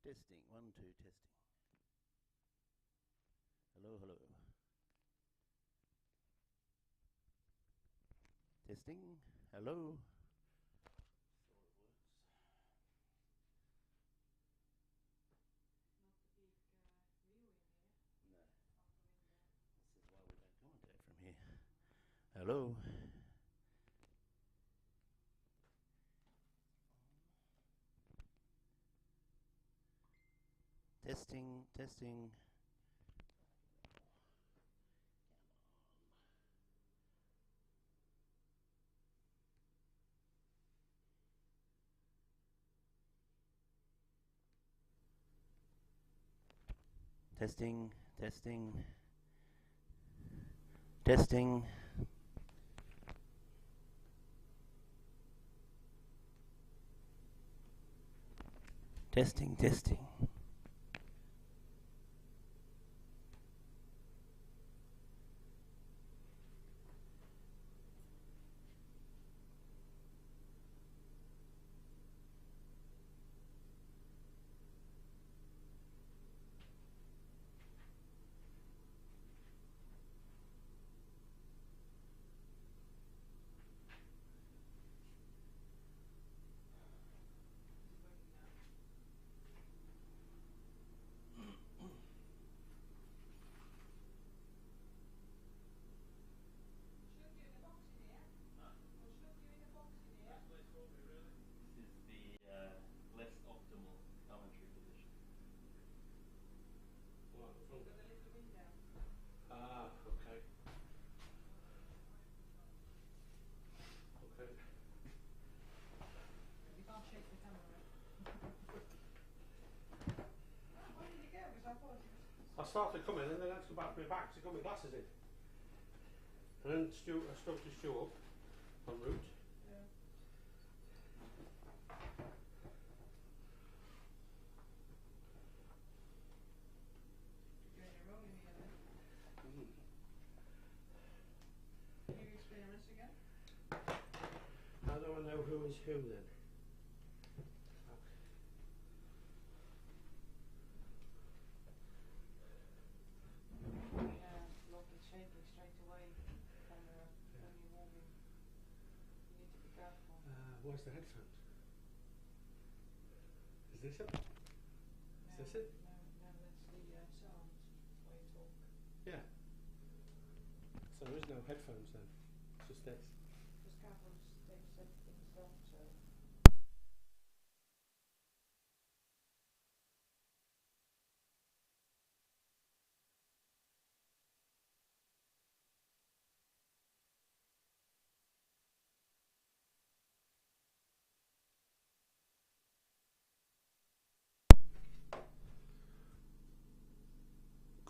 Testing, 1, 2, testing. Hello, hello. Testing, hello. So it works. Not a big view in here. No. Out the window. This is why we don't commentate from here. Hello. Testing, testing. Testing, testing, testing. Testing, testing. This is the less optimal commentary position. What, You've got a little window. Ah, okay. Okay. You can't shake the camera. Where did you go? Because I thought it was... I started coming and then I had to go back to my bag to got my glasses in. And then I stuck to Stu up en route. Yeah. You're doing it wrong in here then. Can you explain this again? How do I know who is who then? Yeah, look, it's shaking straight away. Camera, when you're moving. You need to be careful. Where's the headphones? Is this it? Is this it? No, that's the sound where you talk. Yeah. So there is no headphones then. It's just this. Just careful, they set things up so.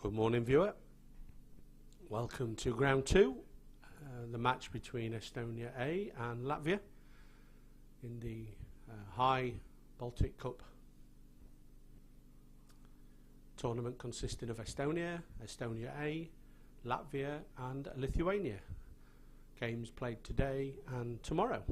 Good morning, viewer. Welcome to Ground 2, the match between Estonia A and Latvia in the High Baltic Cup tournament consisting of Estonia, Estonia A, Latvia and Lithuania. Games played today and tomorrow.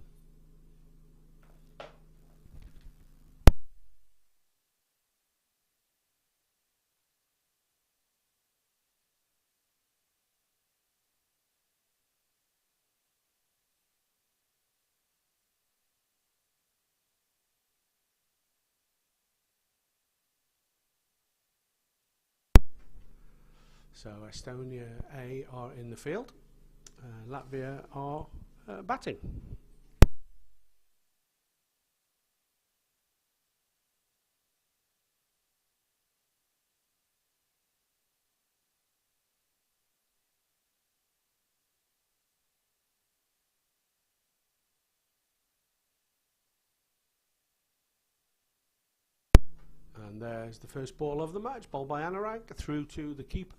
So Estonia A are in the field, Latvia are batting. And there's the first ball of the match, ball by Anurag through to the keeper.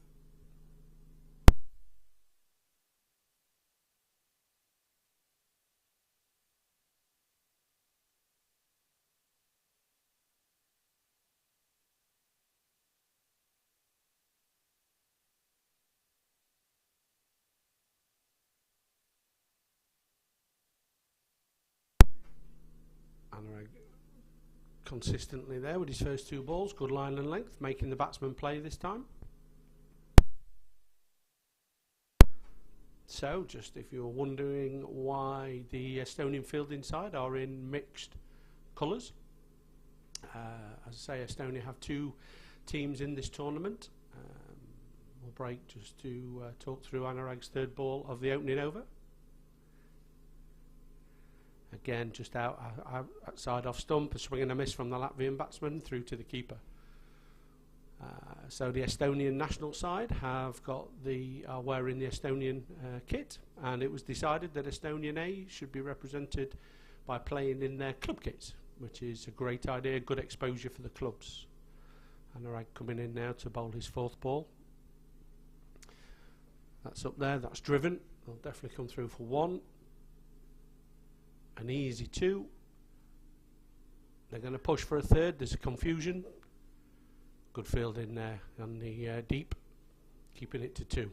Anurag consistently there with his first 2 balls. Good line and length, making the batsman play this time. So, just if you're wondering why the Estonian fielding side are in mixed colours, as I say, Estonia have 2 teams in this tournament. We'll break just to talk through Anurag's 3rd ball of the opening over. Again, just outside off stump, a swing and a miss from the Latvian batsman through to the keeper. So the Estonian national side have got are wearing the Estonian kit, and it was decided that Estonian A should be represented by playing in their club kits, which is a great idea, good exposure for the clubs. Anurag coming in now to bowl his 4th ball. That's up there, that's driven. They'll definitely come through for 1. An easy 2. They're going to push for a 3rd. There's a confusion. Good field in there on the deep, keeping it to 2.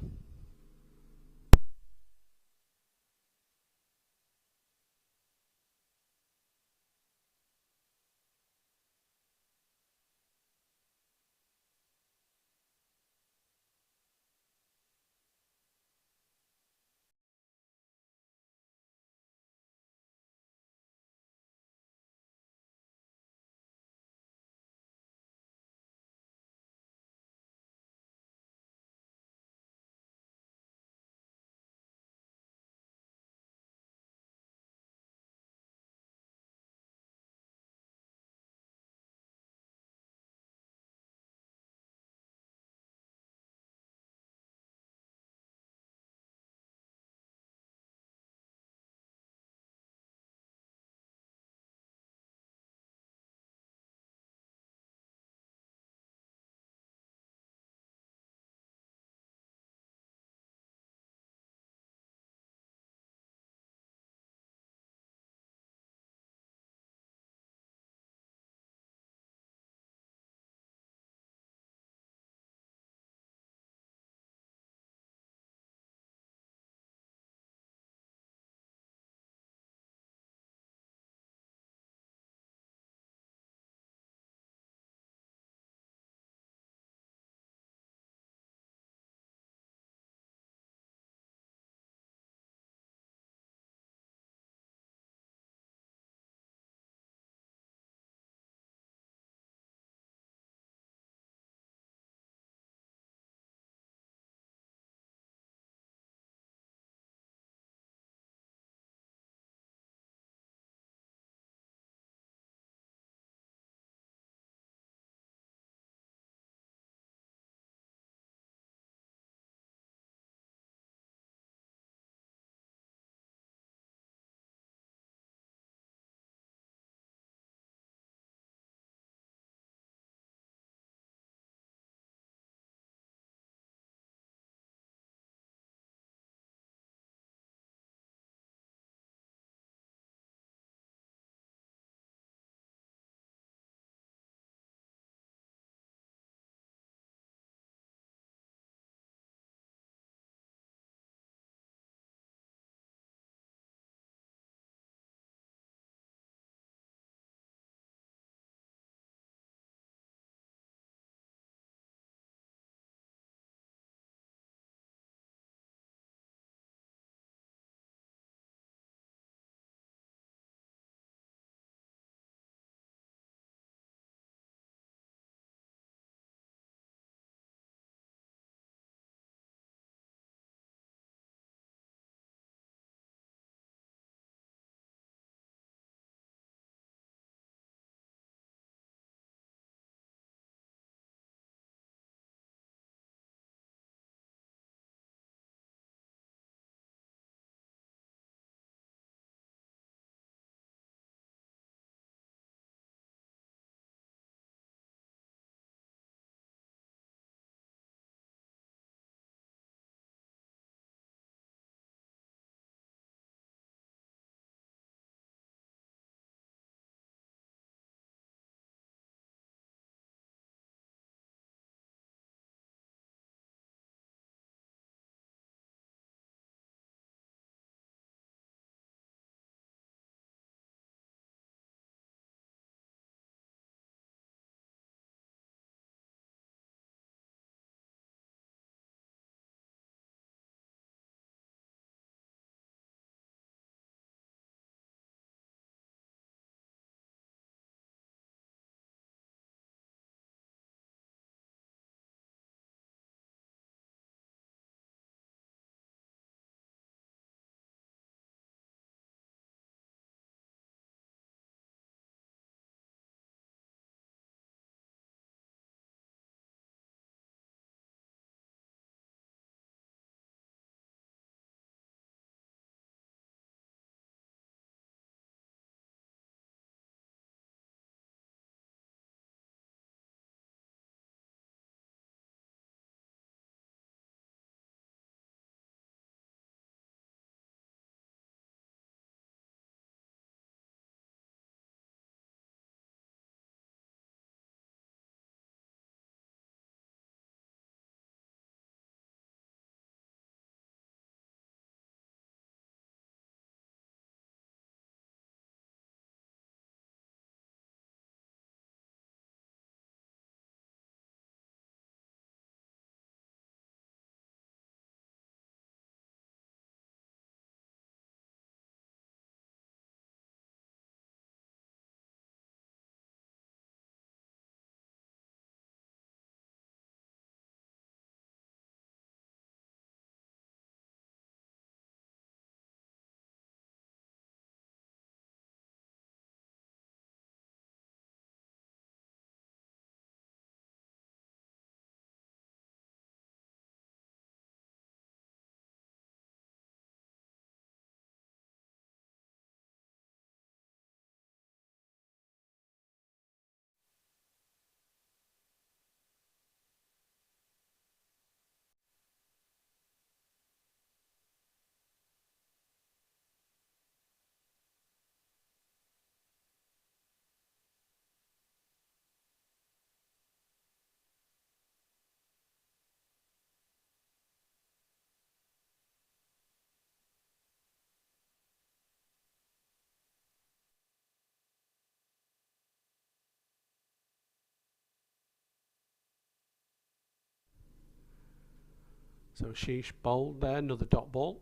So Sheesh bowled there, another dot ball.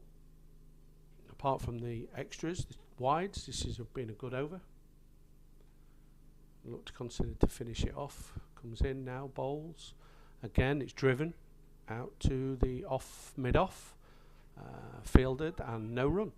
Apart from the extras, the wides, this has been a good over. Looked considered to finish it off. Comes in now, bowls. Again, it's driven out to the off, mid-off. Fielded and no run.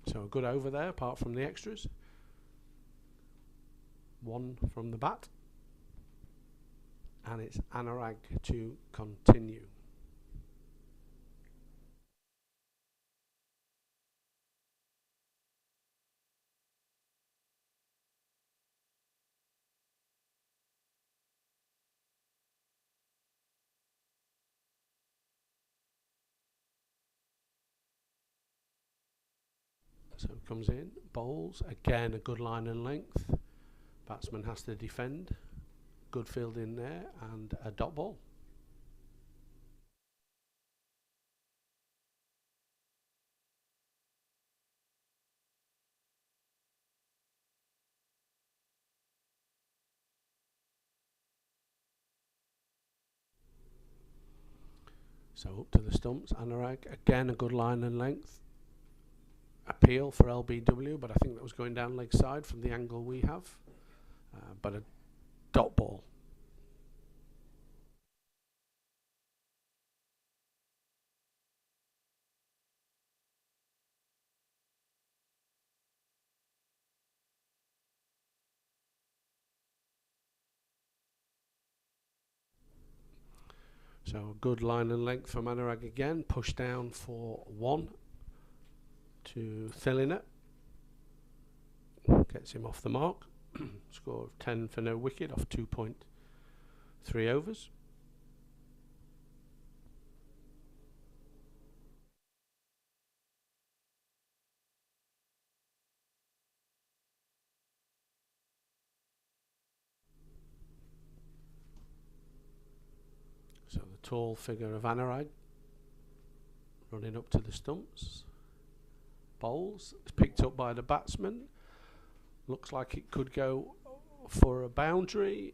So a good over there, apart from the extras. One from the bat. And it's Anurag to continue. So it comes in, bowls, again a good line and length. Batsman has to defend. Good field in there and a dot ball. So up to the stumps, Anurag, again a good line and length. Appeal for LBW, but I think that was going down leg side from the angle we have. But a dot ball. So a good line and length from Anurag again. Push down for one to Thilliner. Gets him off the mark. Score of 10 for no wicket off 2.3 overs. So the tall figure of Anurag running up to the stumps. Bowls. It's picked up by the batsman. Looks like it could go for a boundary.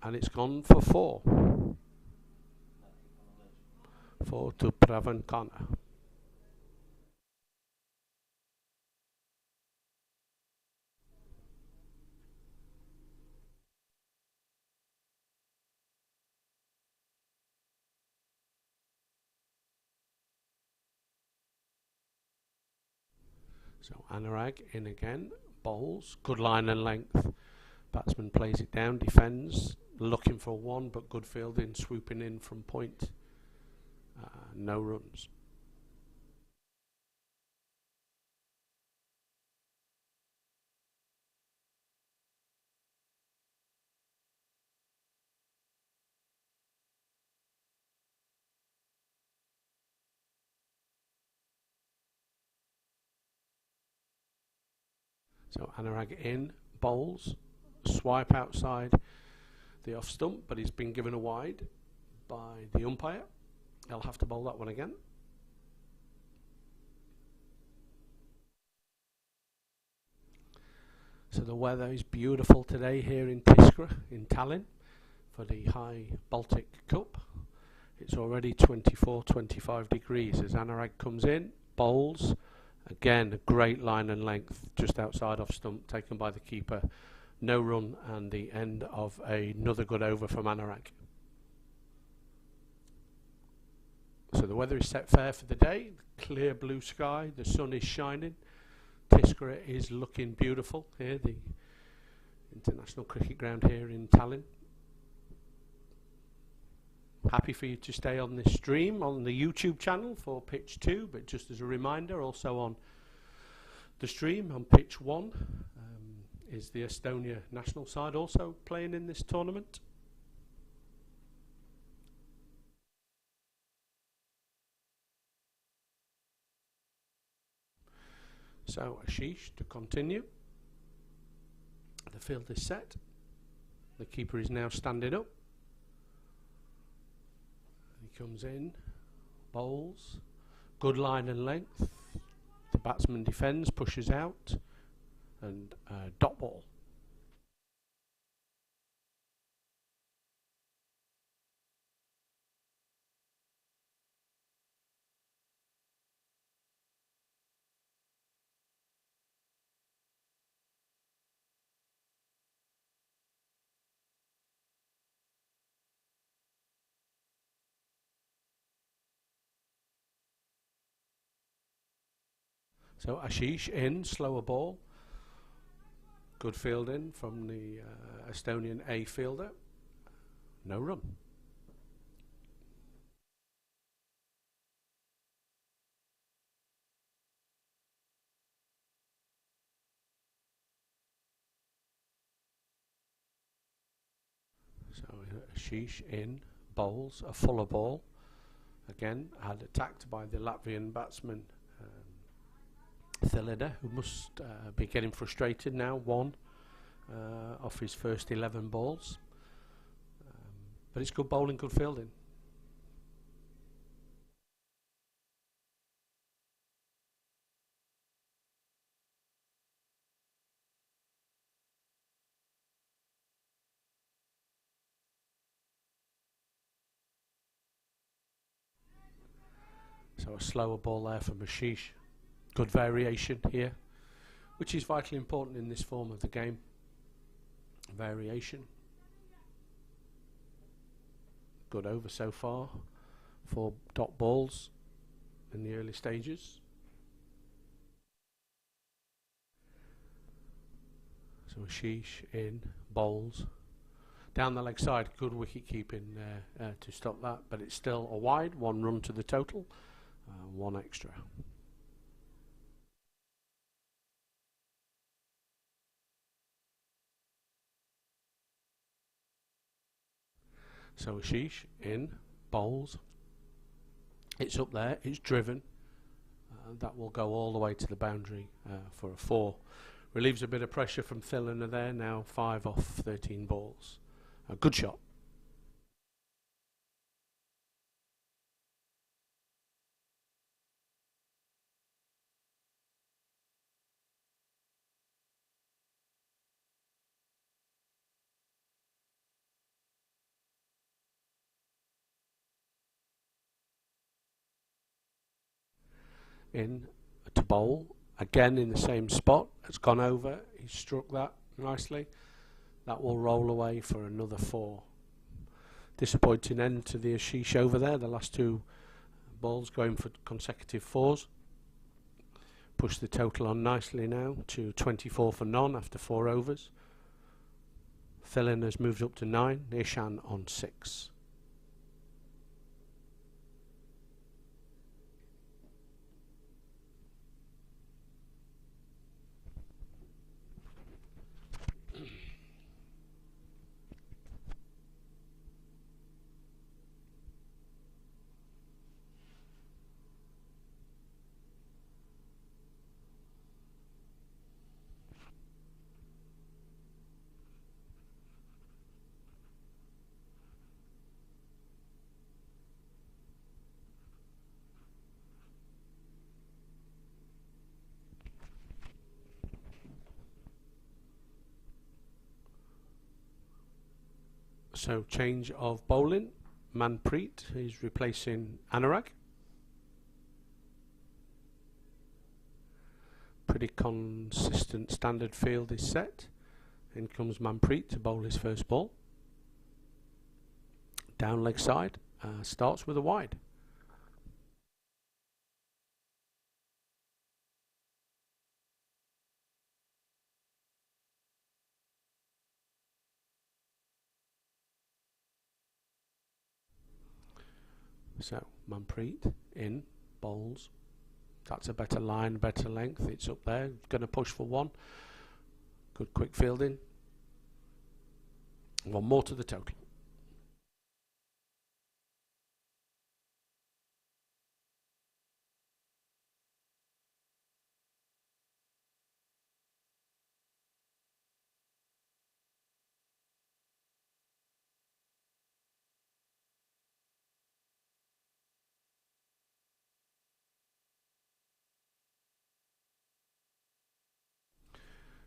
And it's gone for four. Four to Pravankana. So Anurag in again, bowls, good line and length. Batsman plays it down, defends, looking for one, but good fielding, swooping in from point. No runs. So Anurag in, bowls, swipe outside the off stump, but he's been given a wide by the umpire. He'll have to bowl that one again. So the weather is beautiful today here in Tiskra, in Tallinn, for the high Baltic Cup. It's already 24-25 degrees as Anurag comes in, bowls. Again, a great line and length just outside off stump, taken by the keeper. No run, and the end of another good over from Anurag. So the weather is set fair for the day. Clear blue sky, the sun is shining. Tiskra is looking beautiful here, the international cricket ground here in Tallinn. Happy for you to stay on this stream on the YouTube channel for pitch 2, but just as a reminder, also on the stream on pitch 1 is the Estonia national side also playing in this tournament. So Ashish to continue. The field is set. The keeper is now standing up. He comes in, bowls, good line and length. The batsman defends, pushes out, and dot ball. So Ashish in, slower ball. Good fielding from the Estonian A fielder. No run. So Ashish in, bowls, a fuller ball. Again, had attacked by the Latvian batsman Thilida, who must be getting frustrated now, one off his first 11 balls. But it's good bowling, good fielding. So a slower ball there from Ashish. Good variation here, which is vitally important in this form of the game. Variation. Good over so far for dot balls in the early stages. So Ashish in, bowls. Down the leg side, good wicket keeping to stop that, but it's still a wide, one run to the total, one extra. So Ashish in, bowls. It's up there, it's driven. That will go all the way to the boundary for a 4. Relieves a bit of pressure from Thilina there, now 5 off 13 balls. A good shot. In to bowl, again in the same spot. It's gone over, he struck that nicely. That will roll away for another 4. Disappointing end to the Ashish over there, the last 2 balls going for consecutive 4s. Push the total on nicely now to 24 for none after 4 overs. Thilin has moved up to 9, Ishan on 6. So change of bowling. Manpreet is replacing Anurag. Pretty consistent standard field is set. In comes Manpreet to bowl his first ball. Down leg side, starts with a wide. So Manpreet in, bowls. That's a better line, better length. It's up there. Going to push for 1. Good quick fielding. 1 more to the total.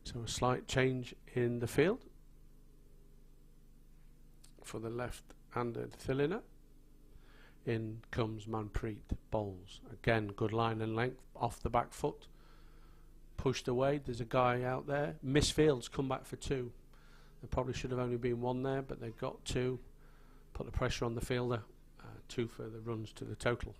So a slight change in the field for the left-handed Thiliner. In comes Manpreet, bowls. Again, good line and length off the back foot. Pushed away. There's a guy out there. Misfields come back for two. There probably should have only been one there, but they got two. Put the pressure on the fielder. Two further runs to the total.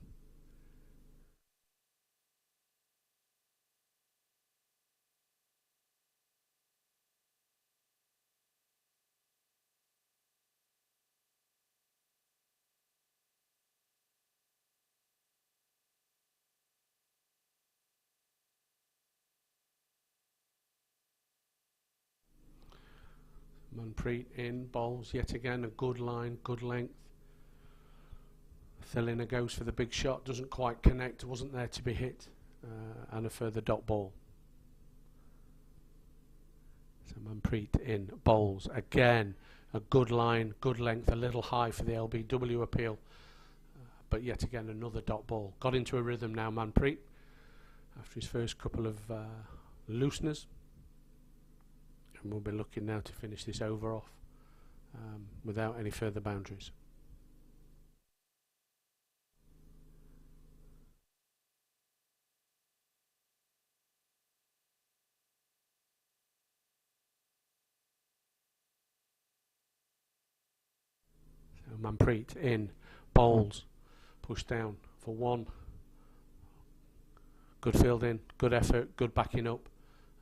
Manpreet in, bowls yet again, a good line, good length. Thiliner goes for the big shot, doesn't quite connect, wasn't there to be hit, and a further dot ball. So Manpreet in, bowls again, a good line, good length, a little high for the LBW appeal, but yet again another dot ball. Got into a rhythm now, Manpreet, after his first couple of looseners. And we'll be looking now to finish this over off without any further boundaries. So Manpreet in, bowls, push down for one. Good fielding, good effort, good backing up,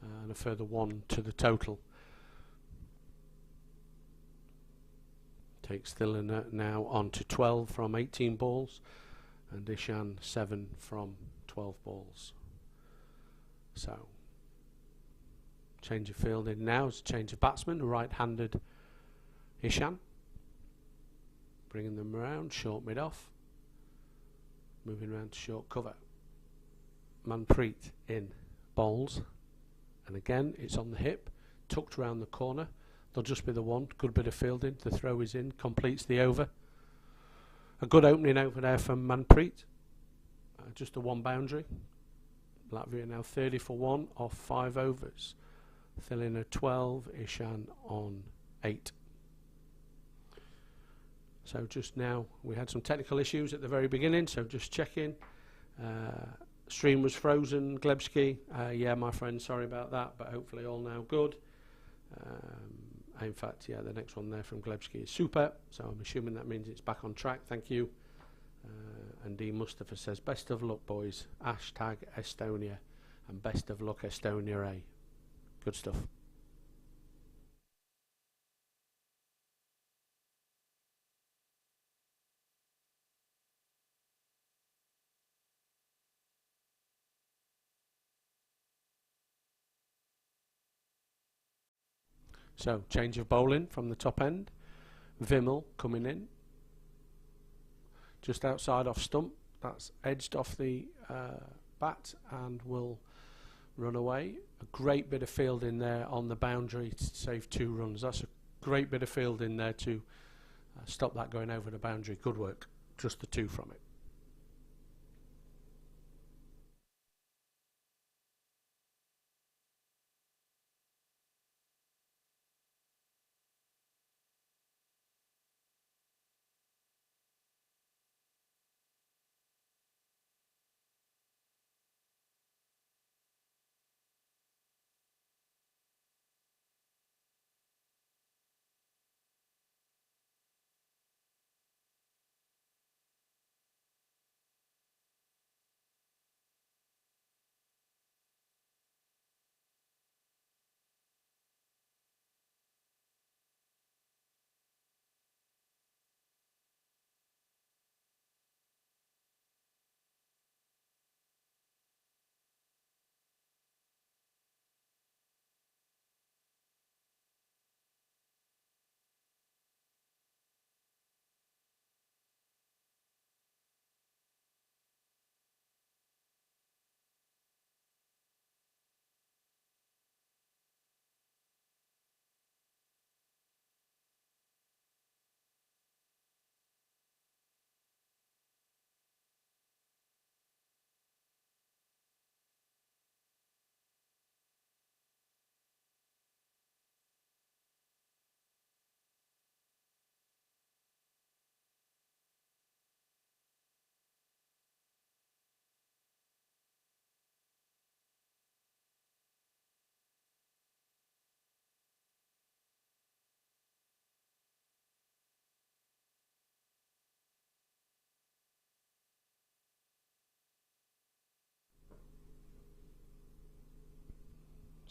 and a further one to the total. Takes Thiliner now on to 12 from 18 balls, and Ishan 7 from 12 balls. So, change of fielding now, it's a change of batsman, right-handed Ishan. Bringing them around, short mid-off. Moving around to short cover. Manpreet in, bowls. And again, it's on the hip, tucked round the corner. There'll just be the one, good bit of fielding. The throw is in, completes the over. A good opening over there from Manpreet. Just a one boundary. Latvia now 30 for 1 off 5 overs. Thiliner 12, Ishan on 8. So just now, we had some technical issues at the very beginning, so just checking. Stream was frozen, Glebski. Yeah, my friend, sorry about that, but hopefully all now good. In fact, yeah, the next one there from Glebski is super, so I'm assuming that means it's back on track. Thank you. And D. Mustafa says, best of luck, boys. Hashtag Estonia, and best of luck, Estonia A. Good stuff. So, change of bowling from the top end. Vimal coming in. Just outside off stump. That's edged off the bat and will run away. A great bit of field in there on the boundary to save 2 runs. That's a great bit of field in there to stop that going over the boundary. Good work. Just the 2 from it.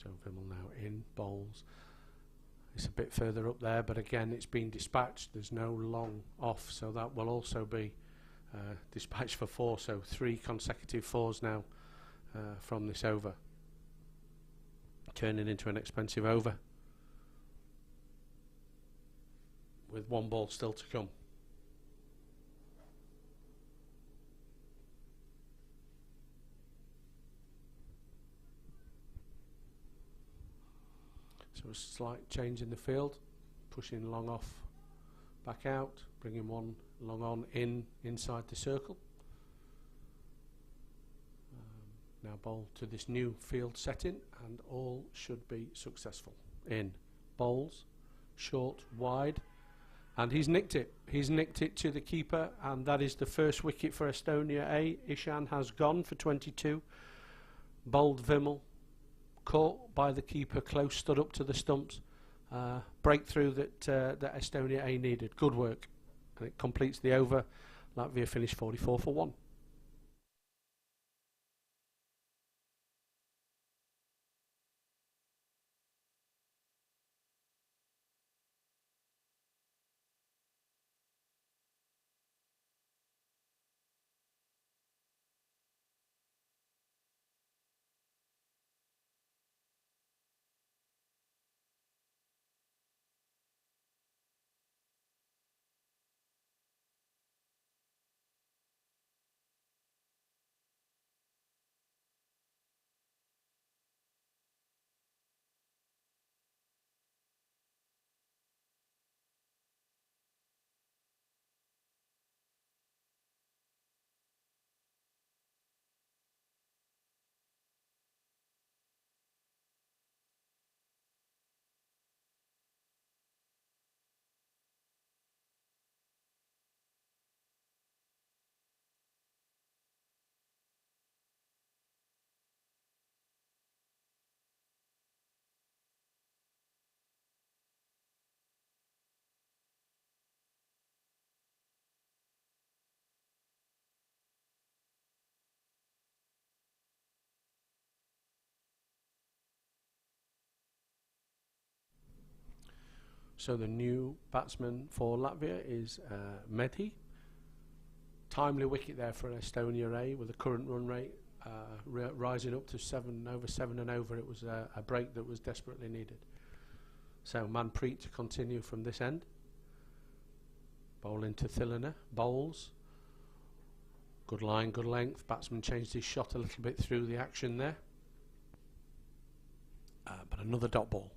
So Vimmel now in, bowls. It's a bit further up there, but again it's been dispatched. There's no long off, so that will also be dispatched for 4. So 3 consecutive 4s now from this over, turning into an expensive over with 1 ball still to come. So a slight change in the field, pushing long off, back out, bringing 1 long on inside the circle. Now bowl to this new field setting, and all should be successful. In, bowls, short, wide, and he's nicked it. He's nicked it to the keeper, and that is the first wicket for Estonia A. Ishan has gone for 22. Bowled Vimmel, caught by the keeper, close, stood up to the stumps. Breakthrough that Estonia A needed. Good work, and it completes the over. Latvia finished 44 for 1. So the new batsman for Latvia is Mehdi. Timely wicket there for Estonia A with the current run rate rising up to 7 over 7 and over. It was a break that was desperately needed. So Manpreet to continue from this end. Bowl into Thilina, bowls. Good line, good length. Batsman changed his shot a little bit through the action there. But another dot ball.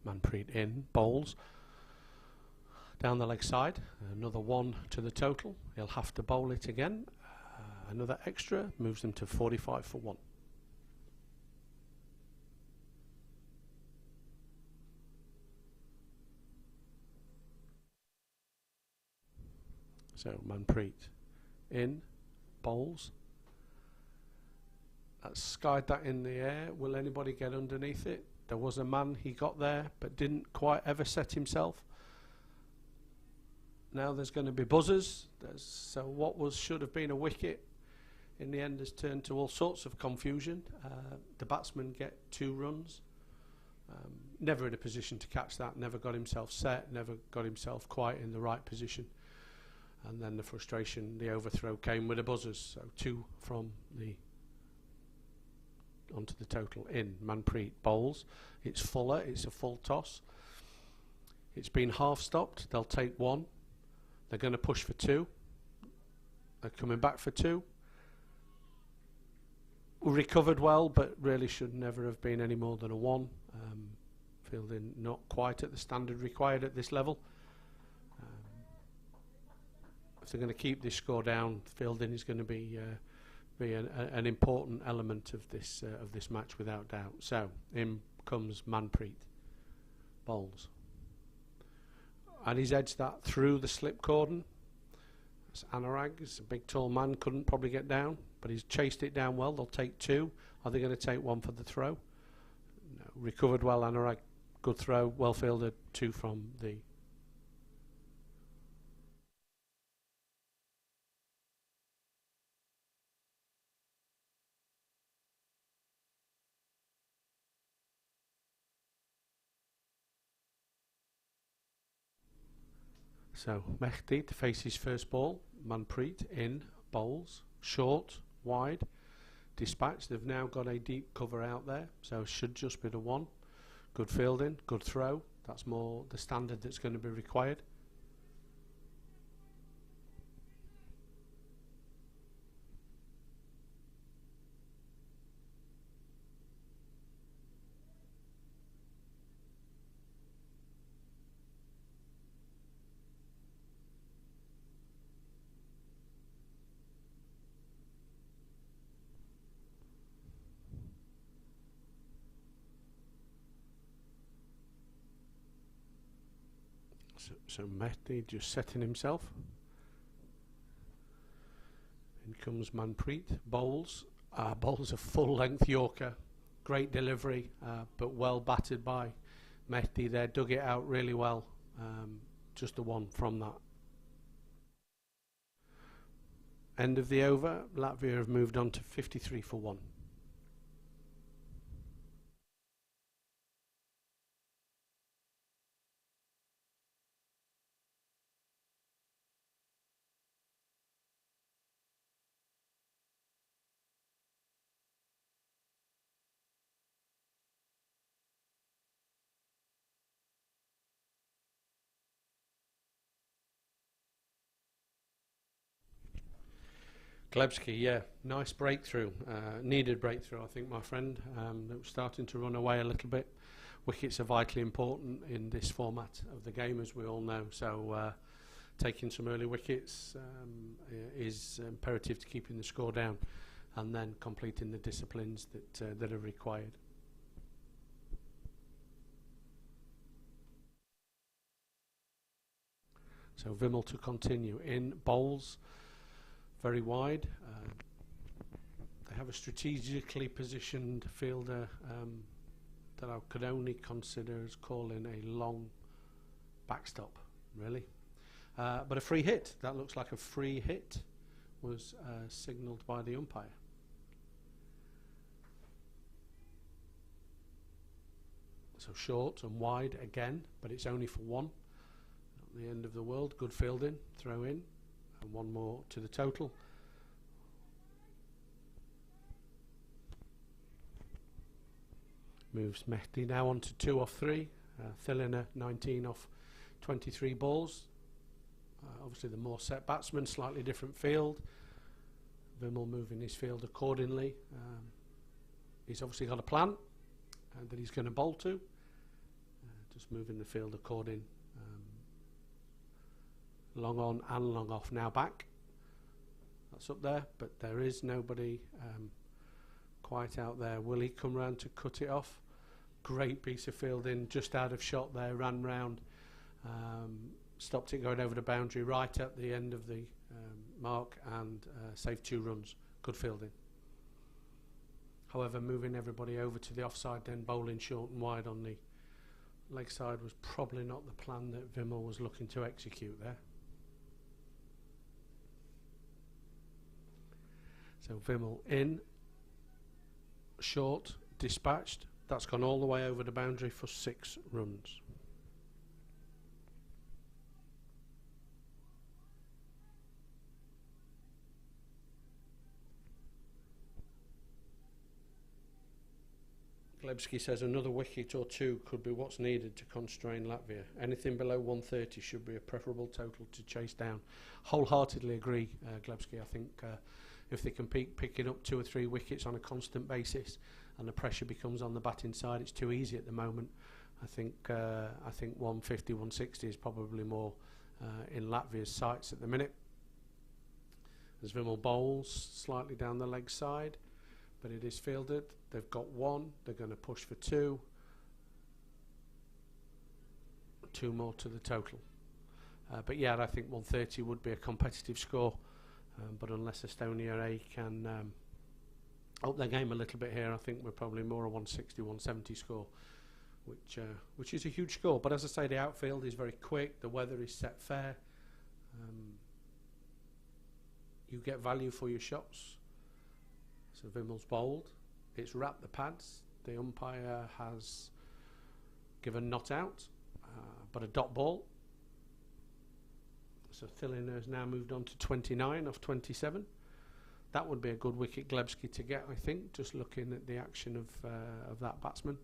Manpreet in, bowls. Down the leg side, another 1 to the total. He'll have to bowl it again. Another extra, moves them to 45 for 1. So Manpreet in, bowls. That's skied that in the air. Will anybody get underneath it? There was a man, he got there, but didn't quite ever set himself. Now there's going to be buzzers. So what should have been a wicket, in the end has turned to all sorts of confusion. The batsmen get 2 runs. Never in a position to catch that, never got himself set, never got himself quite in the right position. And then the frustration, the overthrow came with the buzzers. So 2 from the onto the total. In, Manpreet bowls. It's fuller, it's a full toss. It's been half stopped. They'll take 1. They're going to push for 2. They're coming back for 2. Recovered well, but really should never have been any more than a 1. Fielding not quite at the standard required at this level. If they're going to keep this score down, fielding is going to be an important element of this match without doubt. So in comes Manpreet, bowls, and he's edged that through the slip cordon. That's Anurag. He's a big tall man, couldn't probably get down, but he's chased it down well. They'll take 2. Are they going to take 1 for the throw? No. Recovered well, Anurag. Good throw, well fielded. 2 from the So Mehdi to face his first ball. Manpreet in, bowls, short, wide, dispatch. They've now got a deep cover out there, so should just be the one. Good fielding, good throw. That's more the standard that's going to be required. So Mehdi just setting himself. In comes Manpreet. Bowls. Bowls a full length Yorker. Great delivery, but well battered by Mehdi there. Dug it out really well. Just a one from that. End of the over. Latvia have moved on to 53 for 1. Glebski, yeah, nice breakthrough, needed breakthrough, I think, my friend. That was starting to run away a little bit. Wickets are vitally important in this format of the game, as we all know, so taking some early wickets is imperative to keeping the score down and then completing the disciplines that are required. So Vimal to continue in, bowls very wide. They have a strategically positioned fielder that I could only consider as calling a long backstop, really. But a free hit, that looks like a free hit, was signalled by the umpire. So short and wide again, but it's only for one. Not the end of the world. Good fielding, throw in, and one more to the total. Moves Mehdi now on to 2 off 3. Thiliner 19 off 23 balls. Obviously the more set batsman, slightly different field. Vimal moving his field accordingly. He's obviously got a plan that he's going to bowl to. Just moving the field according. Long on and long off now back. That's up there, but there is nobody quite out there. Will he come round to cut it off? Great piece of fielding, just out of shot there, ran round, stopped it going over the boundary right at the end of the mark and saved 2 runs. Good fielding. However, moving everybody over to the offside, then bowling short and wide on the leg side was probably not the plan that Vimal was looking to execute there. So Vimal in, short, dispatched. That's gone all the way over the boundary for 6 runs. Glebski says another wicket or 2 could be what's needed to constrain Latvia. Anything below 130 should be a preferable total to chase down. Wholeheartedly agree, Glebski. I think if they can picking up 2 or 3 wickets on a constant basis and the pressure becomes on the batting side, it's too easy at the moment. I think 150, 160 is probably more in Latvia's sights at the minute. As Vimal bowls slightly down the leg side, but it is fielded. They've got 1. They're going to push for 2. 2 more to the total. But yeah, I think 130 would be a competitive score. But unless Estonia A can up their game a little bit here, I think we're probably more a 160, 170 score, which is a huge score. But as I say, the outfield is very quick. The weather is set fair. You get value for your shots. So Vimal's bowled. It's wrapped the pads. The umpire has given not out, but a dot ball. So Thilliner has now moved on to 29 off 27. That would be a good wicket Glebski to get, I think, just looking at the action of that batsman.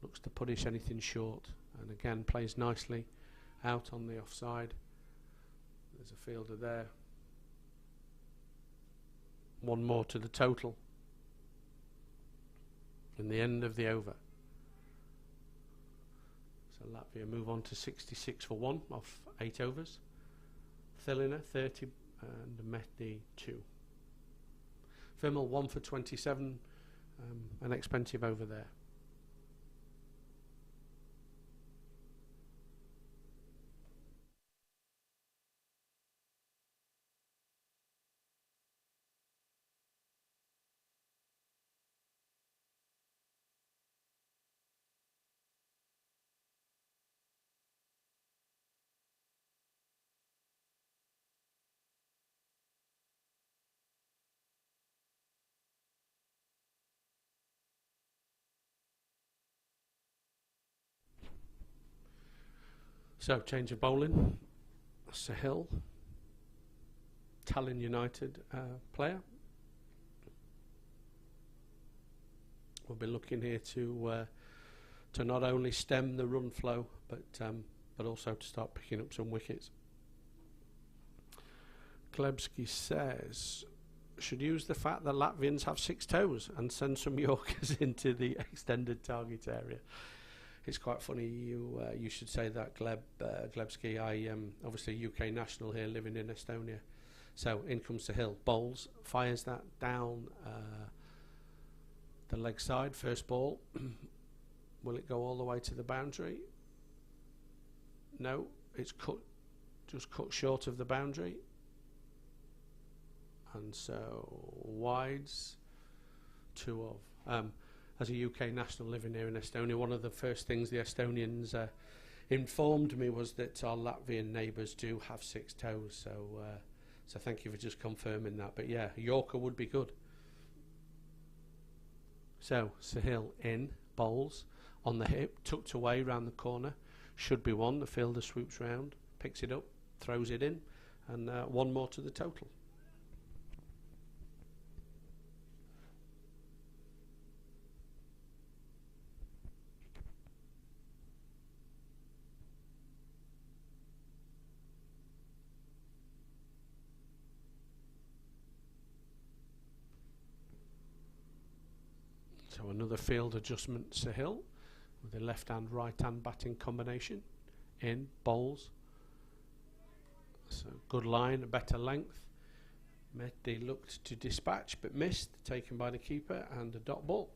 Looks to punish anything short, and again plays nicely out on the offside. There's a fielder there. One more to the total in the end of the over. So Latvia move on to 66 for 1 off 8 overs. Thilliner 30 and Mehdi 2. Fimmel 1 for 27, an expensive over there. So, change of bowling. Sahil, Tallinn United player. We'll be looking here to not only stem the run flow, but also to start picking up some wickets. Glebski says, should use the fact that Latvians have 6 toes and send some Yorkers into the extended target area. It's quite funny you should say that, Glebski. I obviously UK national here, living in Estonia. So in comes Sahil, bowls, fires that down the leg side, first ball. Will it go all the way to the boundary? No, it's just cut short of the boundary. And so wides 2 of. As a UK national living here in Estonia, one of the first things the Estonians informed me was that our Latvian neighbours do have 6 toes. So thank you for just confirming that. But yeah, Yorker would be good. So Sahil in, bowls on the hip, tucked away round the corner. Should be 1. The fielder swoops round, picks it up, throws it in, and 1 more to the total. So another field adjustment, Sahil, with a left-hand, right-hand batting combination. In, bowls. So good line, a better length. Mehdi looked to dispatch, but missed, taken by the keeper, and a dot ball.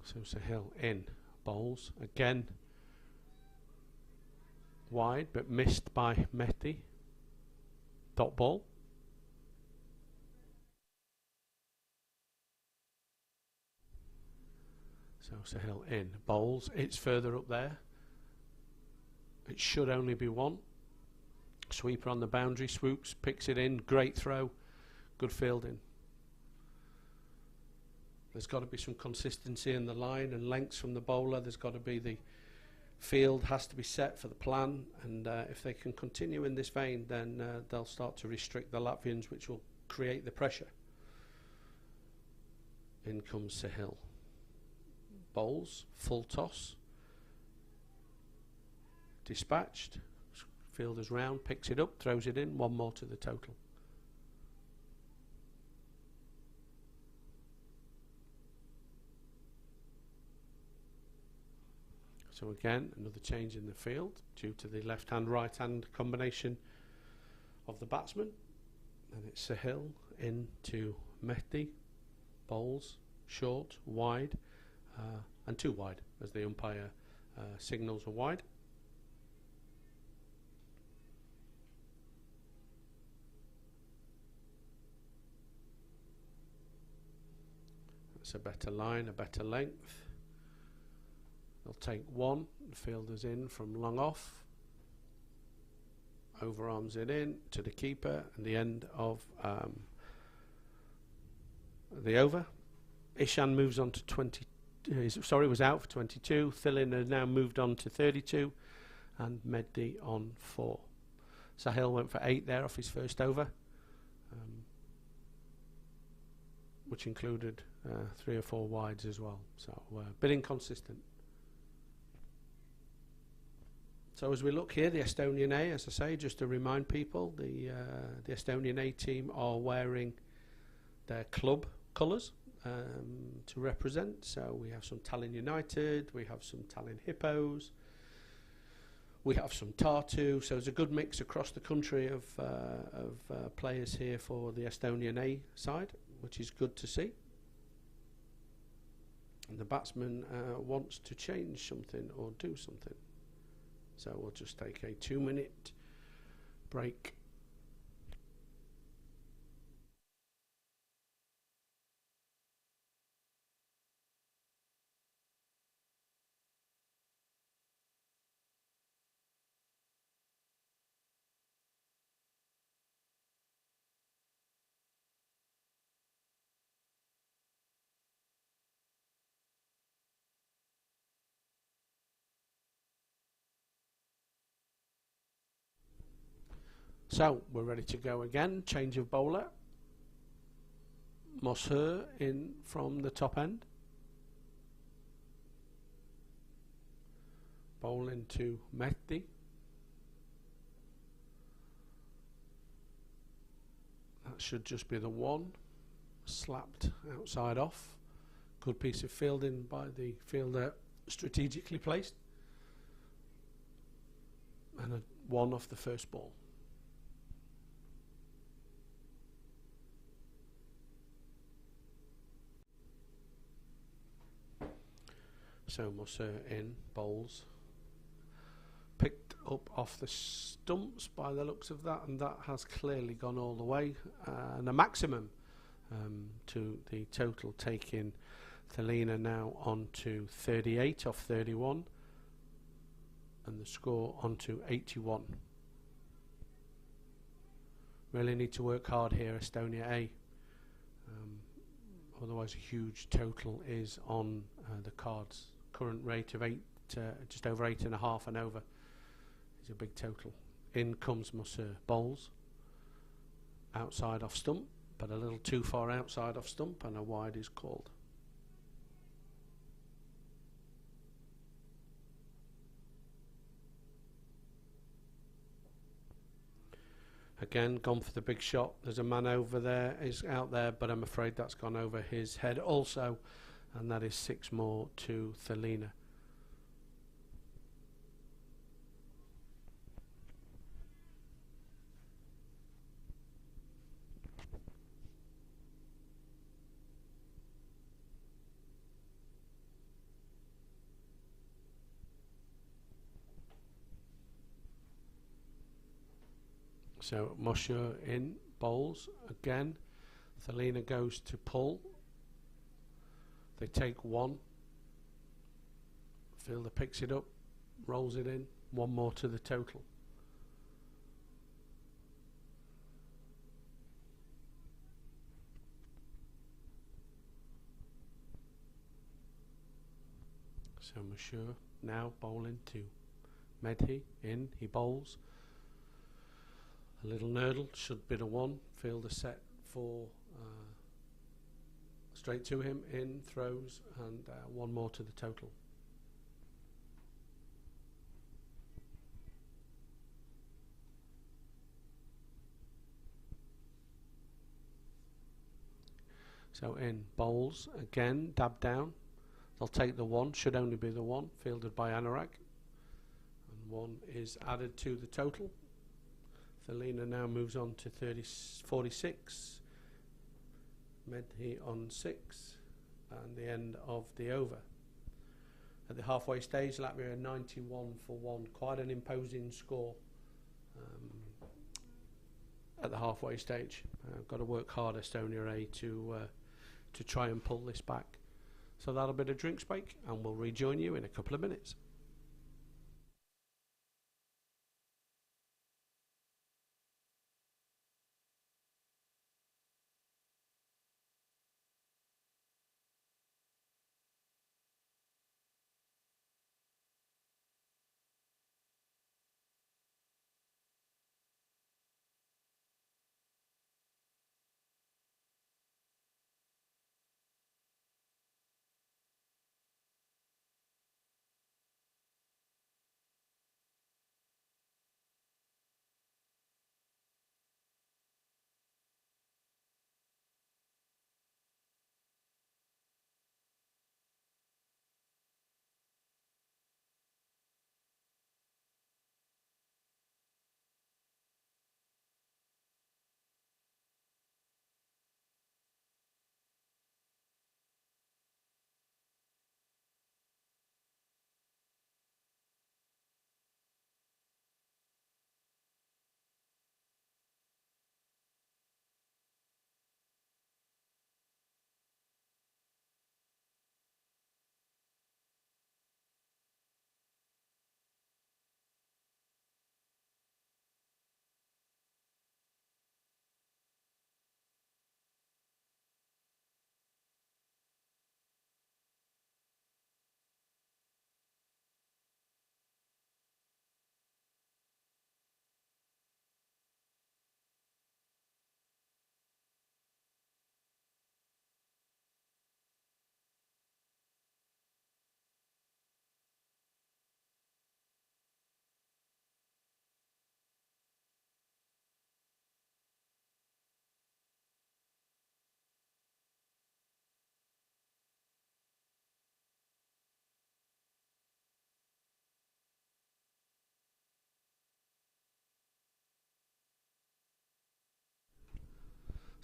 So Sahil in, bowls, again wide, but missed by Mehdi. Dot ball. So Sahil in, bowls. It's further up there. It should only be 1. Sweeper on the boundary, swoops, picks it in. Great throw. Good fielding. There's got to be some consistency in the line and lengths from the bowler. There's got to be the field has to be set for the plan, and if they can continue in this vein, then they'll start to restrict the Latvians, which will create the pressure. In comes Sahil. Bowls, full toss. Dispatched. Fielder's round, picks it up, throws it in. 1 more to the total. So again, another change in the field due to the left-hand, right-hand combination of the batsman. And it's Sahil into Mehdi. Bowls, short, wide, and 2 wide as the umpire signals a wide. That's a better line, a better length. They'll take 1, the fielder's in from long off, overarms it in to the keeper, and the end of the over. Ishan moves on to 20. Was out for 22. Thilin has now moved on to 32, and Mehdi on 4. Sahil went for 8 there off his first over, which included 3 or 4 wides as well. So a bit inconsistent. So as we look here, the Estonian A, as I say, just to remind people, the Estonian A team are wearing their club colours to represent. So we have some Tallinn United, we have some Tallinn Hippos, we have some Tartu. So it's a good mix across the country of players here for the Estonian A side, which is good to see. And the batsman wants to change something or do something. So we'll just take a 2-minute break. So we're ready to go again. Change of bowler. Mosher in from the top end. Bowling to Mehdi. That should just be the one. Slapped outside off. Good piece of fielding by the fielder, strategically placed. And a 1 off the first ball. So Mosher in, bowls. Picked up off the stumps by the looks of that, and that has clearly gone all the way. And a maximum to the total, taking Thelina now on to 38 off 31, and the score on to 81. Really need to work hard here, Estonia A. Otherwise a huge total is on the cards. Current rate of 8, just over 8.5 and over is a big total. In comes Mosher, bowls outside off stump, but a little too far outside off stump, and a wide is called. Again, gone for the big shot. There's a man over there, is out there, but I'm afraid that's gone over his head also, and that is 6 more to Thelina. So Mosher in, bowls again. Thelina goes to pull. They take 1. Fielder picks it up, rolls it in. 1 more to the total. So Mosher now bowling to Mehdi in. He bowls. A little nurdle, should bid a 1. Fielder set for straight to him, in, throws, and 1 more to the total. So in, bowls again, dab down. They'll take the 1, should only be the 1, fielded by Anurag. And 1 is added to the total. Thelina now moves on to 46. Mehdi on 6, and the end of the over. At the halfway stage, Latvia 91 for 1. Quite an imposing score at the halfway stage. Got to work hard, Estonia A, to try and pull this back. So that'll be the drinks break, and we'll rejoin you in a couple of minutes.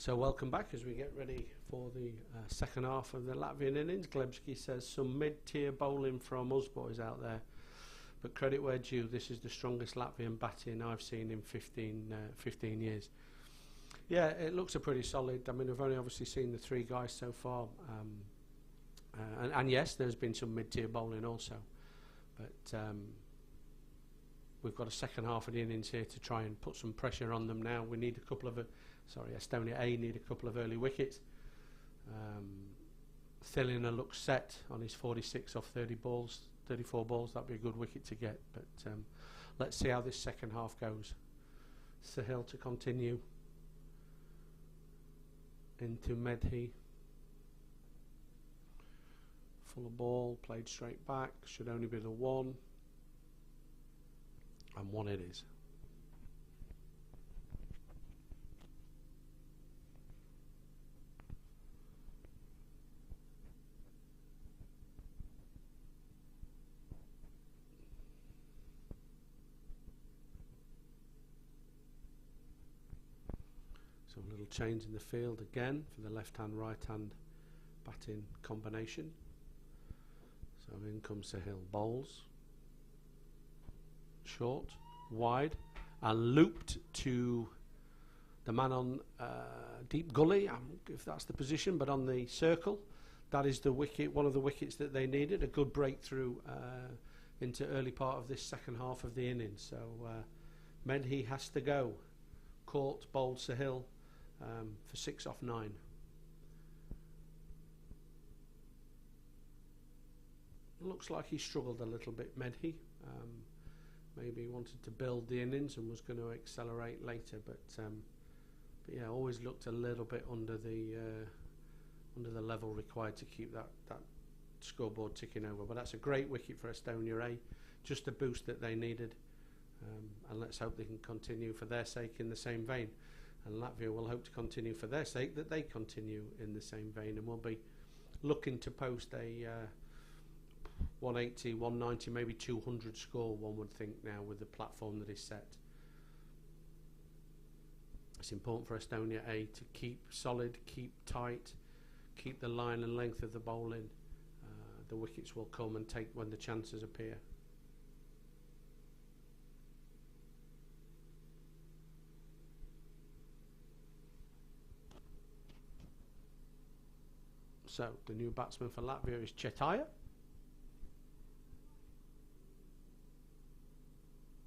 So welcome back as we get ready for the second half of the Latvian innings. Glebski says some mid-tier bowling from us boys out there, but credit where due, this is the strongest Latvian batting I've seen in 15 years. Yeah, it looks a pretty solid. I mean, I've only obviously seen the 3 guys so far, and yes, there's been some mid-tier bowling also, but we've got a second half of the innings here to try and put some pressure on them now. We need a couple of Estonia A need a couple of early wickets. Thilina looks set on his 46 off 34 balls. That'd be a good wicket to get, but let's see how this second half goes. Sahil to continue into Medhi. Full of ball, played straight back, should only be the 1, and 1 it is. So a little change in the field again for the left hand, right hand batting combination. So in comes Sahil, bowls, short, wide, and looped to the man on deep gully, if that's the position, but on the circle. That is the wicket, one of the wickets that they needed, a good breakthrough into early part of this second half of the innings. So Medhi has to go. Caught, bowled Sahil for 6 off 9. Looks like he struggled a little bit, Medhi. Maybe he wanted to build the innings and was going to accelerate later, but yeah, always looked a little bit under the level required to keep that scoreboard ticking over. But that's a great wicket for Estonia A, just the boost that they needed, and let's hope they can continue for their sake in the same vein. And Latvia will hope to continue for their sake that they continue in the same vein, and we'll be looking to post a 180, 190, maybe 200 score, one would think now, with the platform that is set. It's important for Estonia A to keep solid, keep tight, keep the line and length of the bowling. The wickets will come and take when the chances appear. So the new batsman for Latvia is Chetaya.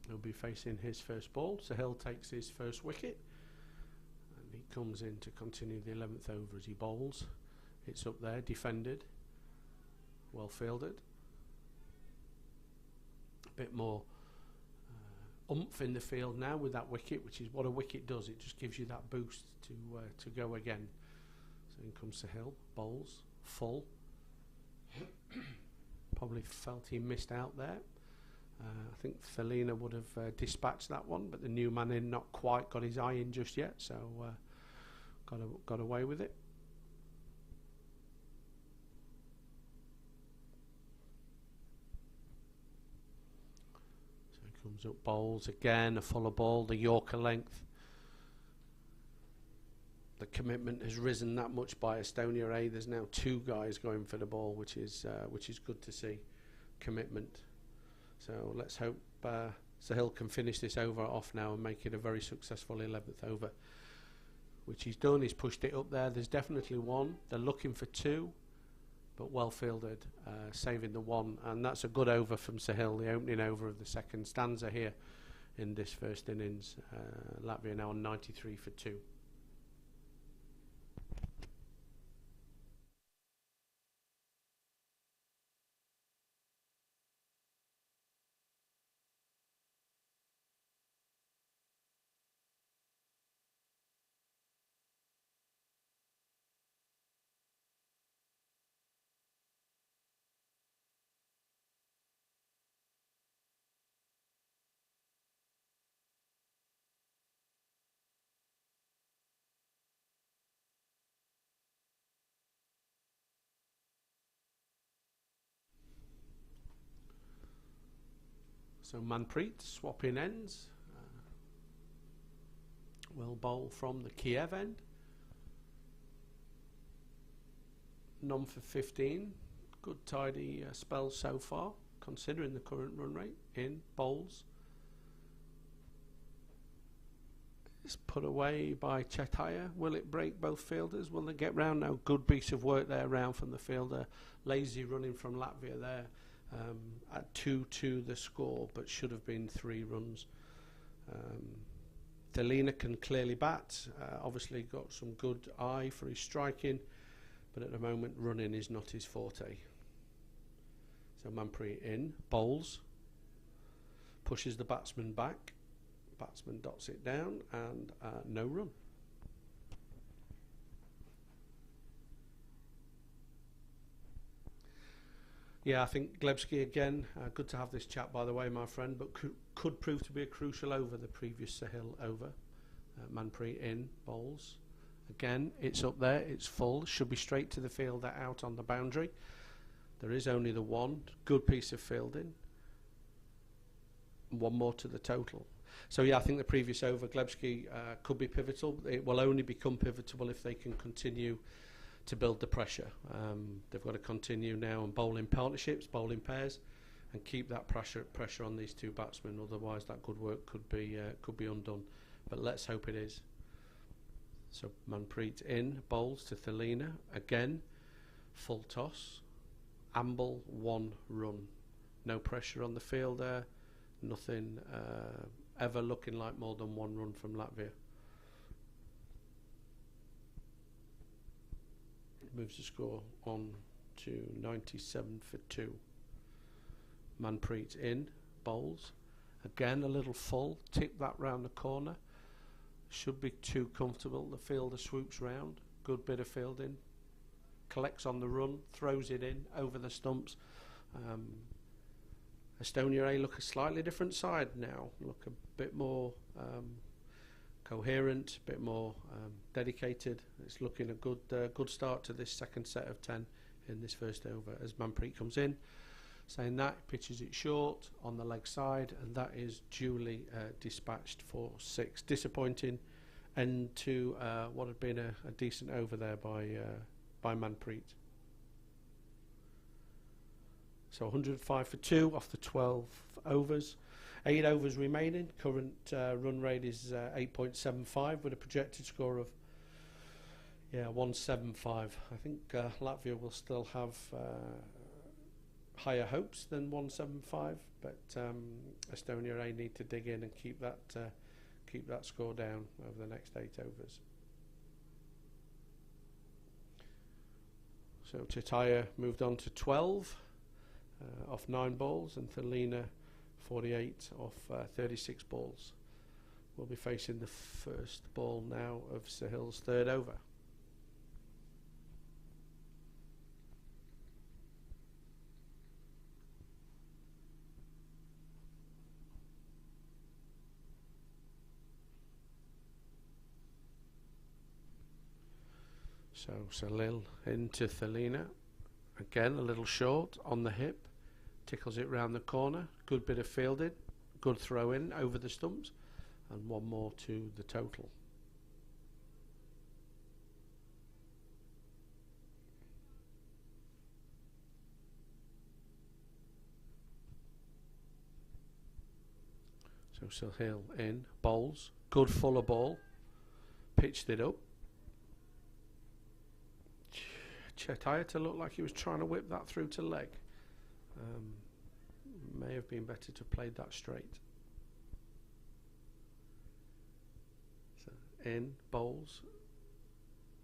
He'll be facing his first ball. Sahil takes his first wicket, and he comes in to continue the 11th over as he bowls. It's up there, defended, well fielded. A bit more oomph in the field now with that wicket, which is what a wicket does. It just gives you that boost to go again. So in comes Sahil, bowls, full. Probably felt he missed out there. I think Thilina would have dispatched that one, but the new man in not quite got his eye in just yet, so got away with it. So he comes up, bowls again, a fuller ball, the Yorker length. The commitment has risen that much by Estonia A. There's now 2 guys going for the ball, which is good to see. Commitment. So let's hope Sahil can finish this over off now and make it a very successful 11th over, which he's done. He's pushed it up there. There's definitely 1. They're looking for 2, but well fielded, saving the 1. And that's a good over from Sahil, the opening over of the second stanza here in this first innings. Latvia now on 93 for 2. So Manpreet swapping ends. Will bowl from the Kiev end. none for 15. Good tidy spell so far, considering the current run rate. In, bowls. It's put away by Chetaya. Will it break both fielders? Will they get round now? Good piece of work there round from the fielder. Lazy running from Latvia there. At 2-2 the score, but should have been 3 runs. Delina can clearly bat. Obviously got some good eye for his striking, but at the moment running is not his forte. So Manpreet in, bowls, pushes the batsman back. Batsman dots it down, and no run. Yeah, I think Glebski again, good to have this chat by the way, my friend, but could prove to be a crucial over, the previous Sahil over. Manpreet in, bowls. Again, it's up there, it's full, should be straight to the fielder out on the boundary. There is only the one, good piece of fielding. One more to the total. So yeah, I think the previous over, Glebski could be pivotal. It will only become pivotal if they can continue to build the pressure. They've got to continue now and bowl in partnerships, bowl in pairs, and keep that pressure on these two batsmen. Otherwise, that good work could be undone. But let's hope it is. So Manpreet in, bowls to Thelina again, full toss. Amble 1 run. No pressure on the fielder. Nothing ever looking like more than 1 run from Latvia. Moves the score on to 97 for 2. Manpreet in, bowls. Again a little full, tip that round the corner. Should be too comfortable. The fielder swoops round. Good bit of fielding. Collects on the run, throws it in over the stumps. Estonia A look a slightly different side now. Look a bit more coherent, a bit more dedicated. It's looking a good start to this second set of 10 in this first over as Manpreet comes in. Saying that, pitches it short on the leg side, and that is duly dispatched for 6. Disappointing end to what had been a decent over there by Manpreet. So 105 for 2 off the 12 overs. 8 overs remaining. Current run rate is 8.75 with a projected score of 175. I think Latvia will still have higher hopes than 175, but Estonia A need to dig in and keep that score down over the next 8 overs. So Chetaya moved on to 12 off 9 balls, and Thelina 48 off 36 balls. We'll be facing the first ball now of Sahil's 3rd over. So Salil into Thelina. Again, a little short on the hip. Tickles it round the corner. Good bit of fielding. Good throw in over the stumps. And 1 more to the total. So Sahil in, bowls. Good fuller ball. Pitched it up. Chetaya to look like he was trying to whip that through to leg. May have been better to play that straight. So in, bowls.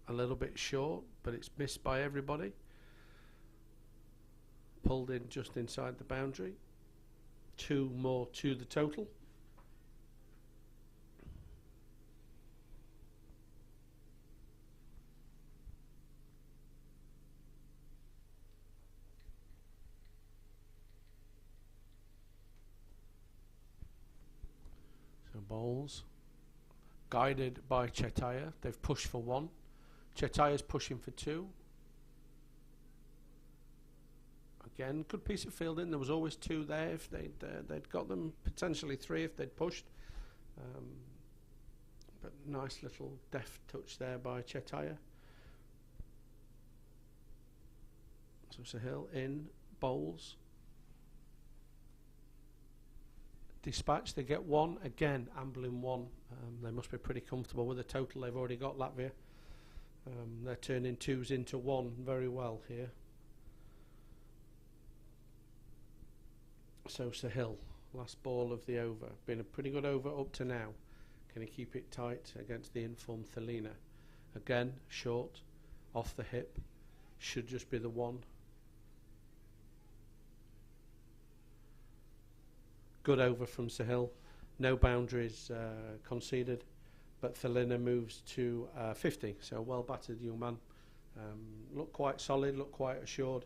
A little bit short, but it's missed by everybody. Pulled in just inside the boundary. 2 more to the total. Bowls guided by Chetaya. They've pushed for 1. Chetaya's pushing for 2. Again, good piece of fielding. There was always 2 there. If they'd got them, potentially 3 if they'd pushed. But nice little deft touch there by Chetaya. So Sahil in, bowls. Dispatch, they get one. Again, ambling one. They must be pretty comfortable with the total they've already got, Latvia. They're turning twos into one very well here. So Sahil, last ball of the over. Been a pretty good over up to now. Can he keep it tight against the informed Thelina? Again, short, off the hip. Should just be the one. Good over from Sahil. No boundaries conceded. But Thelina moves to 50. So well battered young man. Looked quite solid, looked quite assured.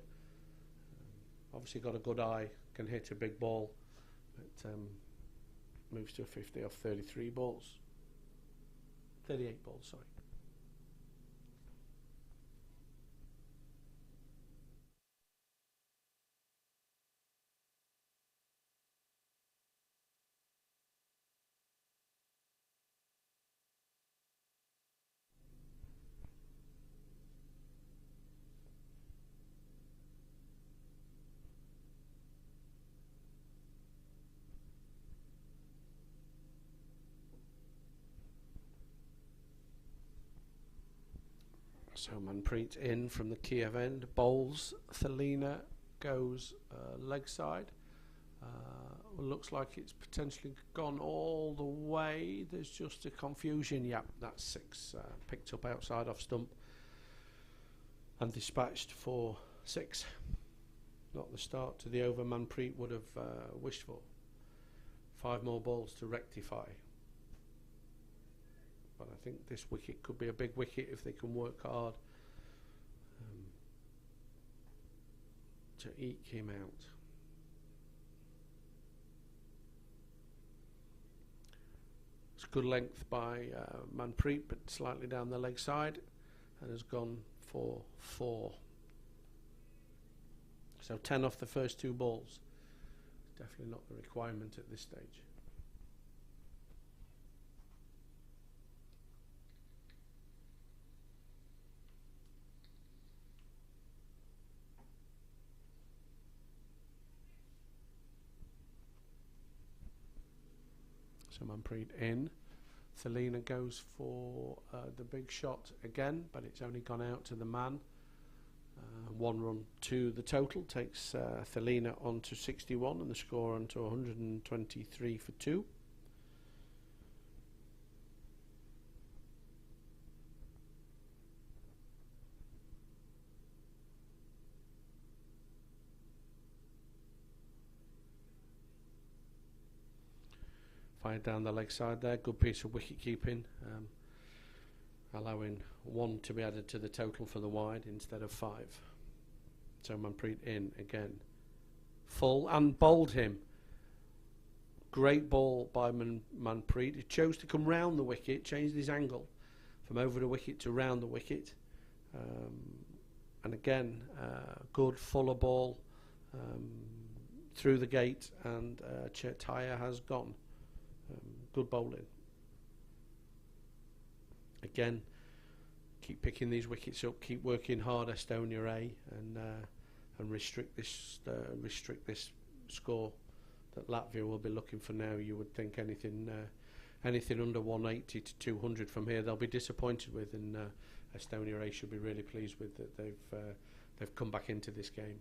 Obviously got a good eye. Can hit a big ball. But moves to a 50 off 33 balls. 38 balls, sorry. So Manpreet in from the Kiev end, bowls. Thelina goes leg side. Looks like it's potentially gone all the way. There's just a confusion. Yep, that's 6. Picked up outside off stump and dispatched for 6. Not the start to the over Manpreet would have wished for. 5 more balls to rectify. But I think this wicket could be a big wicket if they can work hard to eke him out. It's good length by Manpreet, but slightly down the leg side, and has gone for 4. So 10 off the first 2 balls. Definitely not the requirement at this stage. So Manpreet in. Thelina goes for the big shot again, but it's only gone out to the man. 1 run to the total takes Thelina on to 61 and the score on to 123 for 2. Fired down the leg side there, good piece of wicket keeping, allowing 1 to be added to the total for the wide instead of 5. So Manpreet in again, full and bowled him. Great ball by Manpreet. He chose to come round the wicket, changed his angle from over the wicket to round the wicket, and again good fuller ball through the gate, and Chetaya has gone. Good bowling. Again, keep picking these wickets up. Keep working hard, Estonia A, and restrict this score that Latvia will be looking for now. You would think anything under 180 to 200 from here they'll be disappointed with, and Estonia A should be really pleased with that they've come back into this game.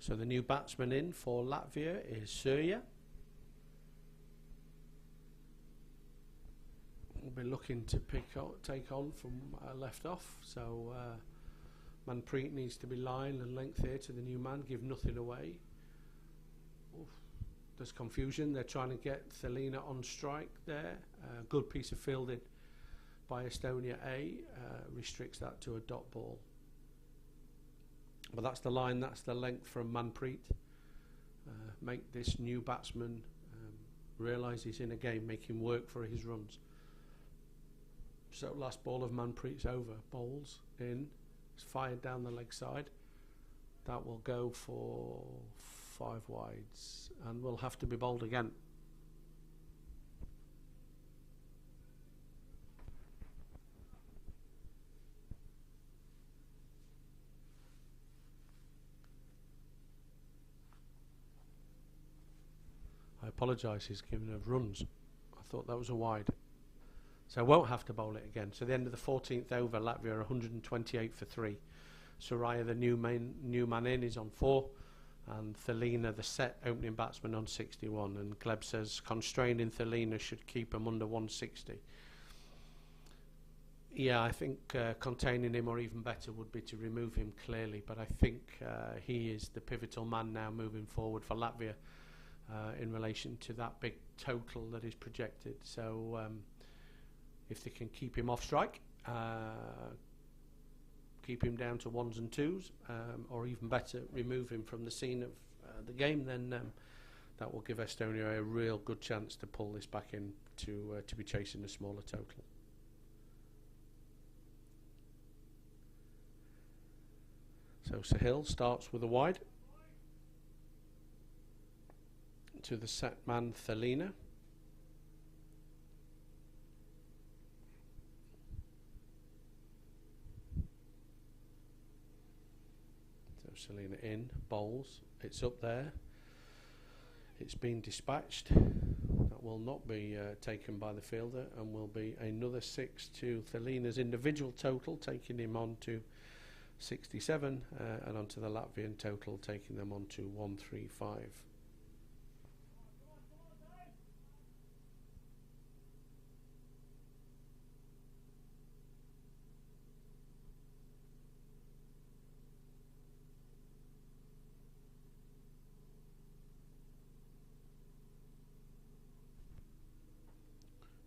So the new batsman in for Latvia is Surya. We'll be looking to take on from left off. So Manpreet needs to be line and length here to the new man, give nothing away. Oof. There's confusion. They're trying to get Thelina on strike there. Good piece of fielding by Estonia A. Restricts that to a dot ball. But that's the line, that's the length from Manpreet. Make this new batsman realise he's in a game, make him work for his runs. So last ball of Manpreet's over. Bowls in. It's fired down the leg side. That will go for 5 wides and will have to be bowled again. I apologise, he's given us runs. I thought that was a wide. So won't have to bowl it again. So the end of the 14th over, Latvia are 128 for 3. Soraya, the new man in, is on 4. And Thelina, the set opening batsman, on 61. And Gleb says constraining Thelina should keep him under 160. Yeah, I think containing him, or even better, would be to remove him clearly. But I think he is the pivotal man now moving forward for Latvia in relation to that big total that is projected. So if they can keep him off strike, keep him down to 1s and 2s, or even better, remove him from the scene of the game, then that will give Estonia a real good chance to pull this back in to be chasing a smaller total. So Sahil starts with a wide to the set man Thelina. Selina in, bowls, it's up there, it's been dispatched. That will not be taken by the fielder and will be another 6 to Thelina's individual total, taking him on to 67, and onto the Latvian total, taking them on to 135.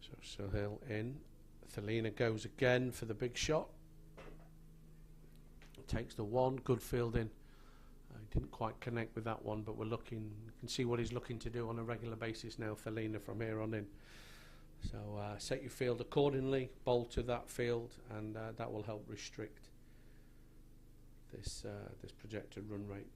So Sahil in. Thelina goes again for the big shot. Takes the one, good fielding. Didn't quite connect with that one, but we're looking, you can see what he's looking to do on a regular basis now, Thelina, from here on in. So set your field accordingly, bowl to that field, and that will help restrict this projected run rate.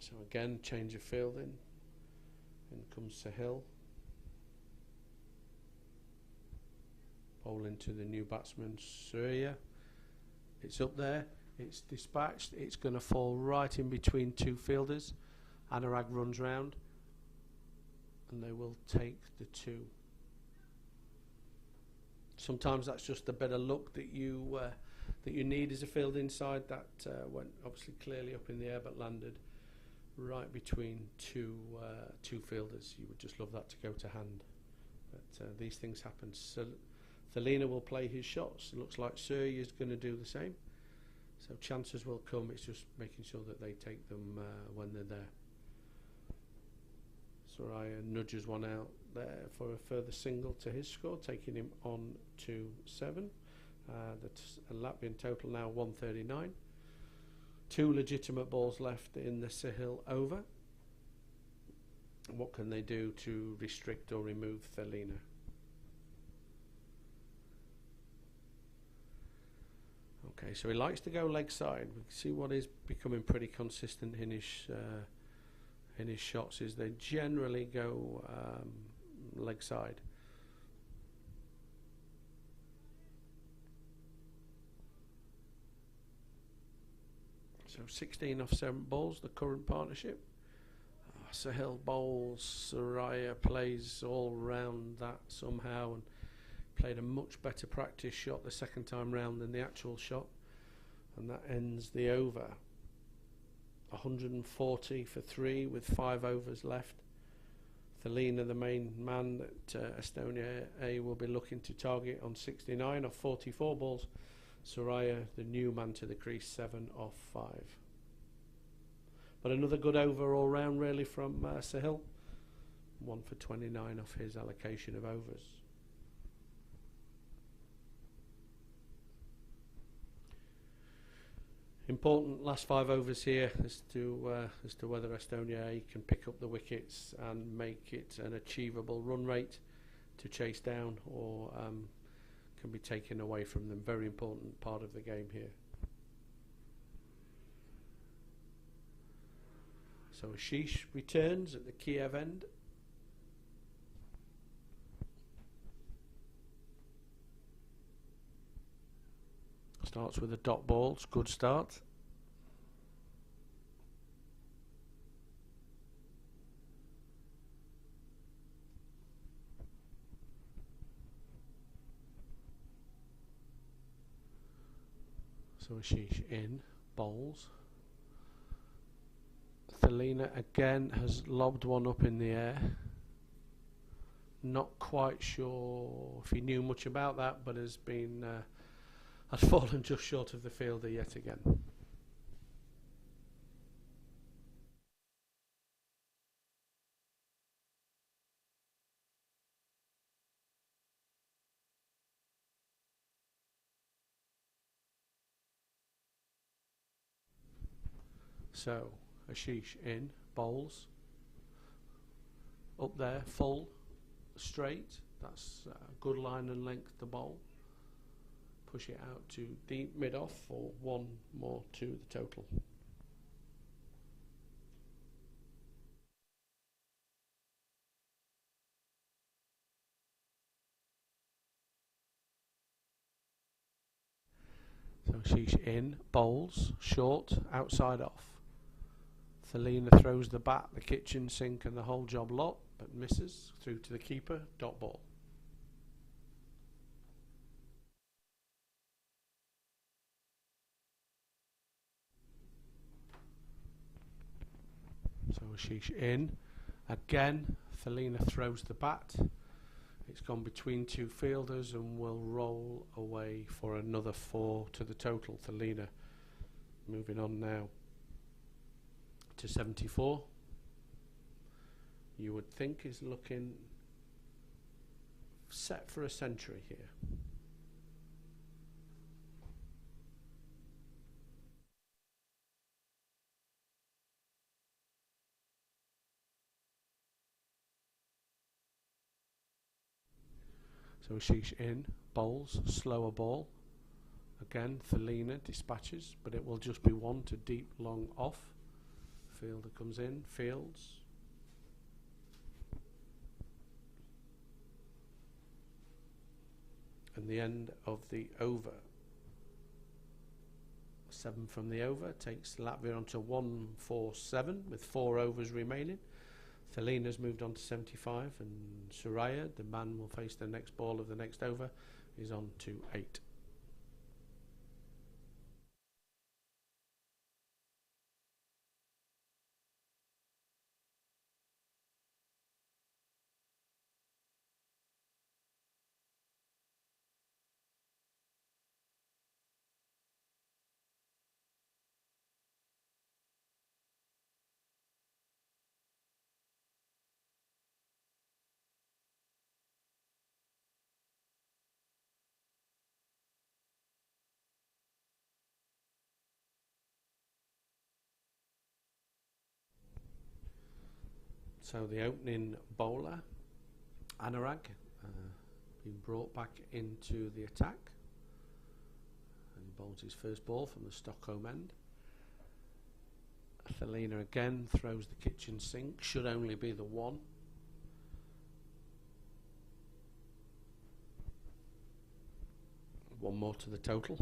So again, change of fielding. In comes Sahil. Bowling to the new batsman Surya. It's up there, it's dispatched, it's going to fall right in between 2 fielders. Anurag runs round and they will take the 2. Sometimes that's just a bit of luck that you need as a field inside. That went obviously clearly up in the air but landed right between two fielders. You would just love that to go to hand, but these things happen. So Thelina will play his shots. It looks like Surya is going to do the same, so chances will come. It's just making sure that they take them when they're there. Soraya nudges one out there for a further single to his score, taking him on to 7. That's a Latvian total now 139. 2 legitimate balls left in the Sahil over. What can they do to restrict or remove Thelina? Okay, so he likes to go leg side. We can see what is becoming pretty consistent in his shots is they generally go leg side. So 16 off 7 balls, the current partnership. Sahil bowls, Soraya plays all round that somehow and played a much better practice shot the second time round than the actual shot, and that ends the over. 140 for 3 with 5 overs left. Thelina, the main man that Estonia A will be looking to target, on 69 off 44 balls. Soraya, the new man to the crease, 7 off 5. But another good over all round really from Sahil. 1 for 29 off his allocation of overs. Important last 5 overs here as to whether Estonia A can pick up the wickets and make it an achievable run rate to chase down, or can be taken away from them. Very important part of the game here. So Ashish returns at the Kiev end. Starts with a dot ball. It's a good start. So Ashish in, bowls. Thelina again has lobbed one up in the air. Not quite sure if he knew much about that, but has been has fallen just short of the fielder yet again. So Ashish in, bowls. Up there, full, straight. That's a good line and length to bowl. Push it out to deep mid-off for 1 more to the total. So Ashish in, bowls, short, outside off. Thelina throws the bat, the kitchen sink and the whole job lot, but misses through to the keeper, dot ball. So Ashish in, again, Thelina throws the bat. It's gone between 2 fielders and will roll away for another 4 to the total. Thelina moving on now to 74. You would think is looking set for a century here. So Ashish in, bowls, slower ball. Again, Thelina dispatches, but it will just be 1 to deep, long off. Fielder comes in, fields. And the end of the over. 7 from the over takes Latvia on to 147 with 4 overs remaining. Thelina's moved on to 75, and Soraya, the man will face the next ball of the next over, is on to 8. So the opening bowler, Anurag, being brought back into the attack. And he bowls his first ball from the Stockholm end. Thelina again throws the kitchen sink, should only be the 1. One more to the total.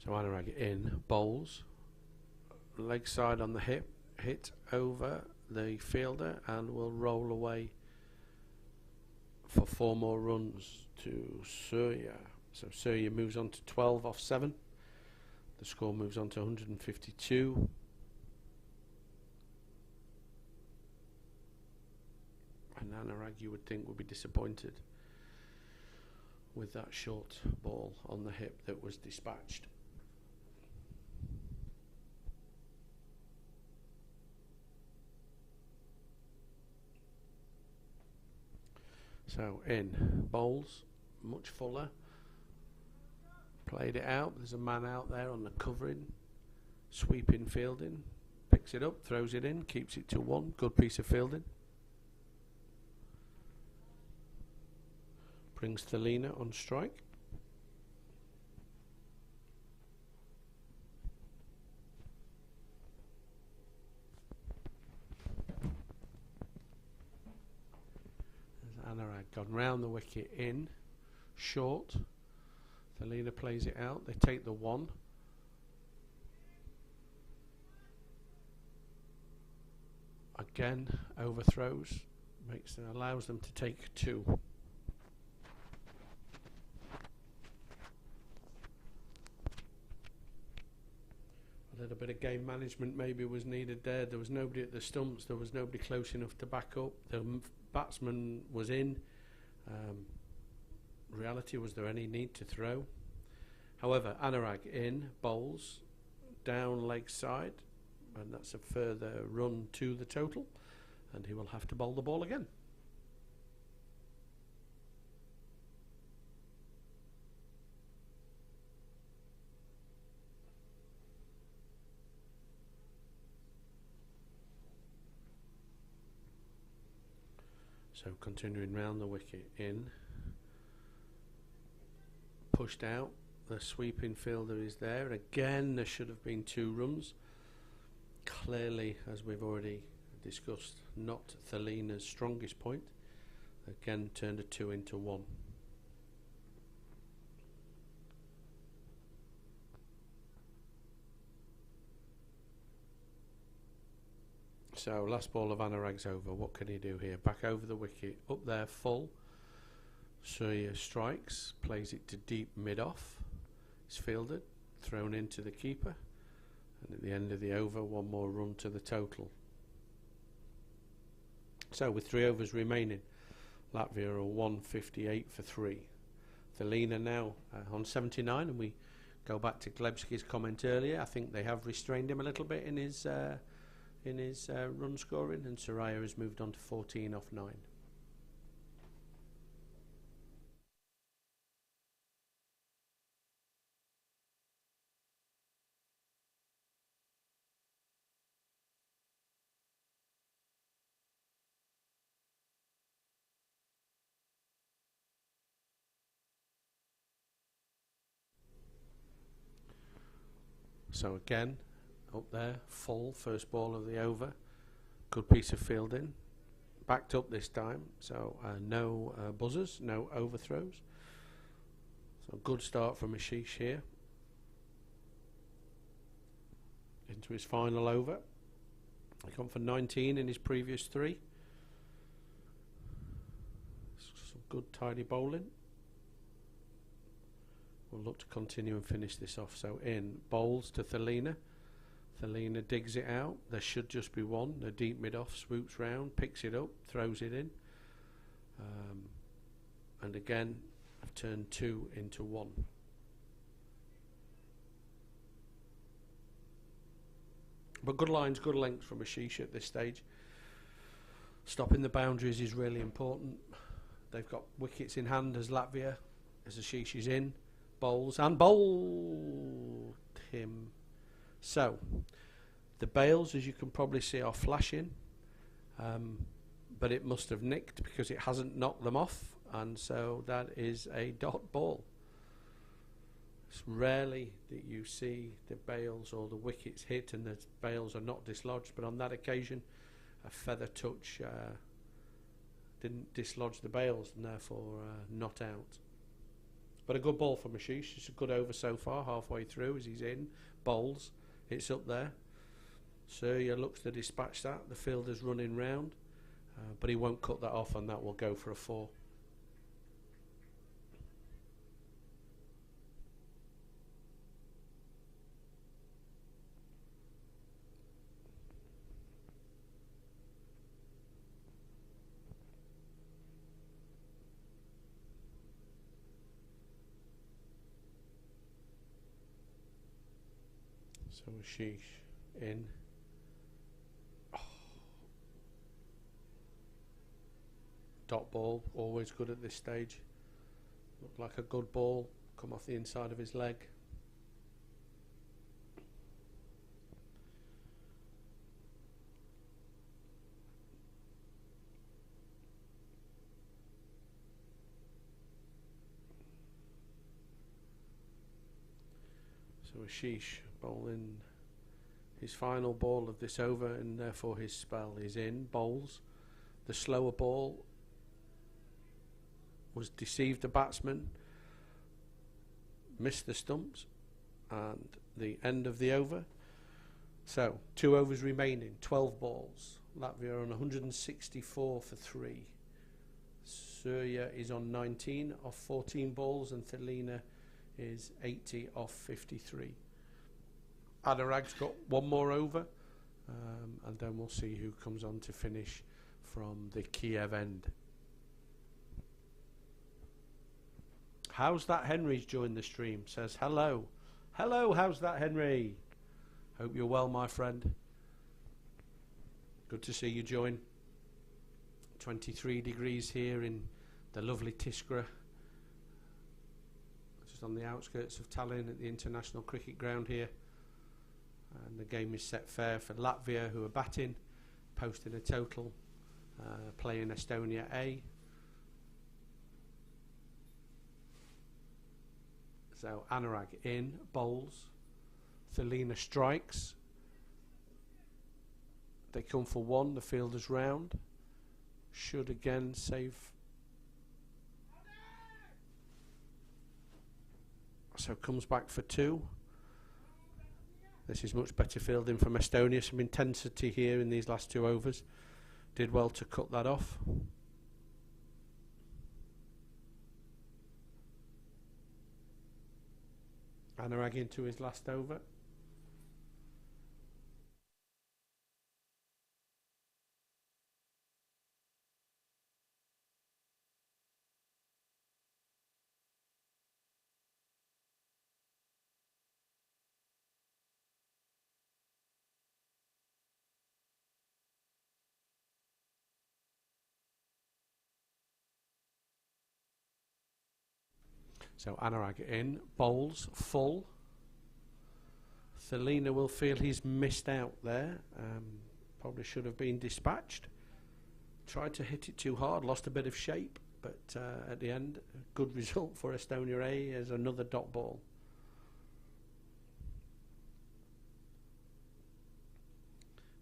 So Anurag in, bowls, leg side on the hip, hit over the fielder and will roll away for 4 more runs to Surya. So Surya moves on to 12 off 7. The score moves on to 152. And Anurag, you would think, would be disappointed with that short ball on the hip that was dispatched. So in, bowls, much fuller, played it out, there's a man out there on the covering, sweeping fielding, picks it up, throws it in, keeps it to 1, good piece of fielding. Brings Thelina on strike. Anurag gone round the wicket in, short. Thelina plays it out. They take the 1. Again, overthrows, allows them to take 2. A little bit of game management maybe was needed there. There was nobody at the stumps. There was nobody close enough to back up. The batsman was in. Reality, was there any need to throw? However, Anurag in, bowls, down leg side, and that's a further run to the total, and he will have to bowl the ball again. So continuing round the wicket, in, pushed out, the sweeping fielder is there. Again, there should have been 2 runs. Clearly, as we've already discussed, not Thelina's strongest point. Again, turned a 2 into 1. So last ball of Anurag's over. What can he do here? Back over the wicket, up there full. Surya strikes, plays it to deep mid-off. It's fielded, thrown into the keeper. And at the end of the over, 1 more run to the total. So with 3 overs remaining, Latvia are 158 for 3. Thelina now on 79, and we go back to Glebski's comment earlier. I think they have restrained him a little bit in his run scoring, and Soraya has moved on to 14 off 9. So again, up there, full, first ball of the over. Good piece of fielding. Backed up this time, so no buzzers, no overthrows. So good start from Ashish here. Into his final over. He's gone for 19 in his previous 3. Some good tidy bowling. We'll look to continue and finish this off. So in, bowls to Thelina. Thelina digs it out. There should just be 1. The deep mid-off swoops round, picks it up, throws it in. And again, I've turned 2 into 1. But good lines, good length from Ashish at this stage. Stopping the boundaries is really important. They've got wickets in hand as Latvia, as Ashish is in. Bowls and bowled him. So the bails, as you can probably see, are flashing, but it must have nicked because it hasn't knocked them off, and so that is a dot ball. It's rarely that you see the bails or the wickets hit and the bails are not dislodged, but on that occasion a feather touch didn't dislodge the bails and therefore not out. But a good ball from Ashish. It's a good over so far, halfway through as he's in. Bowls. It's up there. Surya looks to dispatch that. The fielder's running round. But he won't cut that off, and that will go for a 4. So Ashish in. Oh. Dot ball, always good at this stage. Looked like a good ball, come off the inside of his leg. So Ashish bowling his final ball of this over, and therefore his spell is in. Bowls. The slower ball was deceived the batsman, missed the stumps, and the end of the over. So 2 overs remaining, 12 balls. Latvia on 164 for 3. Surya is on 19 off 14 balls, and Thelina is 80 off 53. Anurag's got one more over, and then we'll see who comes on to finish from the Kiev end. How's that? Henry's joined the stream. Says hello. Hello, how's that, Henry? Hope you're well, my friend. Good to see you join. 23 degrees here in the lovely Tiskra, just on the outskirts of Tallinn at the International Cricket Ground here. And the game is set fair for Latvia, who are batting, posting a total, playing Estonia A. So Anurag in, bowls. Thelina strikes. They come for 1, the fielder's round. Should again save. So comes back for 2. This is much better fielding from Estonia. Some intensity here in these last 2 overs. Did well to cut that off. Anurag into his last over. So Anurag in, bowls, full. Thelina will feel he's missed out there. Probably should have been dispatched. Tried to hit it too hard, lost a bit of shape, but at the end, a good result for Estonia A as another dot ball.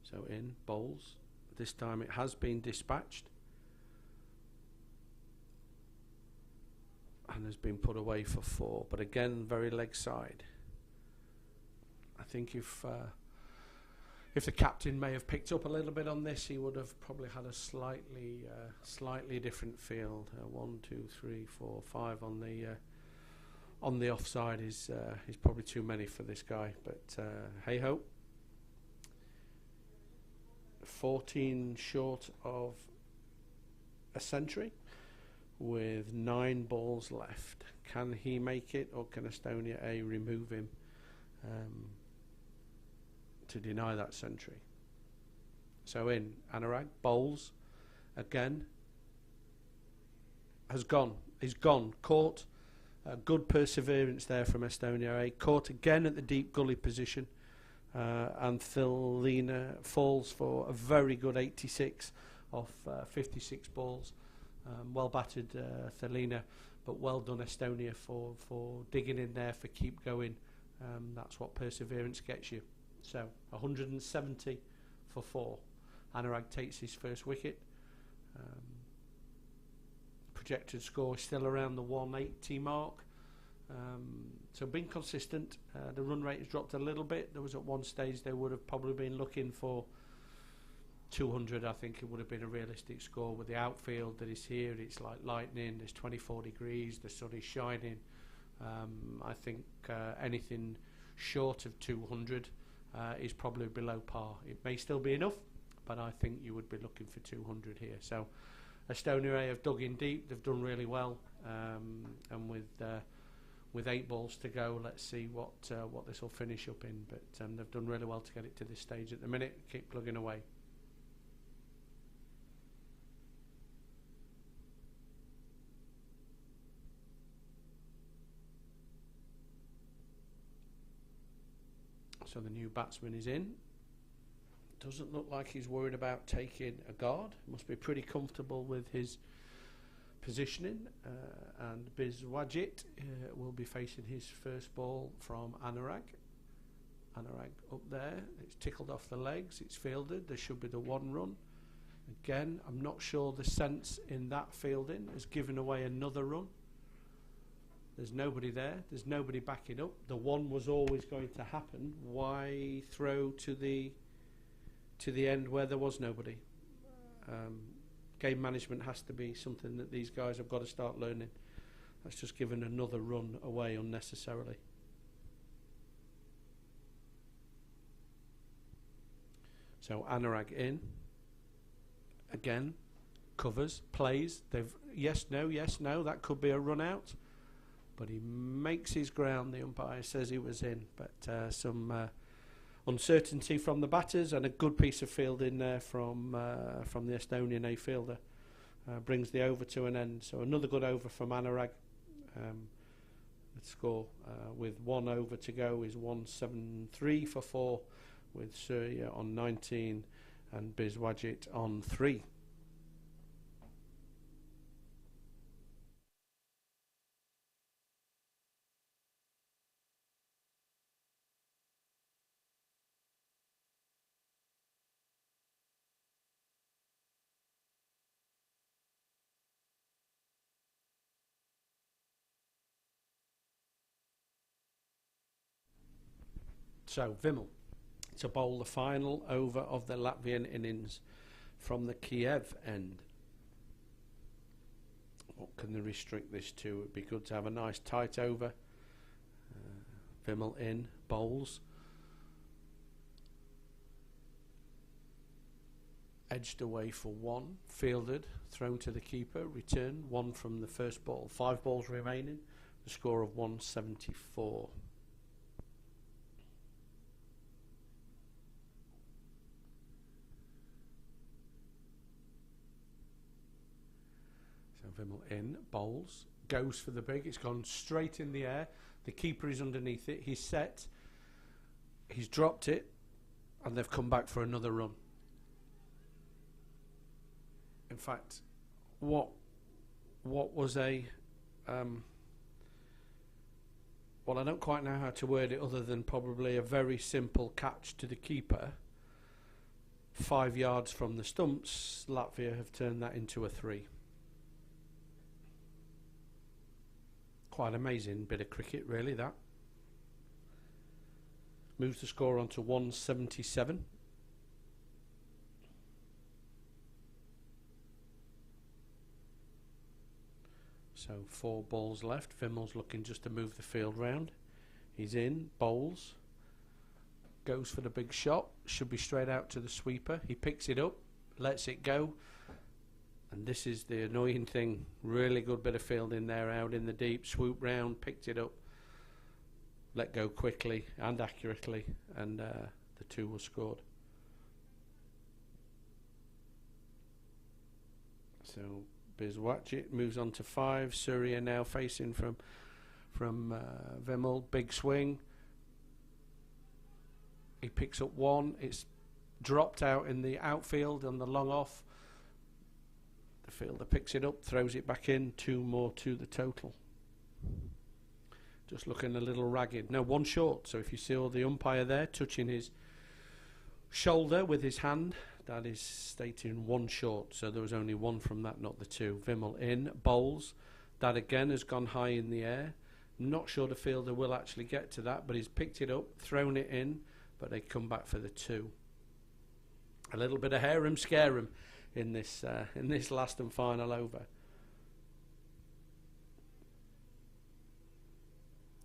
So in, bowls. This time it has been dispatched. And has been put away for 4, but again very leg side. I think if the captain may have picked up a little bit on this, he would have probably had a slightly different field. 1, 2, 3, 4, 5 on the offside is probably too many for this guy. But hey ho, 14 short of a century, with 9 balls left. Can he make it, or can Estonia A remove him to deny that century? So in, Anurag bowls again. He's gone. Caught. Good perseverance there from Estonia A. Caught again at the deep gully position, and Thelina falls for a very good 86 off 56 balls. Well battered, Thelina, but well done Estonia for digging in there, for keep going. That's what perseverance gets you. So 170 for 4. Anurag takes his first wicket. Projected score still around the 180 mark. So being consistent. The run rate has dropped a little bit. There was at one stage they would have probably been looking for 200. I think it would have been a realistic score. With the outfield that is here, it's like lightning. There's 24 degrees. The sun is shining. I think anything short of 200 is probably below par. It may still be enough, but I think you would be looking for 200 here. So Estonia A have dug in deep. They've done really well, and with 8 balls to go, let's see what this will finish up in. But they've done really well to get it to this stage at the minute. Keep plugging away. So the new batsman is in. Doesn't look like he's worried about taking a guard. Must be pretty comfortable with his positioning. And Bizwajit will be facing his first ball from Anurag. Anurag up there. It's tickled off the legs. It's fielded. There should be the 1 run. Again, I'm not sure the sense in that fielding has given away another run. There's nobody there. There's nobody backing up. The 1 was always going to happen. Why throw to the end where there was nobody? Game management has to be something that these guys have got to start learning. That's just given another run away unnecessarily. So Anurag in. Again, covers, plays. They've yes, no, that could be a run out. But he makes his ground. The umpire says he was in. But some uncertainty from the batters and a good piece of fielding there from the Estonian A fielder brings the over to an end. So another good over from Anurag. The score with 1 over to go is 173 for 4, with Surya on 19 and Bizwajit on 3. So Vimal to bowl the final over of the Latvian innings from the Kiev end. What can they restrict this to? It'd be good to have a nice tight over. Vimal in, bowls. Edged away for 1, fielded, thrown to the keeper, return 1 from the first ball. 5 balls remaining, the score of 174. Vimal in, bowls, goes for the big. It's gone straight in the air. The keeper is underneath it. He's set. He's dropped it, and they've come back for another run. In fact, what was a well, I don't quite know how to word it other than probably a very simple catch to the keeper. 5 yards from the stumps, Latvia have turned that into a 3. Quite amazing bit of cricket, really, that. Moves the score on to 177. So 4 balls left. Vimal's looking just to move the field round. He's in, bowls. Goes for the big shot. Should be straight out to the sweeper. He picks it up, lets it go. And this is the annoying thing. Really good bit of fielding there, out in the deep. Swoop round, picked it up, let go quickly and accurately, and the 2 were scored. So Bizwajit moves on to 5. Surya now facing from Vimal. Big swing. He picks up 1. It's dropped out in the outfield on the long off. The fielder picks it up, throws it back in. 2 more to the total. Just looking a little ragged. No, 1 short. So if you see the umpire there touching his shoulder with his hand, that is stating 1 short. So there was only 1 from that, not the 2. Vimal in, bowls. That again has gone high in the air. Not sure the fielder will actually get to that, but he's picked it up, thrown it in, but they come back for the 2. A little bit of harem scarum in this last and final over.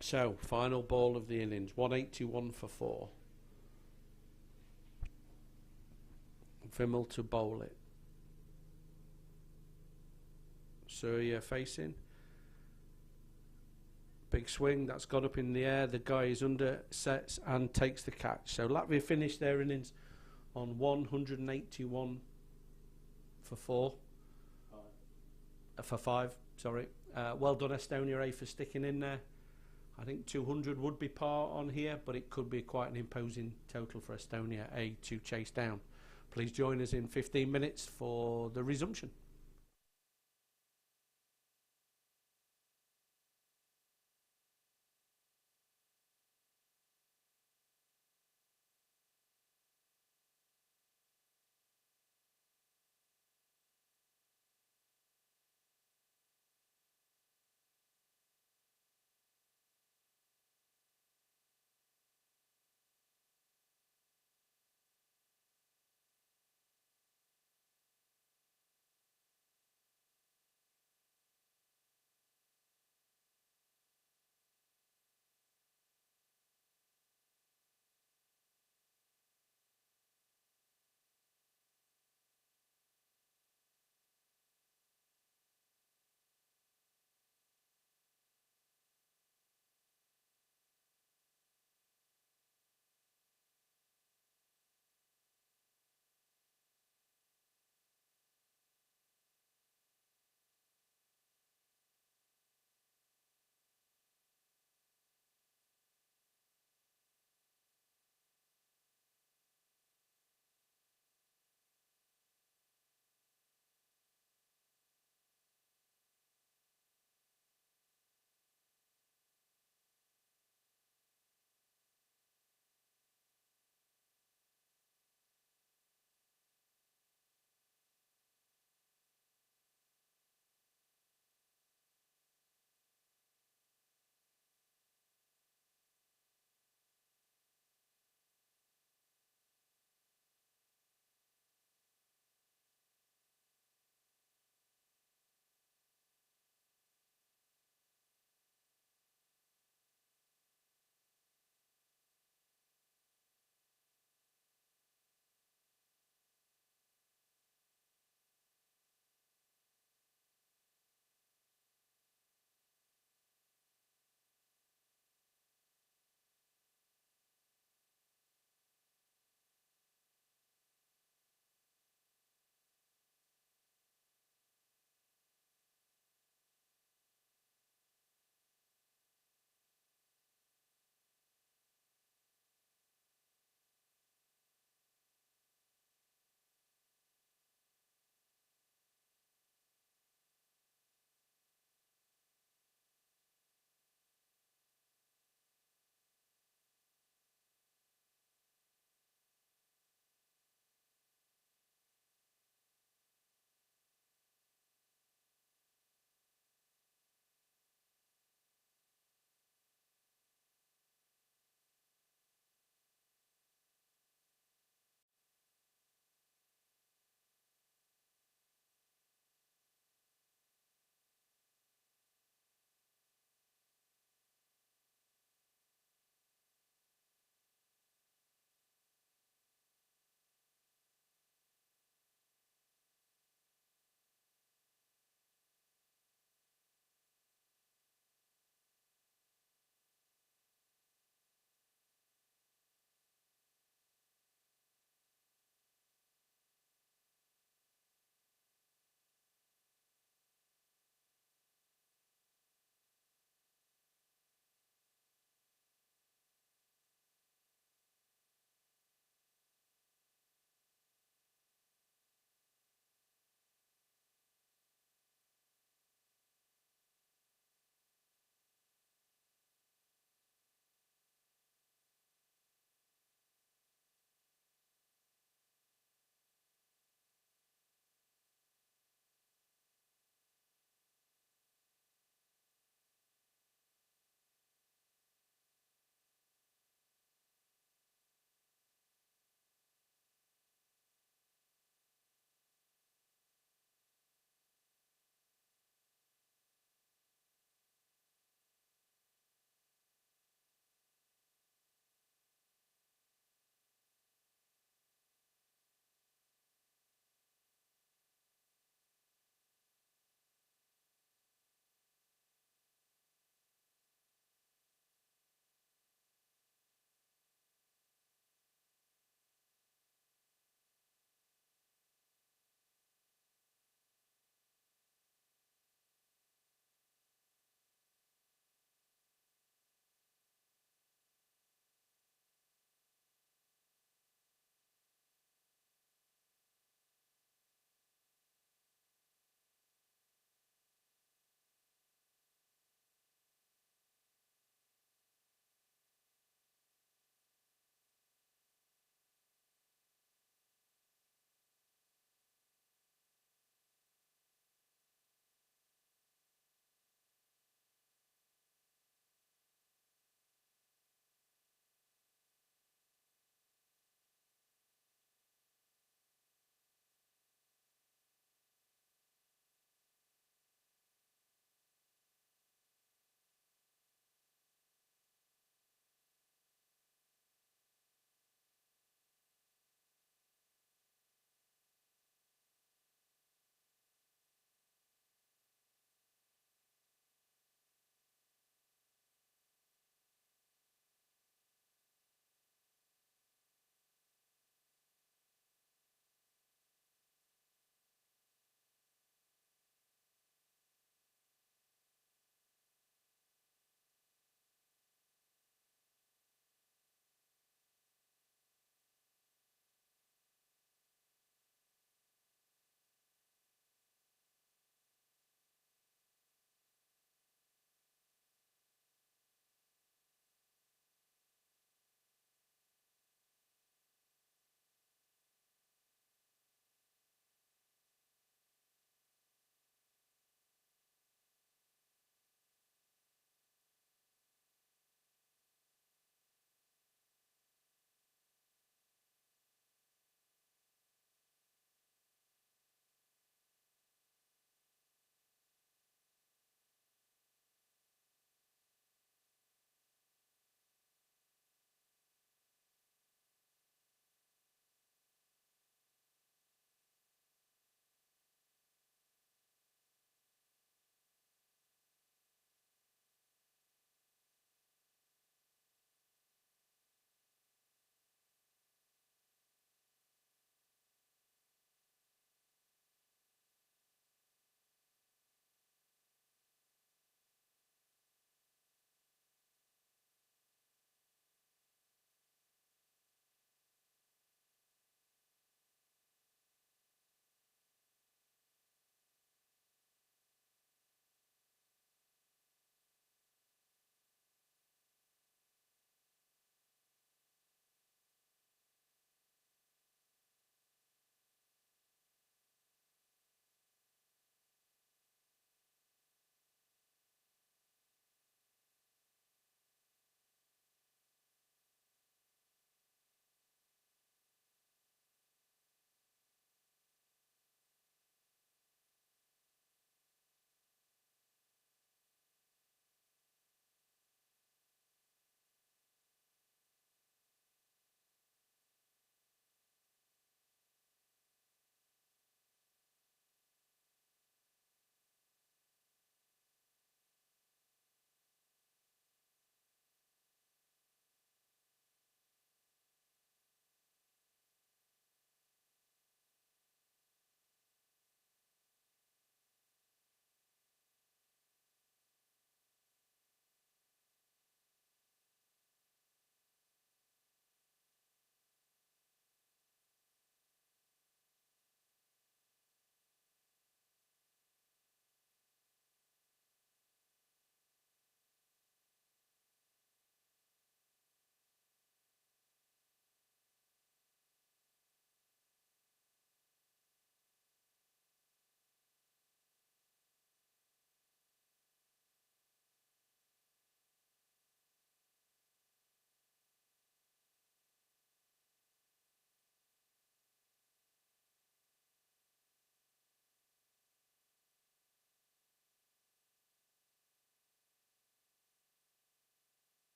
So, final ball of the innings, 181 for 4. Vimmel to bowl it. Surya facing. Big swing, that's got up in the air. The guy is under, sets and takes the catch. So Latvia finished their innings on 181 for 4. For 5, sorry. Well done Estonia A for sticking in there. I think 200 would be par on here, but it could be quite an imposing total for Estonia A to chase down. Please join us in 15 minutes for the resumption.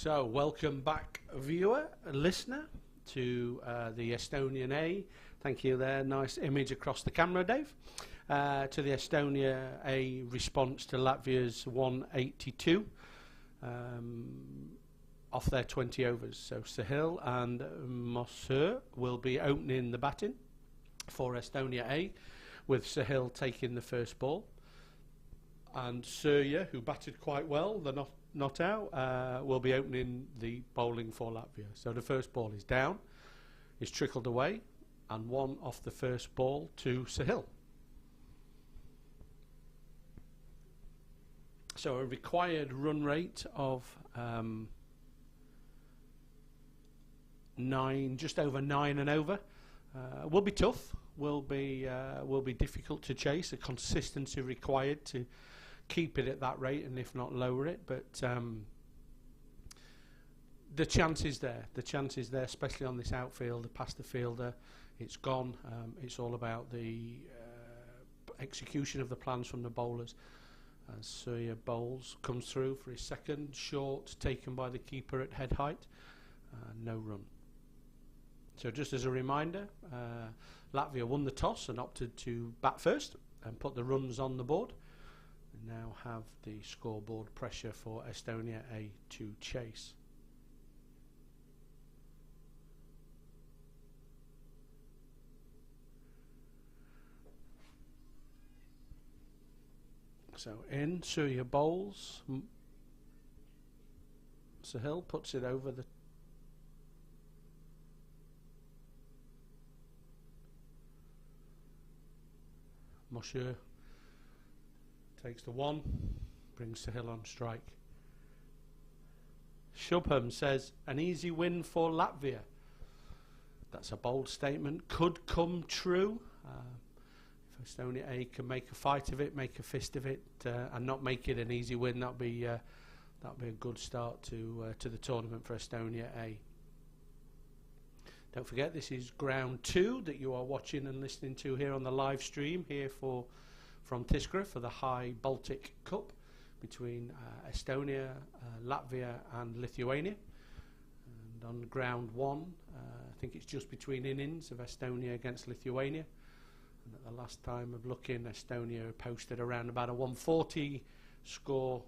So, welcome back, viewer, listener, to the Estonian A. Thank you there. Nice image across the camera, Dave. To the Estonia A response to Latvia's 182 off their 20 overs. So, Sahil and Mosur will be opening the batting for Estonia A, with Sahil taking the first ball. And Surya, who batted quite well, the not out, will be opening the bowling for Latvia. So the first ball is down, is trickled away, and one off the first ball to Sahil. So a required run rate of 9, just over 9 and over. Will be tough. Will be difficult to chase. A consistency required to keep it at that rate, and if not lower it. But the chance is there. The chance is there, especially on this outfielder, past the fielder. It's gone. It's all about the execution of the plans from the bowlers. As Surya bowls, comes through for his second, short, taken by the keeper at head height. No run. So just as a reminder, Latvia won the toss and opted to bat first and put the runs on the board. We now have the scoreboard pressure for Estonia A to chase. So in, Surya bowls. Sahil puts it over the Moshe takes the one, brings Sahil on strike. Shubham says, an easy win for Latvia. That's a bold statement. Could come true. If Estonia A can make a fight of it, make a fist of it, and not make it an easy win, that'd be a good start to the tournament for Estonia A. Don't forget, this is ground 2 that you are watching and listening to here on the live stream here from Tiskra for the High Baltic Cup between Estonia, Latvia and Lithuania. And on ground 1, I think it's just between innings of Estonia against Lithuania. And at the last time of looking, Estonia posted around about a 140 score,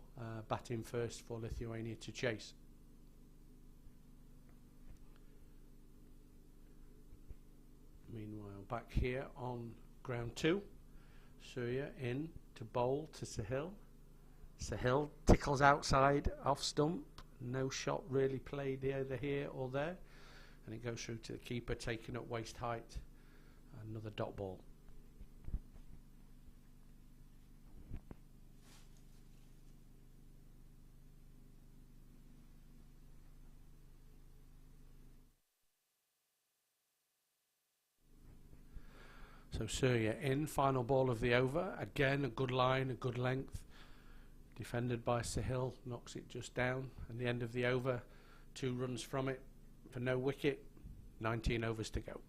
batting first for Lithuania to chase. Meanwhile, back here on ground 2, Surya in to bowl to Sahil. Sahil tickles outside off stump. No shot really played either here or there. And it goes through to the keeper, taking up waist height. Another dot ball. So Surya in, final ball of the over. Again, a good line, a good length. Defended by Sahil, knocks it just down. And the end of the over, 2 runs from it for no wicket. 19 overs to go.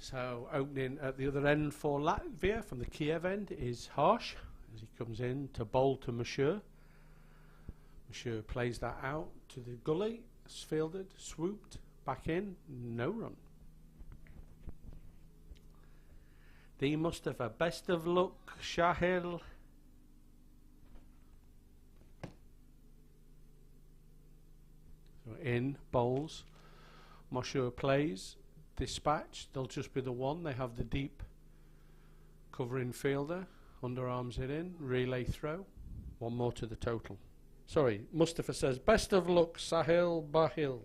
So opening at the other end for Latvia from the Kiev end is Harsh as he comes in to bowl to Mashur. Mashur plays that out to the gully, fielded, swooped, back in, no run. The Mustafa, best of luck, Shahil. in, bowls. Mosher plays, dispatch, they'll just be the one. They have the deep covering fielder, underarms it in, relay throw, one more to the total. Sorry, Mustafa says, best of luck, Sahil Bahil.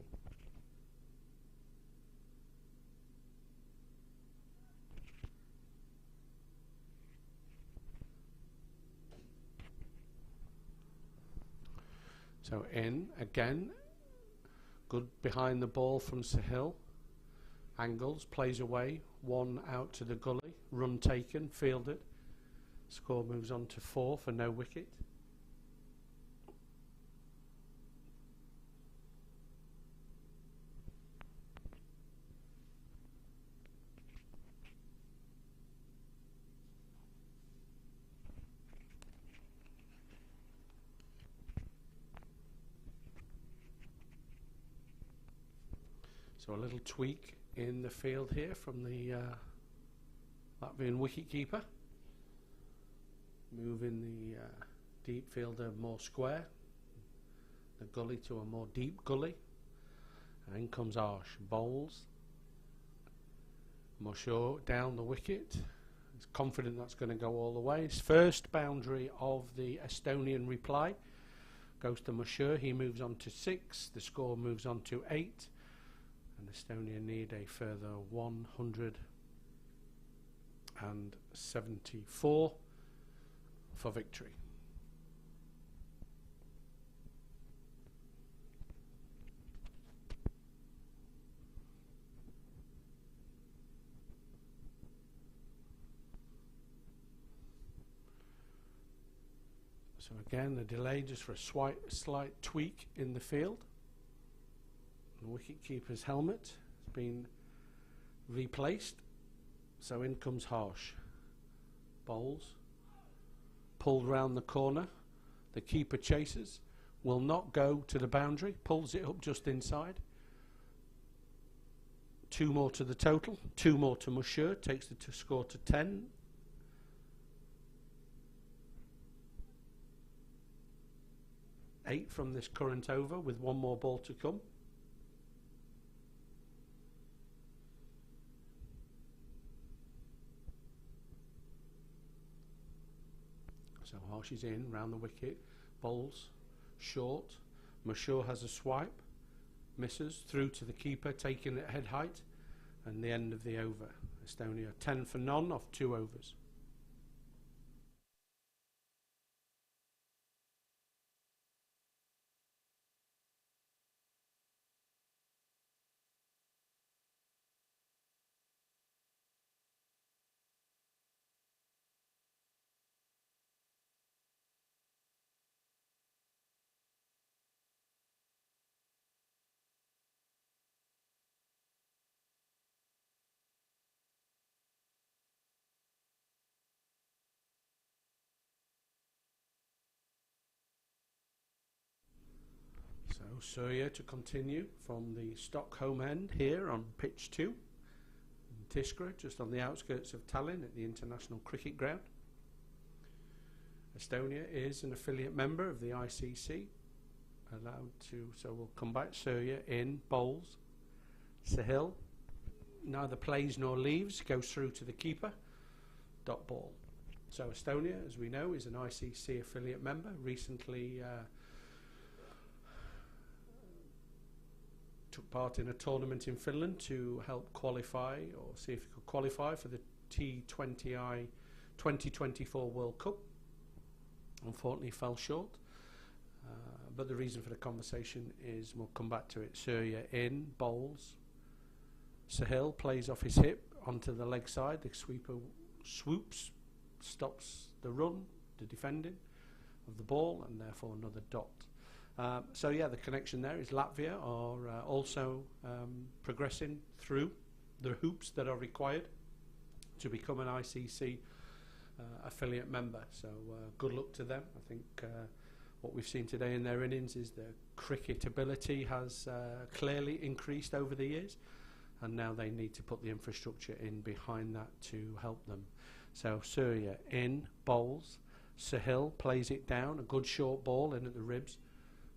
So in again, good behind the ball from Sahil. Angles, plays away, one out to the gully, run taken, fielded. Score moves on to 4 for no wicket. So a little tweak in the field here from the Latvian wicketkeeper. Moving the deep fielder more square. The gully to a more deep gully. And in comes Arsh. Bowls. Mosher down the wicket. He's confident that's going to go all the way. His first boundary of the Estonian reply goes to Mosher. He moves on to 6. The score moves on to 8. And Estonia need a further 174 for victory. So again, the delay just for a slight tweak in the field. The wicket-keeper's helmet has been replaced, so in comes Harsh. Bowls, pulled round the corner, the keeper chases, will not go to the boundary, pulls it up just inside. 2 more to the total, 2 more to Mosher, takes the score to 10. Eight from this current over with 1 more ball to come. So Harsh is in, round the wicket, bowls, short. Mosher has a swipe, misses, through to the keeper, taking it head height, and the end of the over. Estonia 10 for none off 2 overs. So Surya to continue from the Stockholm end here on pitch 2. In Tiskra, just on the outskirts of Tallinn at the International Cricket Ground. Estonia is an affiliate member of the ICC. Allowed to, so we'll come back. Surya in, bowls. Sahil neither plays nor leaves, goes through to the keeper. Dot ball. So Estonia, as we know, is an ICC affiliate member. Recently took part in a tournament in Finland to help qualify or see if it could qualify for the T20 2024 World Cup. Unfortunately fell short, but the reason for the conversation is, we'll come back to it. Surya in, bowls. Sahil plays off his hip onto the leg side. The sweeper swoops, stops the run, the defending of the ball, and therefore another dot. So yeah, the connection there is Latvia are also progressing through the hoops that are required to become an ICC affiliate member. So good luck to them. I think what we've seen today in their innings is their cricket ability has clearly increased over the years, and now they need to put the infrastructure in behind that to help them. So Surya in, bowls. Sahil plays it down, a good short ball in at the ribs,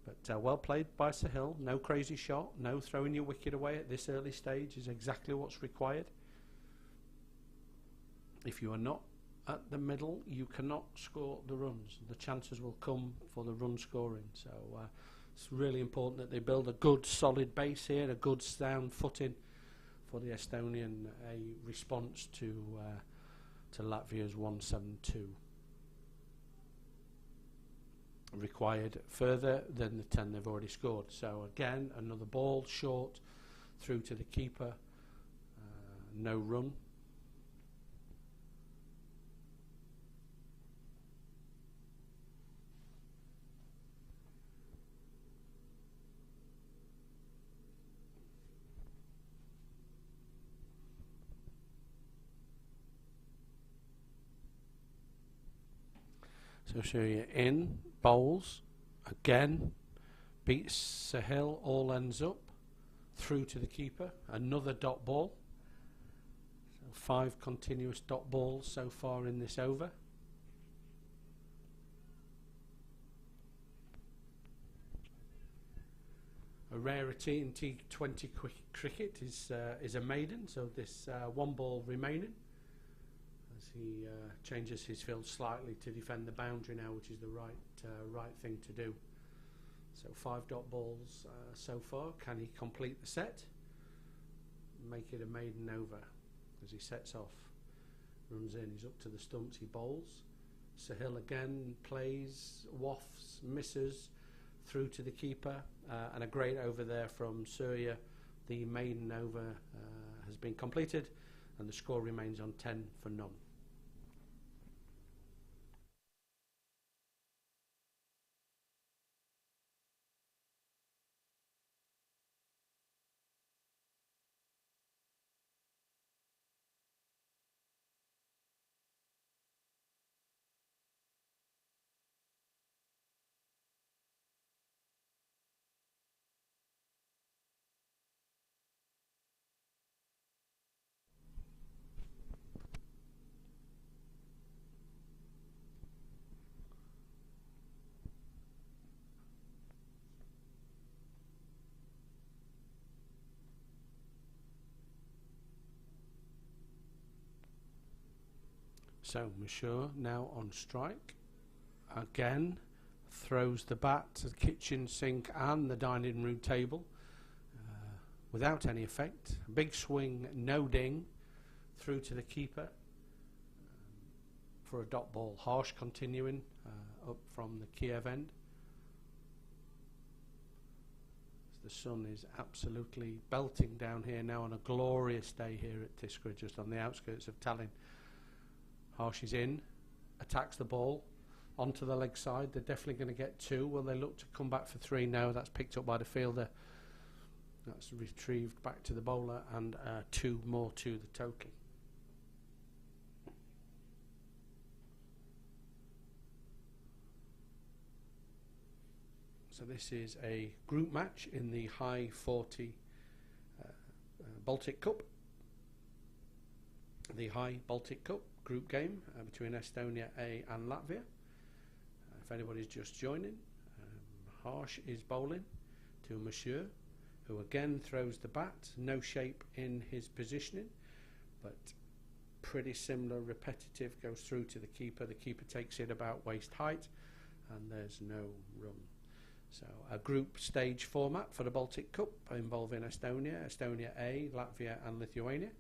But well played by Sahil. No crazy shot, no throwing your wicket away at this early stage is exactly what's required. If you are not at the middle, you cannot score the runs. The chances will come for the run scoring. So it's really important that they build a good solid base here, a good sound footing for the Estonian A response to Latvia's 172. Required further than the 10 they've already scored. So again, another ball short through to the keeper. No run. So show you in, bowls, again, beats Sahil, all ends up, through to the keeper, another dot ball. So 5 continuous dot balls so far in this over. A rarity in T20 cricket is a maiden, so this 1 ball remaining. He changes his field slightly to defend the boundary now, which is the right thing to do. So 5 dot balls so far. Can he complete the set? Make it a maiden over as he sets off. Runs in, he's up to the stumps, he bowls. Sahil again plays, wafts, misses, through to the keeper, and a great over there from Surya. The maiden over has been completed, and the score remains on 10 for none. So Mashur now on strike. Again, throws the bat to the kitchen sink and the dining room table without any effect. Big swing, no ding, through to the keeper for a dot ball. Harsh continuing up from the Kiev end. The sun is absolutely belting down here now on a glorious day here at Tiskra, just on the outskirts of Tallinn. Harsh is in, attacks the ball onto the leg side. They're definitely going to get 2. Will they look to come back for 3? No, that's picked up by the fielder. That's retrieved back to the bowler, and 2 more to the total. So this is a group match in the high 40 Baltic Cup. The high Baltic Cup group game between Estonia A and Latvia. If anybody's just joining, Harsh is bowling to Mashur, who again throws the bat. No shape in his positioning, but pretty similar, repetitive, goes through to the keeper. The keeper takes it about waist height, and there's no run. So a group stage format for the Baltic Cup involving Estonia, Estonia A, Latvia and Lithuania.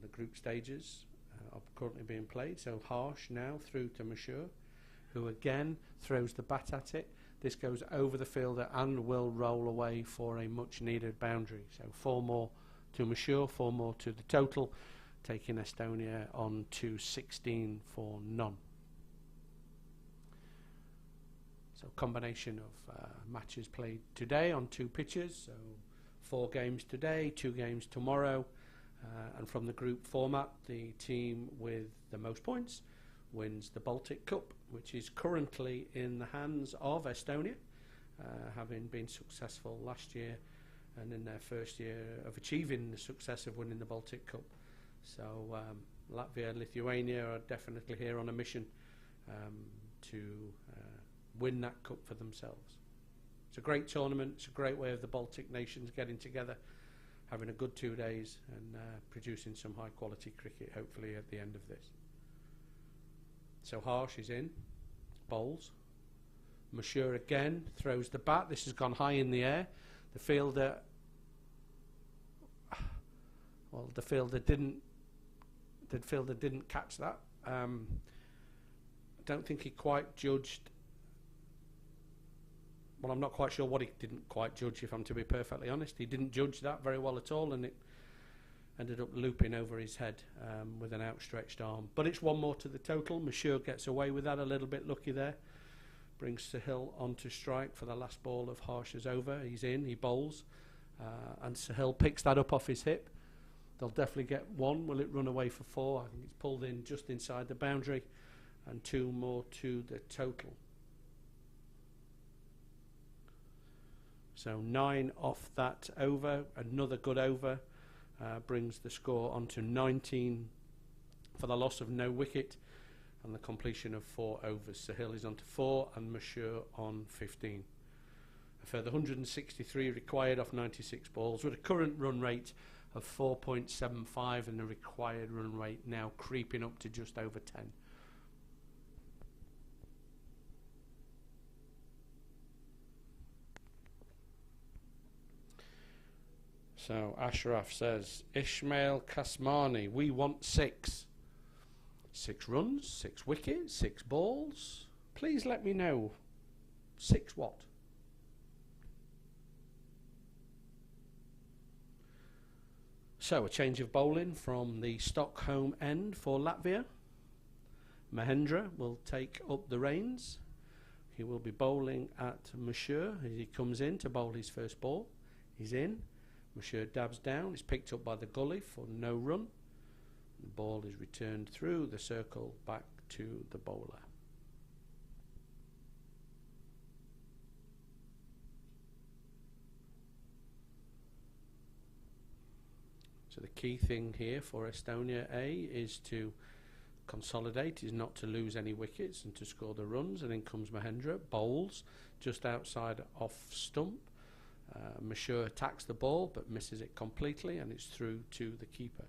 The group stages are currently being played. So Harsh now through to Mashur, who again throws the bat at it. This goes over the fielder and will roll away for a much needed boundary. So 4 more to Mashur, 4 more to the total, taking Estonia on to 16 for none. So combination of matches played today on 2 pitches. So 4 games today, 2 games tomorrow. And from the group format, the team with the most points wins the Baltic Cup, which is currently in the hands of Estonia, having been successful last year and in their first year of achieving the success of winning the Baltic Cup. So Latvia and Lithuania are definitely here on a mission to win that cup for themselves. It's a great tournament. It's a great way of the Baltic nations getting together, having a good 2 days, and producing some high quality cricket hopefully at the end of this. So Harsh is in, bowls. Monsieur again throws the bat. This has gone high in the air. The fielder didn't catch that. I don't think he quite judged. Well, I'm not quite sure what he didn't quite judge, if I'm to be perfectly honest. He didn't judge that very well at all, and it ended up looping over his head with an outstretched arm. But it's one more to the total. Monsieur gets away with that, a little bit lucky there. Brings Sahil onto strike for the last ball of Harsh's over. He's in, he bowls, and Sahil picks that up off his hip. They'll definitely get one. Will it run away for 4? I think it's pulled in just inside the boundary, and 2 more to the total. So 9 off that over. Another good over brings the score on to 19 for the loss of no wicket and the completion of 4 overs. Sahil is on to 4 and Monsieur on 15. A further 163 required off 96 balls with a current run rate of 4.75 and the required run rate now creeping up to just over 10. So Ashraf says, Ismail Kasmani, we want 6. 6 runs, 6 wickets, 6 balls. Please let me know. 6 what? So a change of bowling from the Stockholm end for Latvia. Mahendra will take up the reins. He will be bowling at Monsieur as he comes in to bowl his first ball. He's in. Monsieur dabs down. It's picked up by the gully for no run. The ball is returned through the circle back to the bowler. So the key thing here for Estonia A is to consolidate, is not to lose any wickets and to score the runs. And in comes Mahendra, bowls just outside off stump. Monsieur attacks the ball but misses it completely, and it's through to the keeper.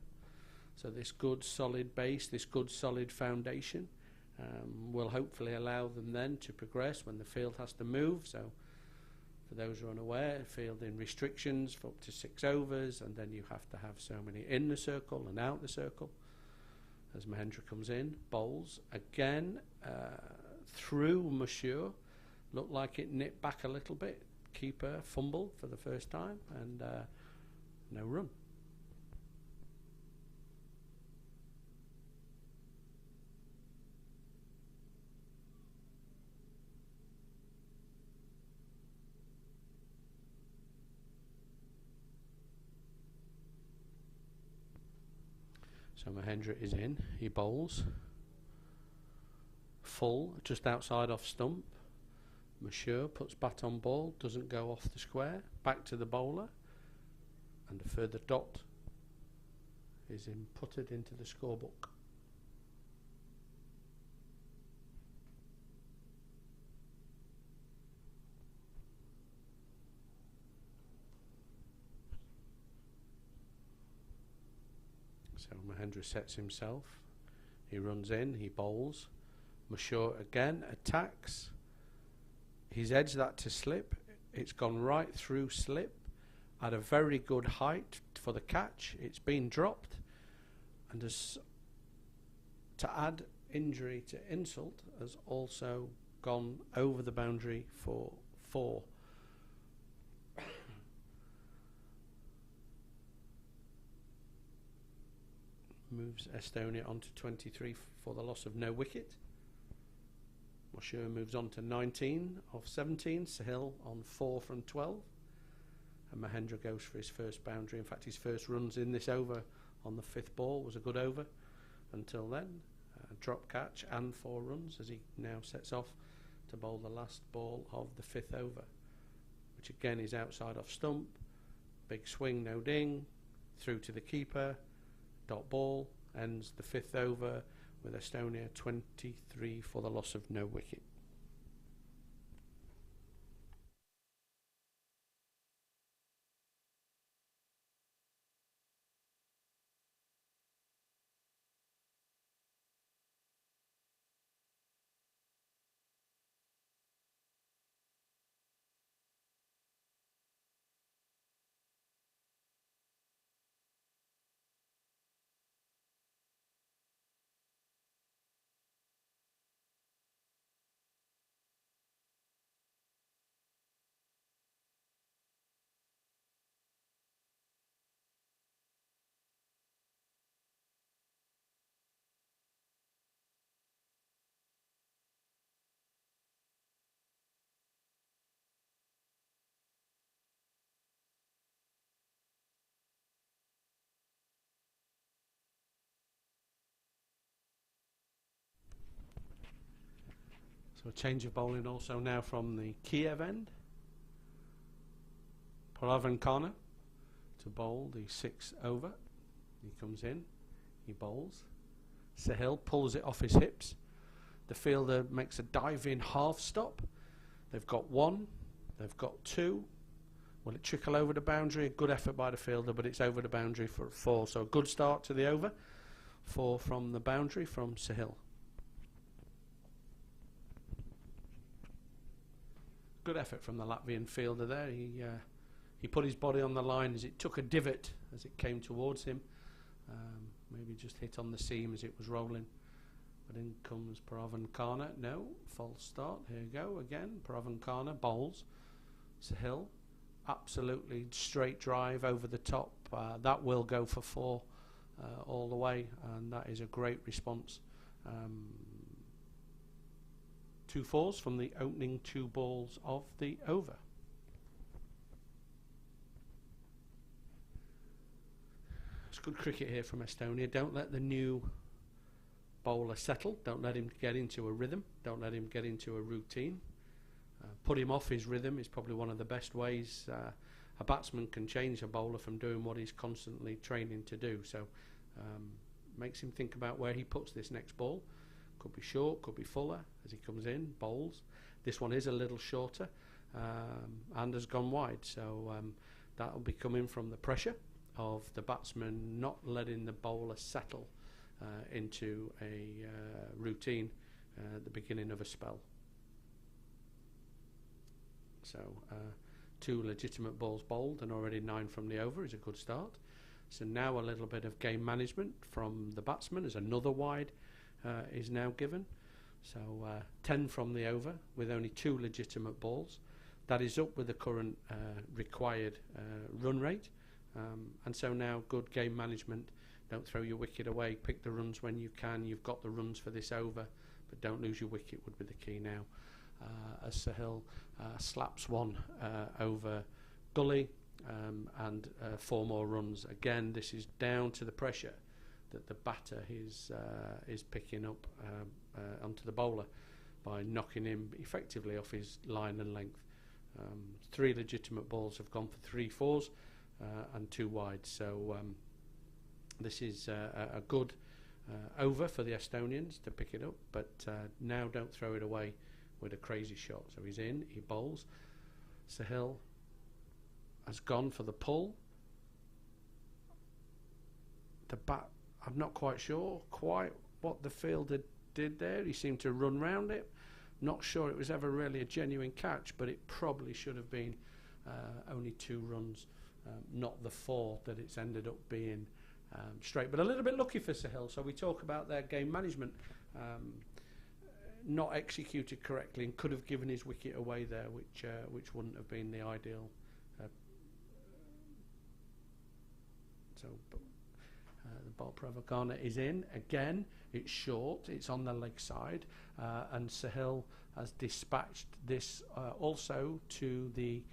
So this good solid base, this good solid foundation will hopefully allow them then to progress when the field has to move. So for those who are unaware, fielding restrictions for up to 6 overs, and then you have to have so many in the circle and out the circle. As Mahendra comes in, bowls again through Monsieur. Looked like it nipped back a little bit. Keeper fumbled for the first time, and no run. So Mahendra is in, he bowls full just outside off stump. Monsieur puts bat on ball, doesn't go off the square, back to the bowler, and a further dot is inputted into the scorebook. So Mahendra sets himself, he runs in, he bowls. Monsieur again attacks. He's edged that to slip. It's gone right through slip at a very good height for the catch. It's been dropped, and as to add injury to insult, has also gone over the boundary for 4. Moves Estonia on to 23 for the loss of no wicket. Monsieur moves on to 19 of 17. Sahil on 4 from 12. And Mahendra goes for his first boundary. In fact, his first runs in this over on the 5th ball was a good over until then. Drop catch and 4 runs as he now sets off to bowl the last ball of the 5th over, which again is outside off stump. Big swing, no ding. Through to the keeper. Dot ball. Ends the 5th over with Estonia 23 for the loss of no wicket. So a change of bowling also now from the Kiev end. Paravankana to bowl the 6 over. He comes in, he bowls. Sahil pulls it off his hips. The fielder makes a dive-in half stop. They've got 1, they've got 2. Will it trickle over the boundary? A good effort by the fielder, but it's over the boundary for 4. So a good start to the over. 4 from the boundary from Sahil. Good effort from the Latvian fielder there. He put his body on the line as it took a divot as it came towards him. Maybe just hit on the seam as it was rolling. But in comes Paravankana. No, false start. Here you go again. Paravankana bowls. Sahil, absolutely straight drive over the top. That will go for 4 all the way, and that is a great response. 2 fours from the opening 2 balls of the over. It's good cricket here from Estonia. Don't let the new bowler settle. Don't let him get into a rhythm. Don't let him get into a routine. Put him off his rhythm is probably one of the best ways a batsman can change a bowler from doing what he's constantly training to do. So makes him think about where he puts this next ball. Could be short, could be fuller as he comes in, bowls. This one is a little shorter and has gone wide. So that will be coming from the pressure of the batsman not letting the bowler settle into a routine at the beginning of a spell. So 2 legitimate balls bowled and already 9 from the over is a good start. So now a little bit of game management from the batsman as another wide is now given. So 10 from the over with only 2 legitimate balls. That is up with the current required run rate. And so now good game management. Don't throw your wicket away. Pick the runs when you can. You've got the runs for this over, but don't lose your wicket would be the key now. As Sahil slaps 1 over gully and 4 more runs. Again, this is down to the pressure that the batter is picking up onto the bowler by knocking him effectively off his line and length. 3 legitimate balls have gone for 3 fours and 2 wide. So this is a good over for the Estonians to pick it up, but now don't throw it away with a crazy shot. So he's in, he bowls. Sahil has gone for the pull. The bat, I'm not quite sure quite what the fielder did there. He seemed to run round it. Not sure it was ever really a genuine catch, but it probably should have been only 2 runs, not the 4 that it's ended up being straight. But a little bit lucky for Sahil. So we talk about their game management not executed correctly and could have given his wicket away there, which wouldn't have been the ideal. The ball Pravakana is in again. It's short. It's on the leg side, and Sahil has dispatched this also to the.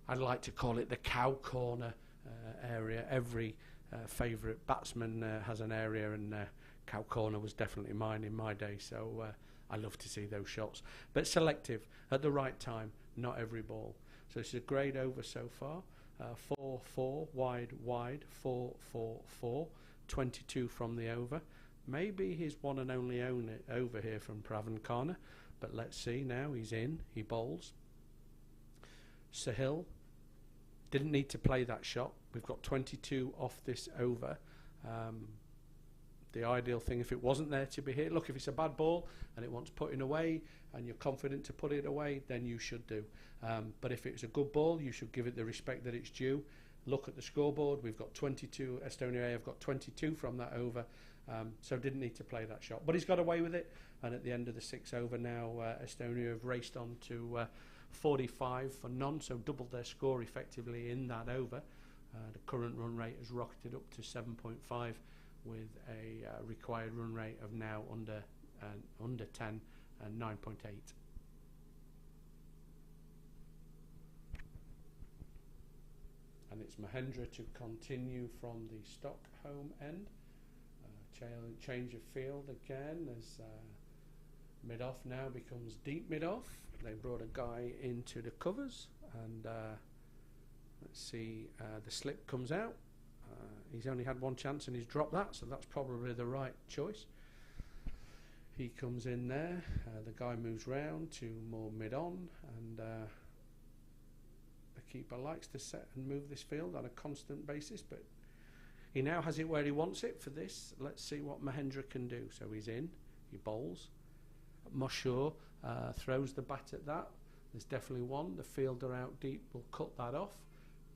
I'd like to call it the cow corner area. Every favourite batsman has an area, and cow corner was definitely mine in my day. So I love to see those shots, but selective at the right time. Not every ball. So it's a great over so far. 4-4 wide 4-4-4. 22 from the over. Maybe his one and only over here from Pravankana, but let's see now. He's in. He bowls. Sahil didn't need to play that shot. We've got 22 off this over. The ideal thing, if it wasn't there to be hit, look, if it's a bad ball and it wants putting away and you're confident to put it away, then you should do. But if it's a good ball, you should give it the respect that it's due. Look at the scoreboard. We've got 22. Estonia A have got 22 from that over. So didn't need to play that shot. But he's got away with it. And at the end of the 6 over now, Estonia have raced on to 45 for none. So doubled their score effectively in that over. The current run rate has rocketed up to 7.5 with a required run rate of now under 10 and 9.8. And it's Mahendra to continue from the Stockholm end. Change of field again as Mid-off now becomes deep mid-off. They brought a guy into the covers, and let's see, the slip comes out. He's only had one chance and he's dropped that, so that's probably the right choice. He comes in there, the guy moves round to more mid-on, and the keeper likes to set and move this field on a constant basis, but he now has it where he wants it for this. Let's see what Mahendra can do. So he's in, he bowls. Mashur throws the bat at that. There's definitely one. The fielder out deep will cut that off,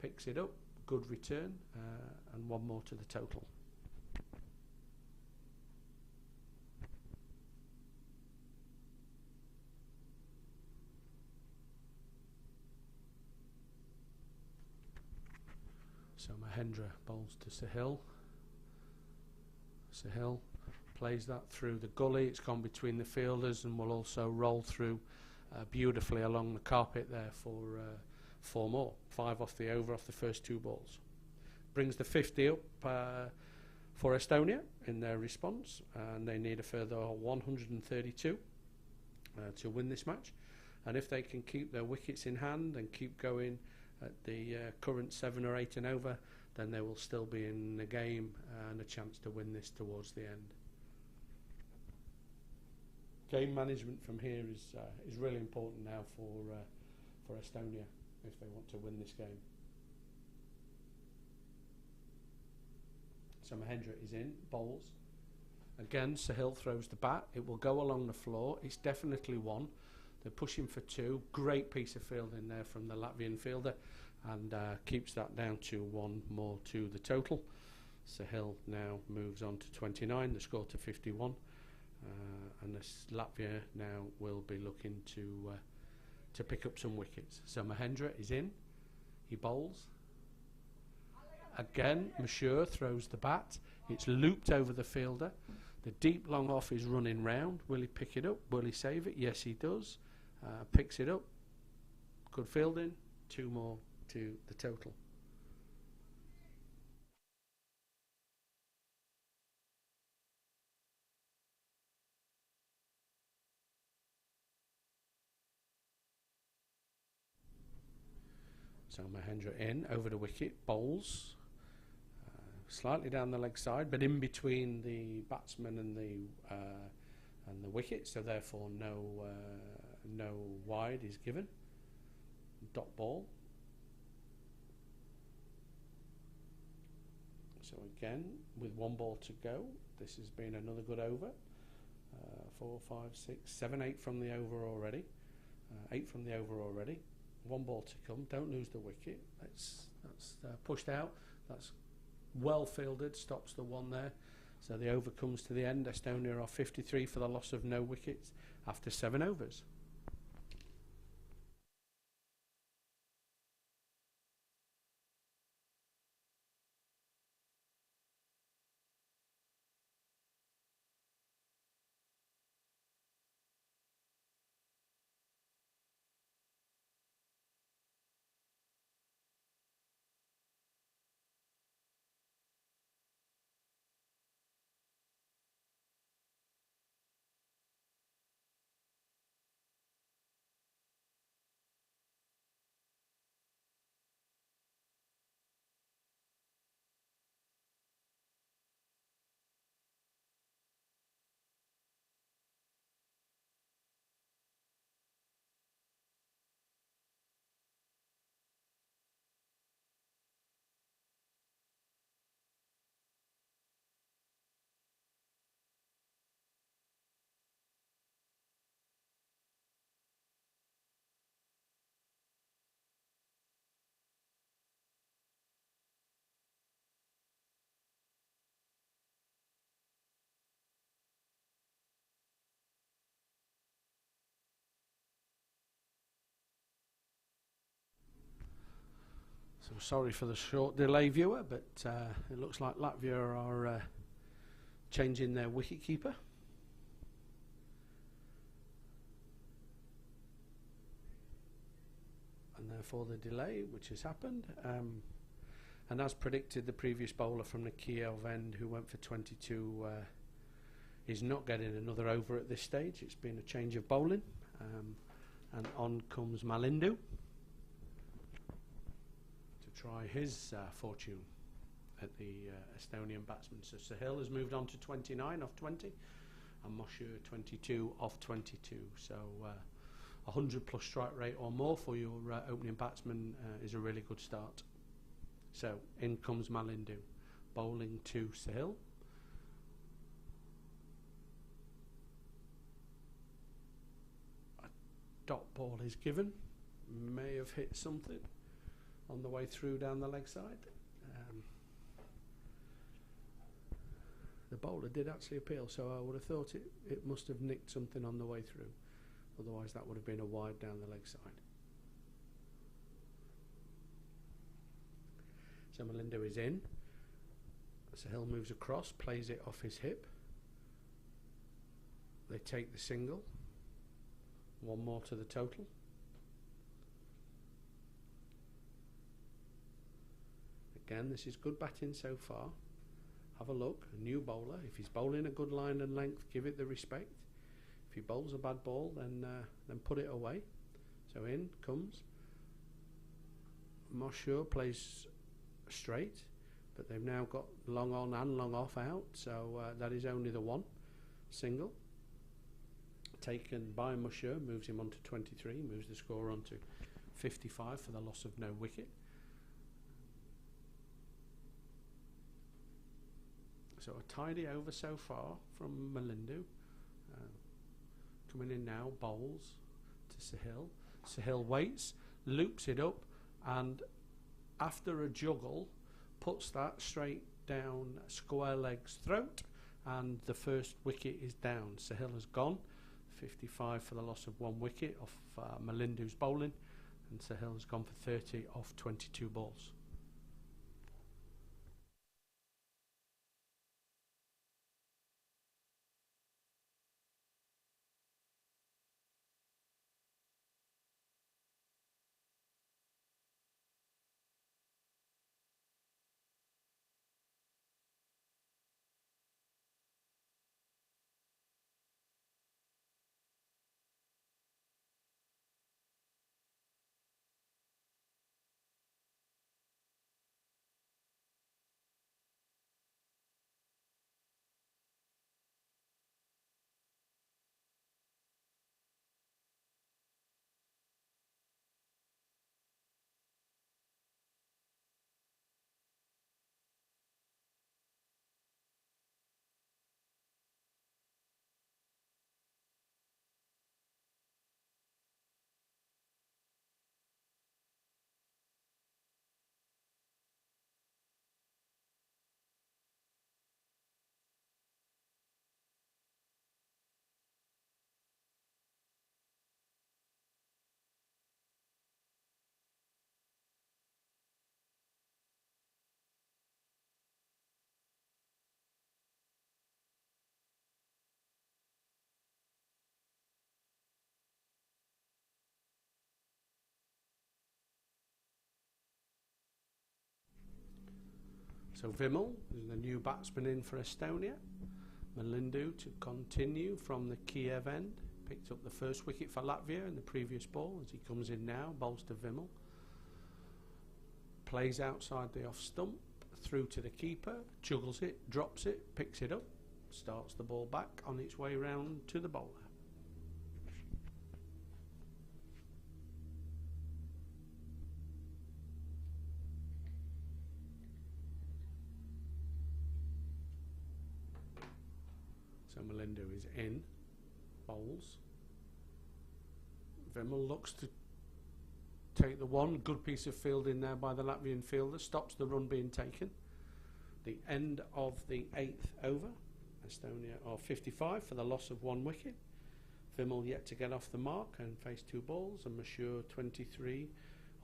picks it up, good return, and one more to the total. So Mahendra bowls to Sahil. Sahil plays that through the gully. It's gone between the fielders and will also roll through beautifully along the carpet there for 4 more. 5 off the over off the first 2 balls. Brings the 50 up for Estonia in their response, and they need a further 132 to win this match. And if they can keep their wickets in hand and keep going at the current 7 or 8 and over, then they will still be in the game and a chance to win this towards the end. Game management from here is really important now for Estonia if they want to win this game. So Mahendra is in, bowls. Again, Sahil throws the bat. It will go along the floor. It's definitely one. They're pushing for 2. Great piece of fielding there from the Latvian fielder, and keeps that down to 1 more to the total. Sahil now moves on to 29, the score to 51, and this Latvia now will be looking to pick up some wickets. So Mahendra is in, he bowls. Again, Mashur throws the bat. It's looped over the fielder. The deep long off is running round. Will he pick it up? Will he save it? Yes, he does. Picks it up. Good fielding. 2 more to the total. So Mahendra in, over the wicket, bowls. Slightly down the leg side, but in between the batsman and the wicket, so therefore no wide is given. Dot ball. So again, with 1 ball to go, this has been another good over. 4, 5, 6, 7, 8 from the over already. 8 from the over already. 1 ball to come. Don't lose the wicket. That's pushed out. That's well fielded. Stops the 1 there. So the over comes to the end. Estonia are 53 for the loss of no wickets after 7 overs. So sorry for the short delay, viewer, but it looks like Latvia are changing their wicketkeeper. And therefore the delay, which has happened. And as predicted, the previous bowler from the Kiev end, who went for 22, is not getting another over at this stage. It's been a change of bowling, and on comes Malindu to try his fortune at the Estonian batsman. So Sahil has moved on to 29 off 20, and Moshe 22 off 22. So 100 plus strike rate or more for your opening batsman is a really good start. So in comes Malindu, bowling to Sahil. A dot ball is given, may have hit something on the way through down the leg side. The bowler did actually appeal, so I would have thought it must have nicked something on the way through. Otherwise that would have been a wide down the leg side. So Malindu is in. Sahil moves across, plays it off his hip. They take the single. One more to the total. Again, this is good batting so far. Have a look, a new bowler. If he's bowling a good line and length, give it the respect. If he bowls a bad ball, then put it away. So in comes Moshe, plays straight, but they've now got long on and long off out, so that is only the one single. Taken by Moshe, moves him on to 23, moves the score on to 55 for the loss of no wicket. So a tidy over so far from Malindu. Coming in now, bowls to Sahil. Sahil waits, loops it up, and after a juggle, puts that straight down square leg's throat, and the first wicket is down. Sahil has gone, 55 for the loss of one wicket off Malindu's bowling, and Sahil has gone for 30 off 22 balls. So Vimal is the new batsman in for Estonia. Malindu to continue from the Kiev end. Picked up the first wicket for Latvia in the previous ball. As he comes in now, bowls to Vimal. Plays outside the off stump, through to the keeper, juggles it, drops it, picks it up, starts the ball back on its way round to the bowler. So Malindu is in, bowls. Vimal looks to take the one. Good piece of fielding there by the Latvian fielder, stops the run being taken. The end of the 8th over. Estonia are 55 for the loss of one wicket. Vimal yet to get off the mark and face two balls, and Mashur 23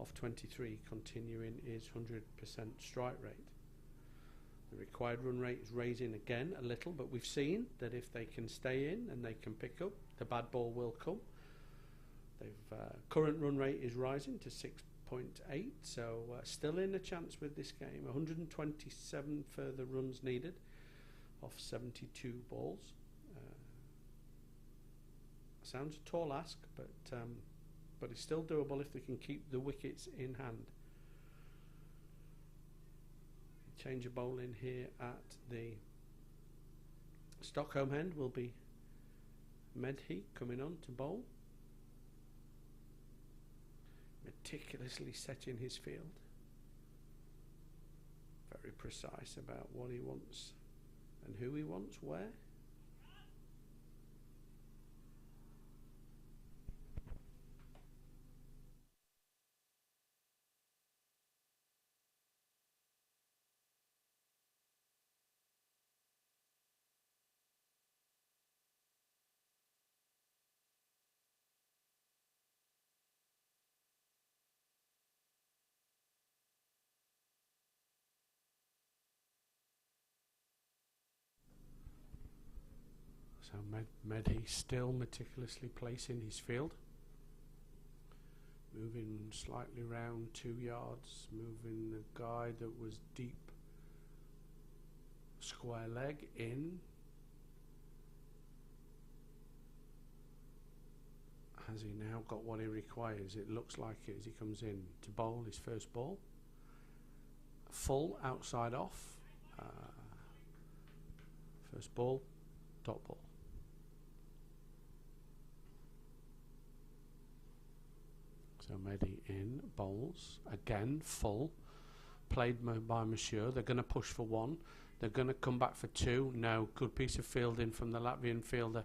off 23, continuing his 100% strike rate. The required run rate is raising again a little, but we've seen that if they can stay in and they can pick up, the bad ball will come. They've current run rate is rising to 6.8, so still in a chance with this game. 127 further runs needed off 72 balls. Sounds a tall ask, but it's still doable if they can keep the wickets in hand. Change of bowl in here at the Stockholm end will be Medhi coming on to bowl. Meticulously setting his field. Very precise about what he wants and who he wants where. So Medhi still meticulously placing his field. Moving slightly round 2 yards, moving the guy that was deep square leg in. Has he now got what he requires? It looks like it as he comes in to bowl his first ball. Full outside off. First ball, dot ball. So Medhi in, bowls, again full, played by Monsieur. They're going to push for 1. They're going to come back for 2. No, good piece of fielding from the Latvian fielder.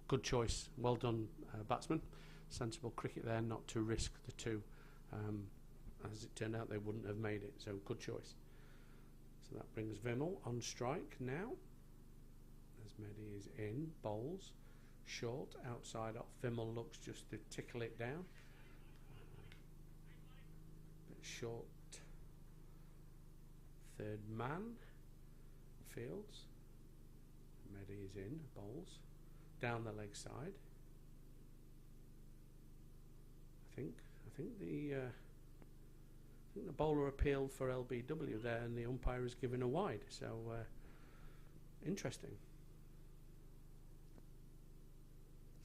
Good choice, well done batsman. Sensible cricket there, not to risk the 2. As it turned out, they wouldn't have made it, so good choice. So that brings Vimal on strike now. As Medhi is in, bowls, short, outside off. Vimal looks just to tickle it down. Short third man fields. Medhi is in, bowls down the leg side. I think the bowler appealed for LBW there, and the umpire has given a wide. So interesting.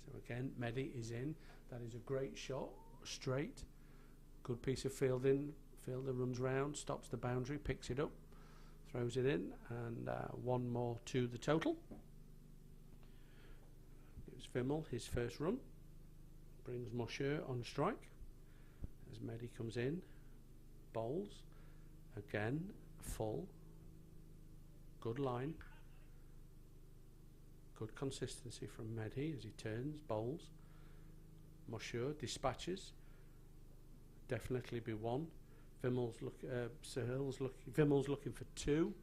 So again, Medhi is in. That is a great shot, straight. Good piece of fielding. Fielder runs round, stops the boundary, picks it up, throws it in, and 1 more to the total. Gives Vimal his first run. Brings Mosher on strike. As Medhi comes in, bowls. Again, full. Good line. Good consistency from Medhi as he turns, bowls. Mosher dispatches. Definitely be 1. Vimal's Vimal's looking for 2,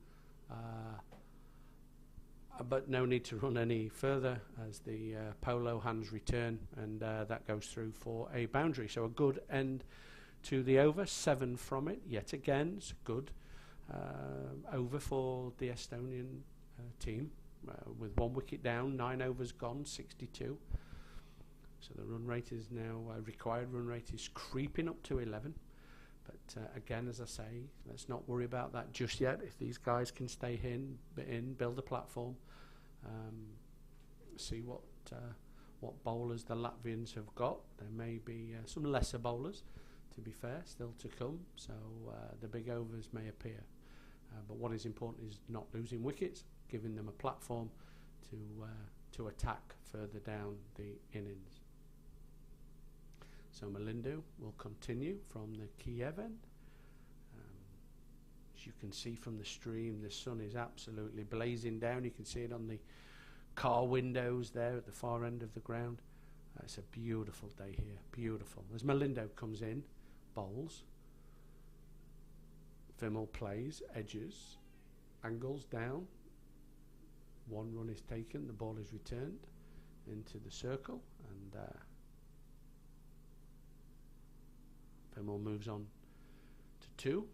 but no need to run any further as the polo hands return, and that goes through for a boundary. So a good end to the over. 7 from it yet again. It's a good over for the Estonian team with 1 wicket down, 9 overs gone, 62. So the run rate is now, required run rate is creeping up to 11. But again, as I say, let's not worry about that just yet. If these guys can stay in, build a platform, see what bowlers the Latvians have got. There may be some lesser bowlers, to be fair, still to come. So the big overs may appear. But what is important is not losing wickets, giving them a platform to attack further down the innings. So Malindu will continue from the Kiev end. As you can see from the stream, the sun is absolutely blazing down. You can see it on the car windows there at the far end of the ground. It's a beautiful day here, beautiful. As Malindu comes in, bowls. Vimal plays, edges, angles down. 1 run is taken, the ball is returned into the circle, and Vimal moves on to 2.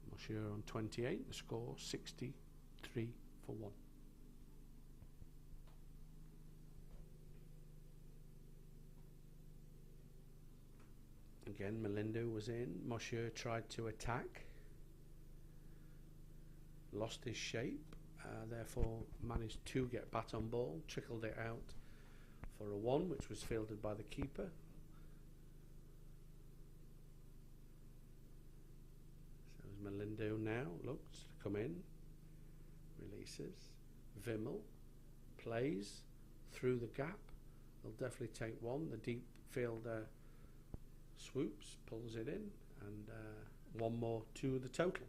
Mosher on 28. The score 63 for 1. Again, Malindu was in. Mosher tried to attack. Lost his shape. Therefore managed to get bat on ball. Trickled it out for a 1, which was fielded by the keeper. So as Malindo now looks to come in, releases, Vimmel plays through the gap. They'll definitely take 1. The deep fielder swoops, pulls it in, and 1 more to the total.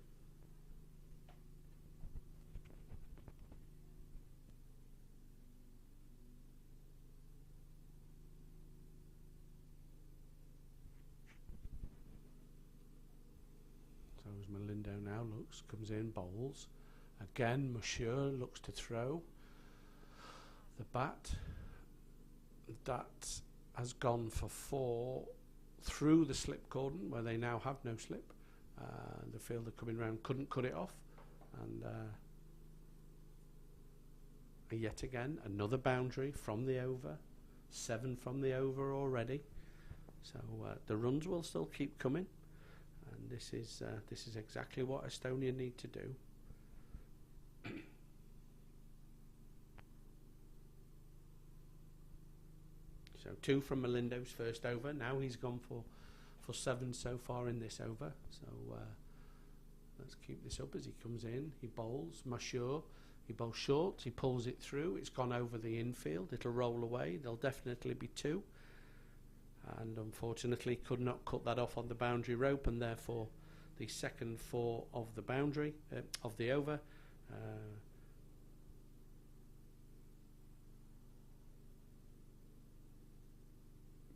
So as Malindo now looks, comes in, bowls. Again, Monsieur looks to throw. The bat, that has gone for 4 through the slip cordon, where they now have no slip. The fielder coming round couldn't cut it off, and yet again another boundary from the over. 7 from the over already, so the runs will still keep coming, and this is exactly what Estonia need to do. So 2 from Malindo's first over. Now he's gone for 7 so far in this over. So let's keep this up as he comes in. He bowls. Monsieur. He bowls short. He pulls it through. It's gone over the infield. It'll roll away. There'll definitely be 2. And unfortunately could not cut that off on the boundary rope, and therefore the second 4 of the boundary of the over.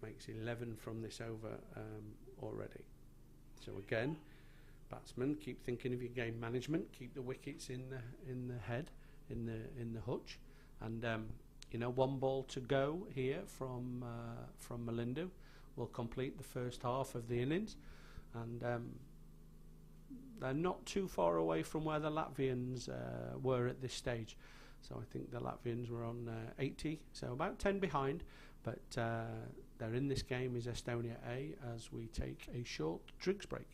Makes 11 from this over already. So again, batsmen, keep thinking of your game management. Keep the wickets in the head, in the hutch, and 1 ball to go here from Malindo will complete the first half of the innings, and they're not too far away from where the Latvians were at this stage. So I think the Latvians were on 80, so about 10 behind, but they're in this game is Estonia A, as we take a short drinks break.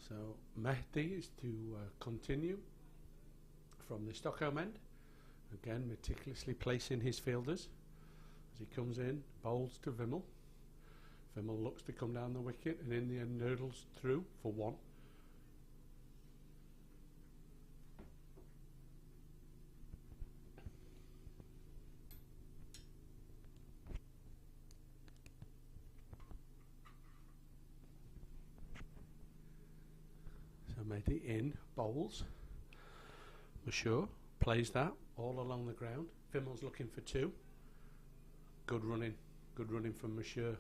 So Mehdi is to continue from the Stockholm end, again meticulously placing his fielders as he comes in, bowls to Vimmel. Vimmel looks to come down the wicket and in the end noodles through for one. So Mehdi in, bowls. Mashur plays that all along the ground. Vimmel's looking for two. Good running from Mashur.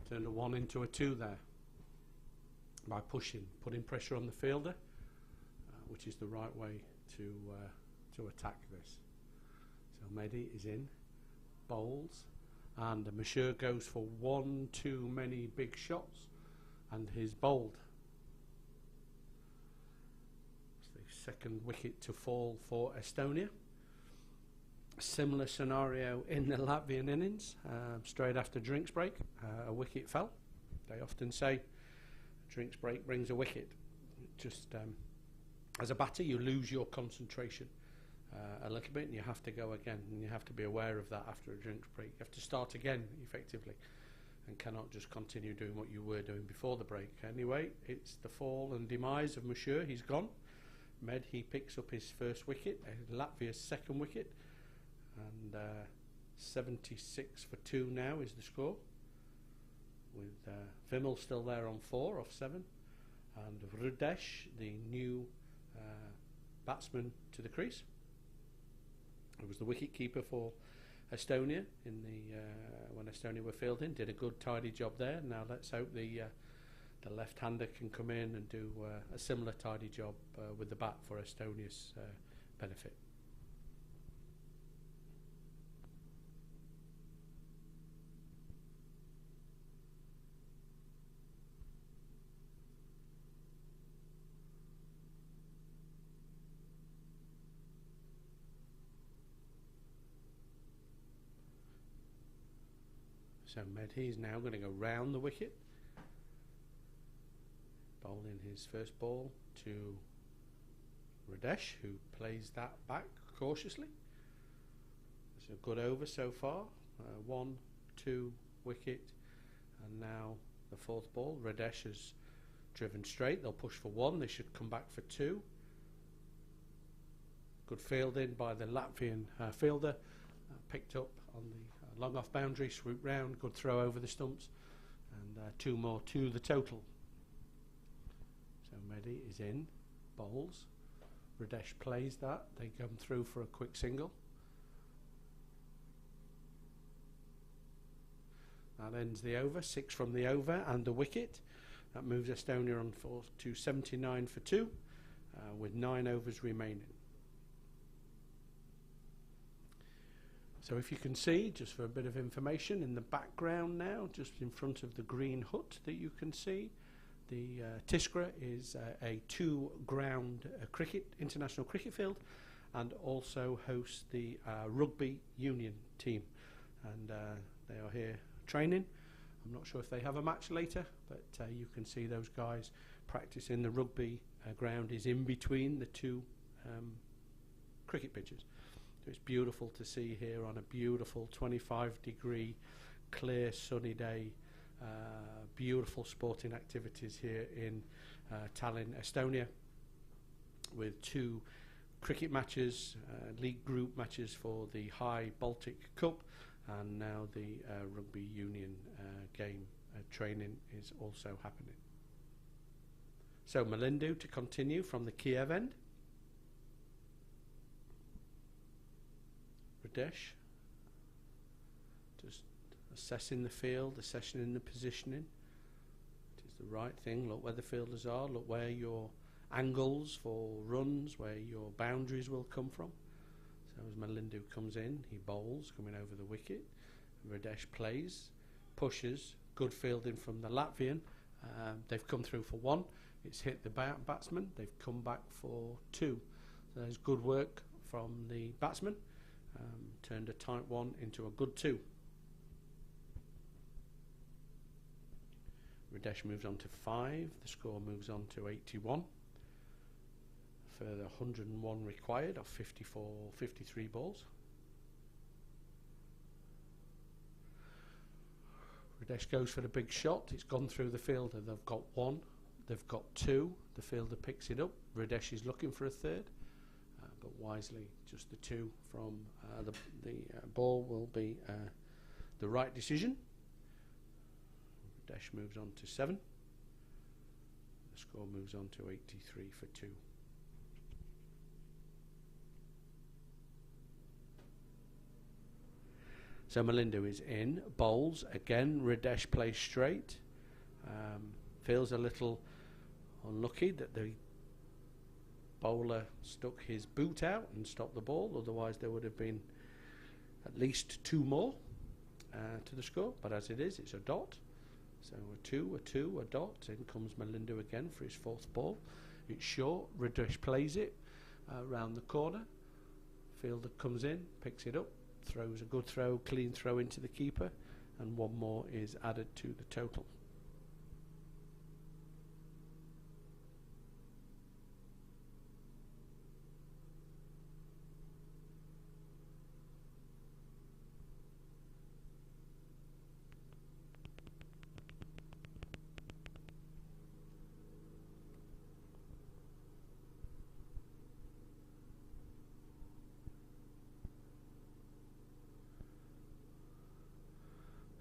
Turned a 1 into a 2 there by putting pressure on the fielder, which is the right way to attack this. So Mehdi is in, bowls, and Mashur goes for one too many big shots, and he's bowled. It's the second wicket to fall for Estonia. Similar scenario in the Latvian innings, straight after drinks break, a wicket fell. They often say drinks break brings a wicket. Just as a batter you lose your concentration a little bit and you have to go again, and you have to be aware of that after a drinks break. You have to start again effectively and cannot just continue doing what you were doing before the break. Anyway, it's the fall and demise of Mashur. He's gone. He picks up his first wicket, Latvia's second wicket. And 76 for 2 now is the score, with Vimmel still there on 4 off 7, and Rudesh, the new batsman to the crease. It was the wicket keeper for Estonia in the when Estonia were fielding. Did a good tidy job there. Now let's hope the left-hander can come in and do a similar tidy job with the bat for Estonia's benefit. So Mehdi is now going to go round the wicket, bowling his first ball to Rudesh, who plays that back cautiously. It's a good over so far. 1, 2 wicket, and now the fourth ball. Rudesh has driven straight. They'll push for 1. They should come back for 2. Good fielding by the Latvian fielder, picked up on the long off boundary, swoop round, good throw over the stumps, and 2 more to the total. So Mehdi is in, bowls. Rudesh plays that. They come through for a quick single. That ends the over. 6 from the over and the wicket. That moves Estonia on to 79 for 2, with 9 overs remaining. So if you can see, just for a bit of information, in the background now, just in front of the green hut that you can see, the Tiskra is a 2-ground international cricket field, and also hosts the rugby union team. And they are here training. I'm not sure if they have a match later, but you can see those guys practicing. The rugby ground is in between the 2 cricket pitches. It's beautiful to see here on a beautiful 25-degree, clear, sunny day. Beautiful sporting activities here in Tallinn, Estonia, with 2 cricket matches, league group matches for the High Baltic Cup, and now the rugby union game training is also happening. So Malindu to continue from the Kiev end. Rudesh just assessing the field, assessing the positioning. It is the right thing. Look where the fielders are, look where your angles for runs, where your boundaries will come from. So as Malindu comes in, he bowls, coming over the wicket. Rudesh plays, pushes, good fielding from the Latvian. They've come through for 1. It's hit the batsman. They've come back for 2. So there's good work from the batsman. Turned a tight 1 into a good 2. Radesh moves on to 5. The score moves on to 81. Further 101 required of 53 balls. Radesh goes for the big shot. It's gone through the fielder. They've got 1. They've got 2. The fielder picks it up. Radesh is looking for a third, but wisely, just the 2 from the ball will be the right decision. Radesh moves on to 7. The score moves on to 83 for 2. So Malindo is in, bowls again. Radesh plays straight. Feels a little unlucky that the bowler stuck his boot out and stopped the ball, otherwise there would have been at least 2 more to the score, but as it is, it's a dot. So a 2, a dot. In comes Malindo again for his 4th ball. It's short. Radesh plays it round the corner. Fielder comes in, picks it up, throws a good throw, clean throw into the keeper, and 1 more is added to the total.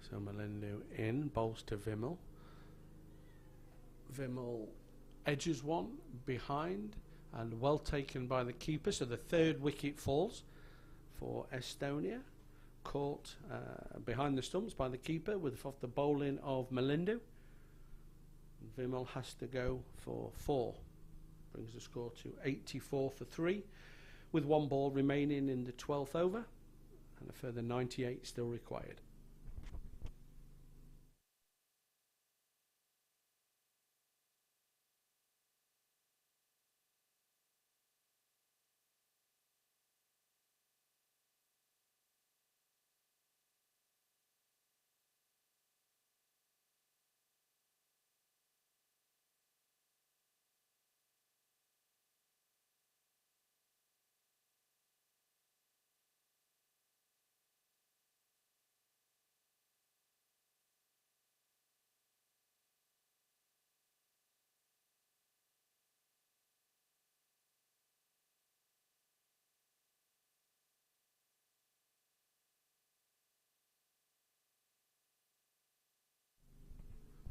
So Malindo in, bowls to Vimal. Vimal edges 1 behind and well taken by the keeper. So the 3rd wicket falls for Estonia. Caught behind the stumps by the keeper with the bowling of Malindo. Vimal has to go for 4. Brings the score to 84 for 3 with 1 ball remaining in the 12th over and a further 98 still required.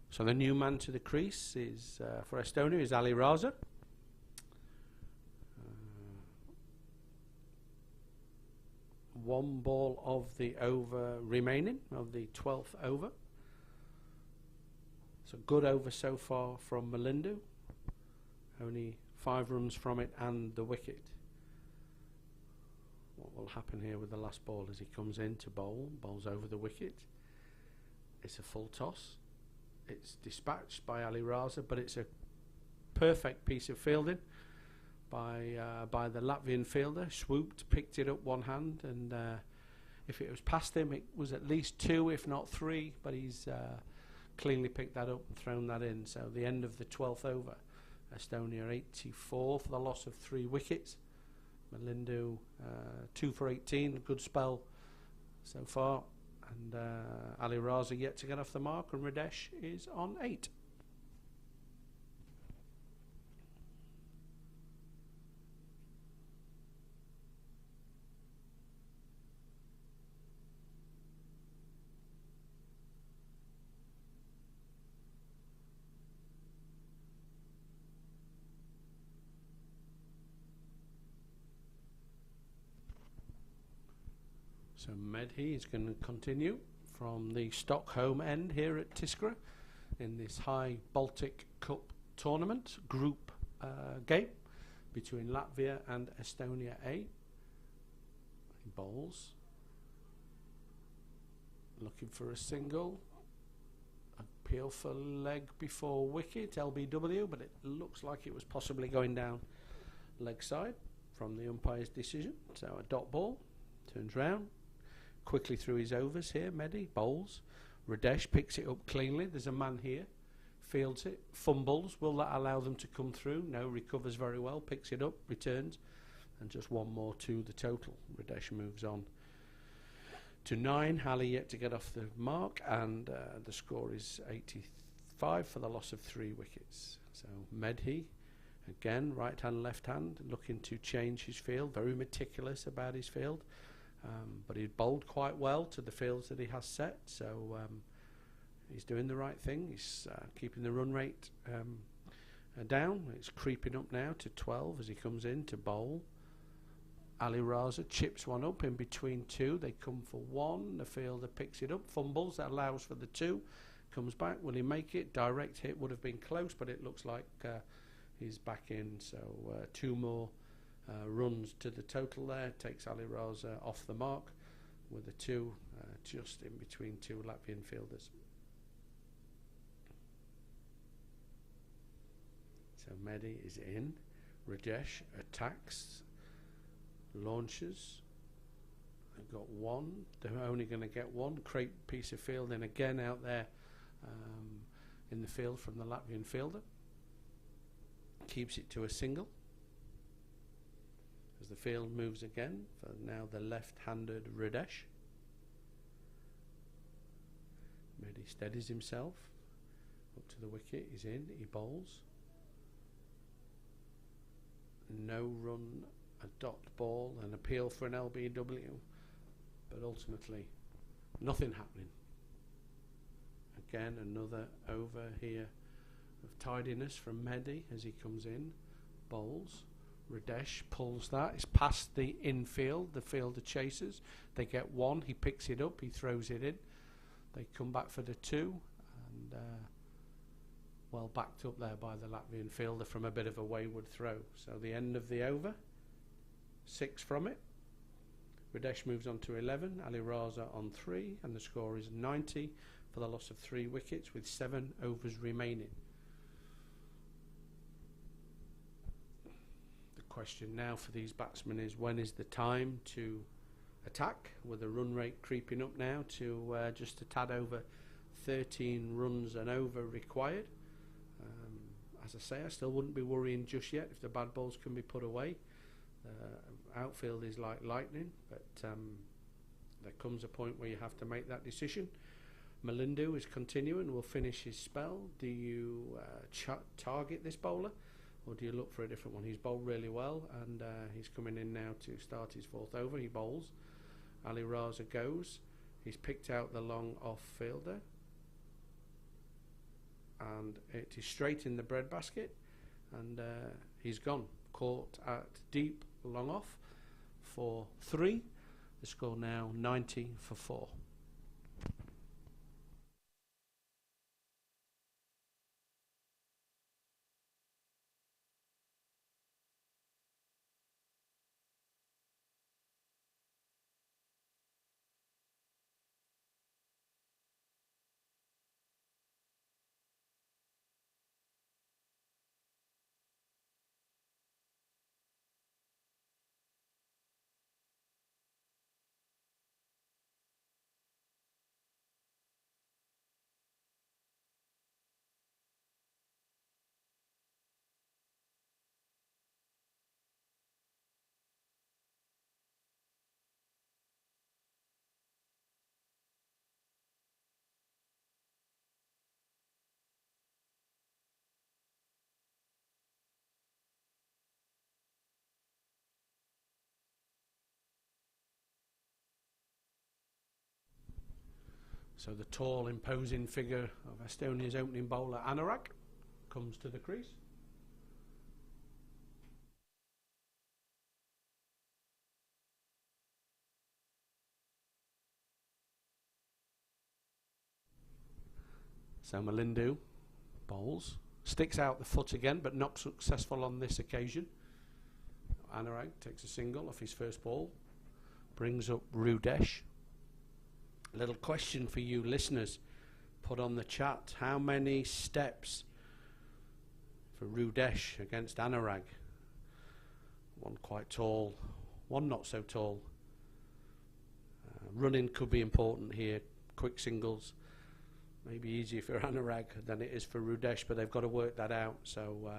So the new man to the crease is for Estonia is Ali Raza. 1 ball of the over remaining, of the 12th over. So good over so far from Malindo. Only 5 runs from it and the wicket. What will happen here with the last ball as he comes in to bowl, bowls over the wicket. It's a full toss. It's dispatched by Ali Raza, but it's a perfect piece of fielding by the Latvian fielder. Swooped, picked it up 1 hand, and if it was past him, it was at least 2, if not 3. But he's cleanly picked that up and thrown that in. So the end of the 12th over, Estonia 84 for the loss of 3 wickets. Malindo 2 for 18, a good spell so far. And Ali Raza yet to get off the mark, and Radesh is on 8. So Medhi is going to continue from the Stockholm end here at Tiskra in this high Baltic Cup tournament group game between Latvia and Estonia A. He bowls, looking for a single, appeal for leg before wicket, LBW, but it looks like it was possibly going down leg side from the umpire's decision. So a dot ball, turns round. Quickly through his overs here, Mehdi bowls. Radesh picks it up cleanly. There's a man here. fields it, fumbles. Will that allow them to come through? No, recovers very well, picks it up, returns, and just one more to the total. Radesh moves on to 9. Ali yet to get off the mark, and the score is 85 for the loss of 3 wickets. So Medhi, again, right hand, left hand, looking to change his field, very meticulous about his field, but he's bowled quite well to the fields that he has set, so he's doing the right thing. He's keeping the run rate down. It's creeping up now to 12 as he comes in to bowl. Ali Raza chips one up in between 2. They come for 1. The fielder picks it up, fumbles. That allows for the 2. Comes back. Will he make it? Direct hit would have been close, but it looks like he's back in. So 2 more runs to the total there. Takes Ali Raza off the mark with a 2 just in between 2 Latvian fielders. So Mehdi is in. Rajesh attacks. Launches. They've got 1. They're only going to get 1. Great piece of fielding again out there in the field from the Latvian fielder. Keeps it to a single. As the field moves again for now the left-handed Radesh. Mehdi steadies himself. Up to the wicket. He's in. He bowls. No run. A dot ball, an appeal for an LBW, but ultimately nothing happening. Again, another over here of tidiness from Mehdi as he comes in, bowls. Radesh pulls that. It's past the infield. The fielder chases. They get 1. He picks it up. He throws it in. They come back for the 2, and well backed up there by the Latvian fielder from a bit of a wayward throw. So the end of the over. 6 from it. Radesh moves on to 11. Ali Raza on 3, and the score is 90 for the loss of 3 wickets with 7 overs remaining. The question now for these batsmen is, when is the time to attack, with the run rate creeping up now to just a tad over 13 runs an over required. As I say, I still wouldn't be worrying just yet if the bad balls can be put away. Outfield is like lightning, but there comes a point where you have to make that decision. Malindu is continuing, will finish his spell. Do you target this bowler, or do you look for a different one? He's bowled really well, and he's coming in now to start his 4th over. He bowls. Ali Raza goes. He's picked out the long off fielder, and it is straight in the breadbasket, and he's gone. Caught at deep long off for 3. The score now 90 for 4. So the tall, imposing figure of Estonia's opening bowler, Anurag, comes to the crease. So Malindu bowls, sticks out the foot again, but not successful on this occasion. Anurag takes a single off his first ball, brings up Rudesh. A little question for you listeners, put on the chat. How many steps for Rudesh against Anurag? One quite tall, one not so tall. Running could be important here. Quick singles maybe easier for Anurag than it is for Rudesh, but they've got to work that out. So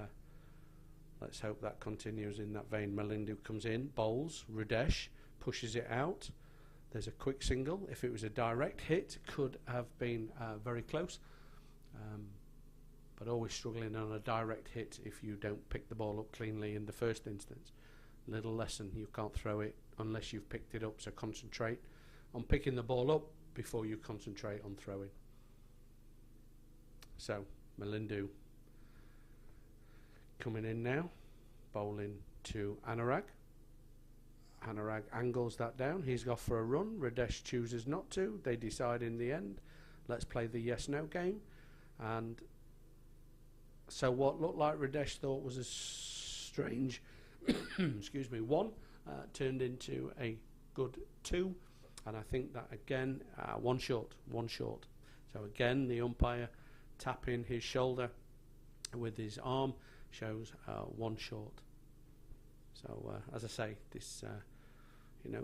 let's hope that continues in that vein. Malindu comes in, bowls, Rudesh pushes it out. There's a quick single. If it was a direct hit, could have been very close. But always struggling on a direct hit if you don't pick the ball up cleanly in the first instance. Little lesson, you can't throw it unless you've picked it up, so concentrate on picking the ball up before you concentrate on throwing. So, Malindu coming in now, bowling to Anurag. Anurag angles that down, he's off for a run, Rudesh chooses not to, they decide in the end, let's play the yes-no game, and so what looked like Rudesh thought was a strange excuse me, 1 turned into a good 2, and I think that again, 1 short. So again, the umpire tapping his shoulder with his arm shows 1 short. So as I say, this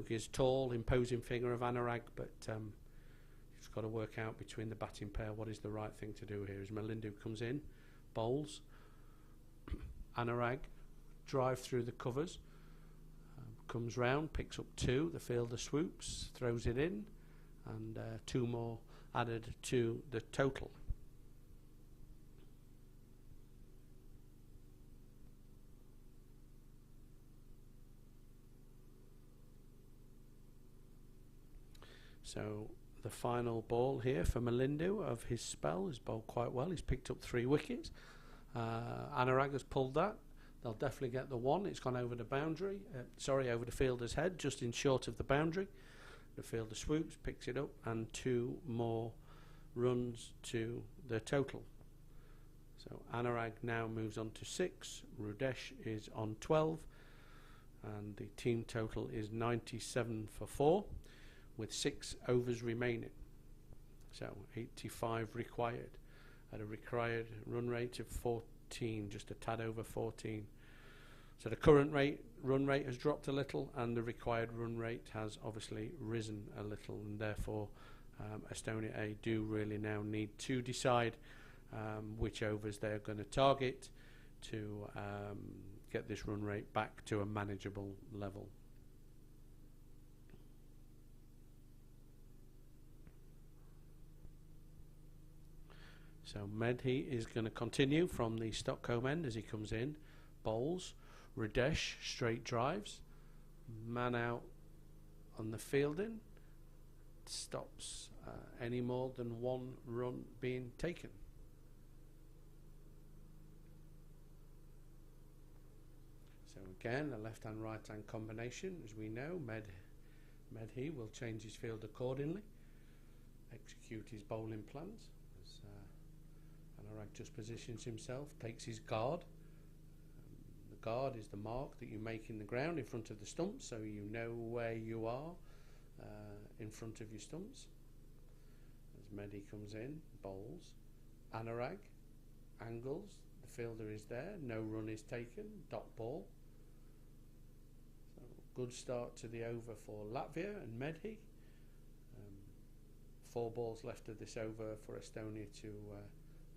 he's tall, imposing figure of Anurag, but he's got to work out between the batting pair what is the right thing to do here. As Malindu comes in, bowls, Anurag drive through the covers, comes round, picks up 2, the fielder swoops, throws it in, and 2 more added to the total. So the final ball here for Malindu of his spell is bowled quite well. He's picked up 3 wickets. Anurag has pulled that. They'll definitely get the 1. It's gone over the boundary. Over the fielder's head, just in short of the boundary. The fielder swoops, picks it up, and 2 more runs to the total. So Anurag now moves on to 6. Rudesh is on 12. And the team total is 97 for 4, with 6 overs remaining. So 85 required, at a required run rate of 14, just a tad over 14. So the current run rate has dropped a little, and the required run rate has obviously risen a little, and therefore Estonia A do really now need to decide which overs they're going to target to get this run rate back to a manageable level. So Medhi is going to continue from the Stockholm end as he comes in, bowls, Rudesh straight drives, man out on the fielding, stops any more than 1 run being taken. So again, a left-hand, right-hand combination, as we know. Medhi will change his field accordingly, execute his bowling plans. Anurag just positions himself, takes his guard. The guard is the mark that you make in the ground in front of the stumps, so you know where you are in front of your stumps. As Medhi comes in, bowls, Anurag angles, the fielder is there, no run is taken, dot ball. So good start to the over for Latvia and Medhi. 4 balls left of this over for Estonia to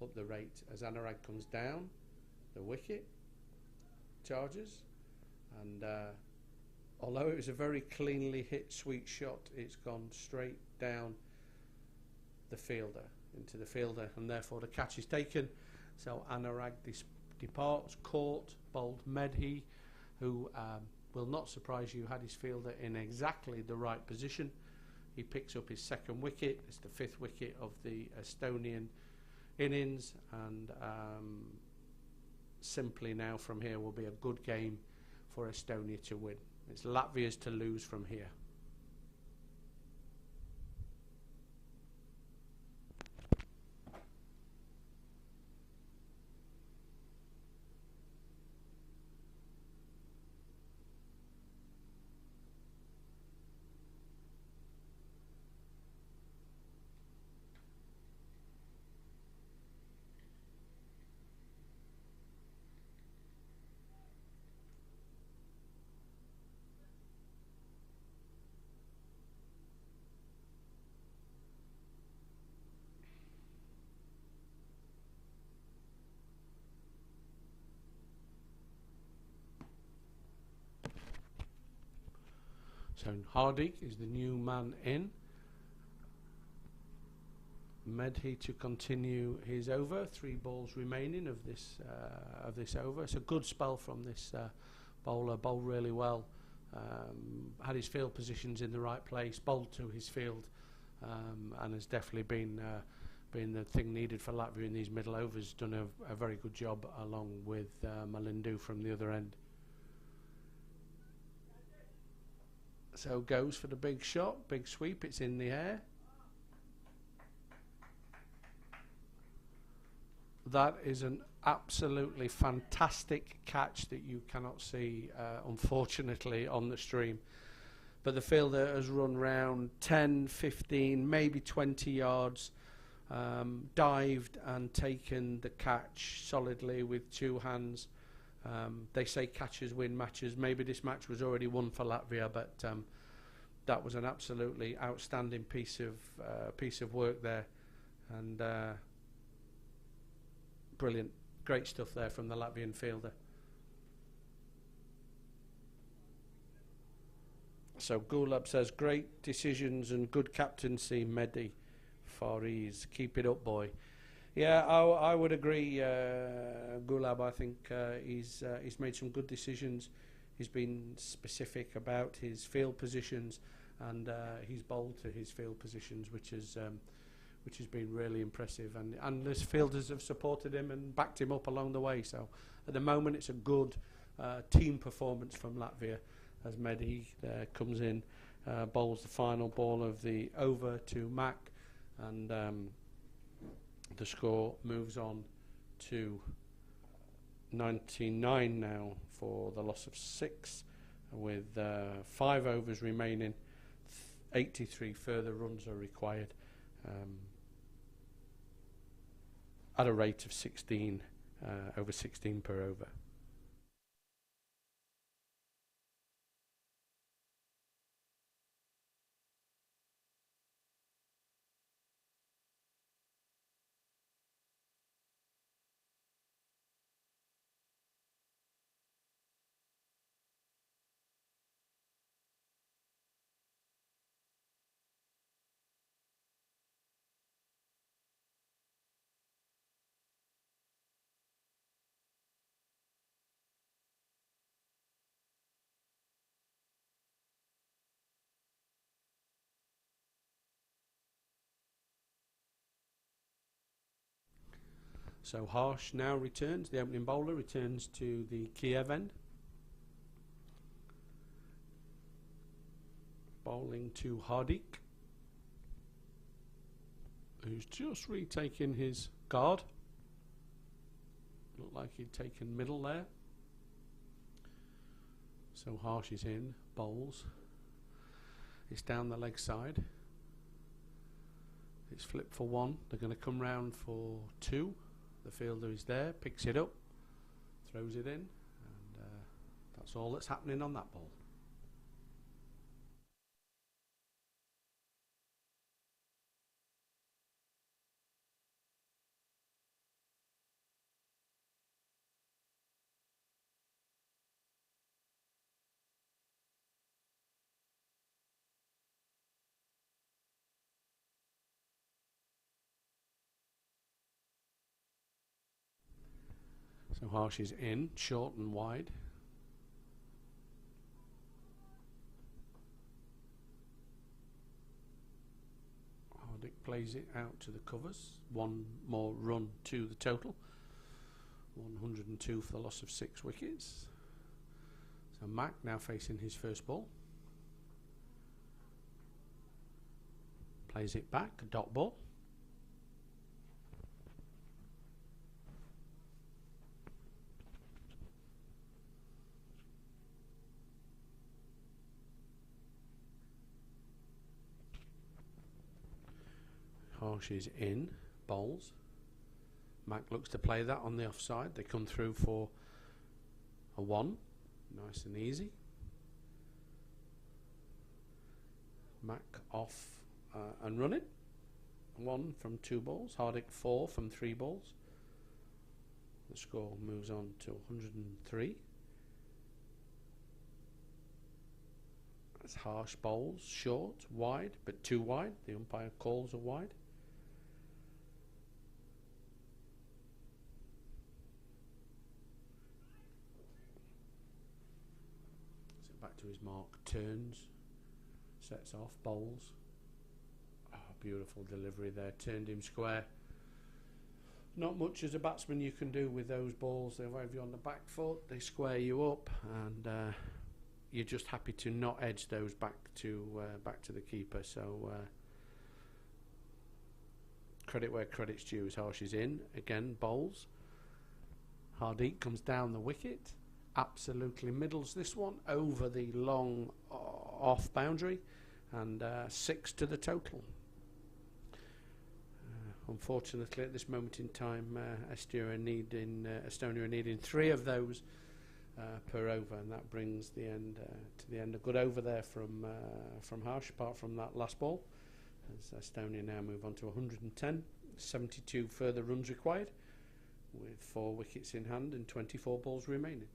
up the rate as Anurag comes down the wicket, charges, and although it was a very cleanly hit sweet shot, it's gone straight down the fielder, into the fielder, and therefore the catch is taken. So Anurag departs, caught, bowled Medhi, who will not surprise you, had his fielder in exactly the right position. He picks up his 2nd wicket. It's the 5th wicket of the Estonian innings, and simply now from here will be a good game for Estonia to win. It's Latvia's to lose from here. So Hardik is the new man in. Medhi to continue his over. 3 balls remaining of this over. It's a good spell from this bowler. Bowled really well. Had his field positions in the right place. Bowled to his field, and has definitely been the thing needed for Latvia in these middle overs. Done a very good job along with Malindu from the other end. So goes for the big shot, big sweep. It's in the air. That is an absolutely fantastic catch that you cannot see, unfortunately, on the stream. But the fielder has run round 10, 15, maybe 20 yards, dived and taken the catch solidly with 2 hands. They say catchers win matches. Maybe this match was already won for Latvia, but that was an absolutely outstanding piece of work there, and brilliant, great stuff there from the Latvian fielder. So Gulab says, great decisions and good captaincy, Mehdi Fariz. Keep it up, boy. Yeah, I would agree, Gulab. I think he's made some good decisions. He's been specific about his field positions, and he's bowled to his field positions, which has been really impressive. And his fielders have supported him and backed him up along the way. So at the moment, it's a good team performance from Latvia as Mehdi comes in, bowls the final ball of the over to Mac, and the score moves on to 99 now for the loss of 6, with 5 overs remaining. 83 further runs are required at a rate of 16, over 16 per over. So Harsh now returns, the opening bowler returns to the Kiev end. Bowling to Hardik, who's just retaken his guard. Looked like he'd taken middle there. So Harsh is in, bowls. It's down the leg side. It's flipped for 1. They're going to come round for 2. The fielder is there, picks it up, throws it in, and that's all that's happening on that ball. So Harsh is in, short and wide. Hardik plays it out to the covers. 1 more run to the total. 102 for the loss of 6 wickets. So Mac now facing his first ball. Plays it back, a dot ball. Harsh is in, bowls. Mac looks to play that on the offside. They come through for a 1, nice and easy. Mac off and running. 1 from 2 balls. Hardik 4 from 3 balls. The score moves on to 103. It's harsh bowls, short, wide, but too wide. The umpire calls a wide. So back to his mark, turns, sets off, bowls. Oh, beautiful delivery there, turned him square. Not much as a batsman you can do with those balls. They have you on the back foot, they square you up, and you're just happy to not edge those back to the keeper. So credit where credit's due. As Harsh is in again, bowls. Hardik comes down the wicket, absolutely middles this one over the long off boundary, and 6 to the total. Unfortunately, at this moment in time, Estonia are needing 3 of those per over, and that brings the end to the end. A good over there from Harsh, apart from that last ball, as Estonia now move on to 110. 72 further runs required, with 4 wickets in hand and 24 balls remaining.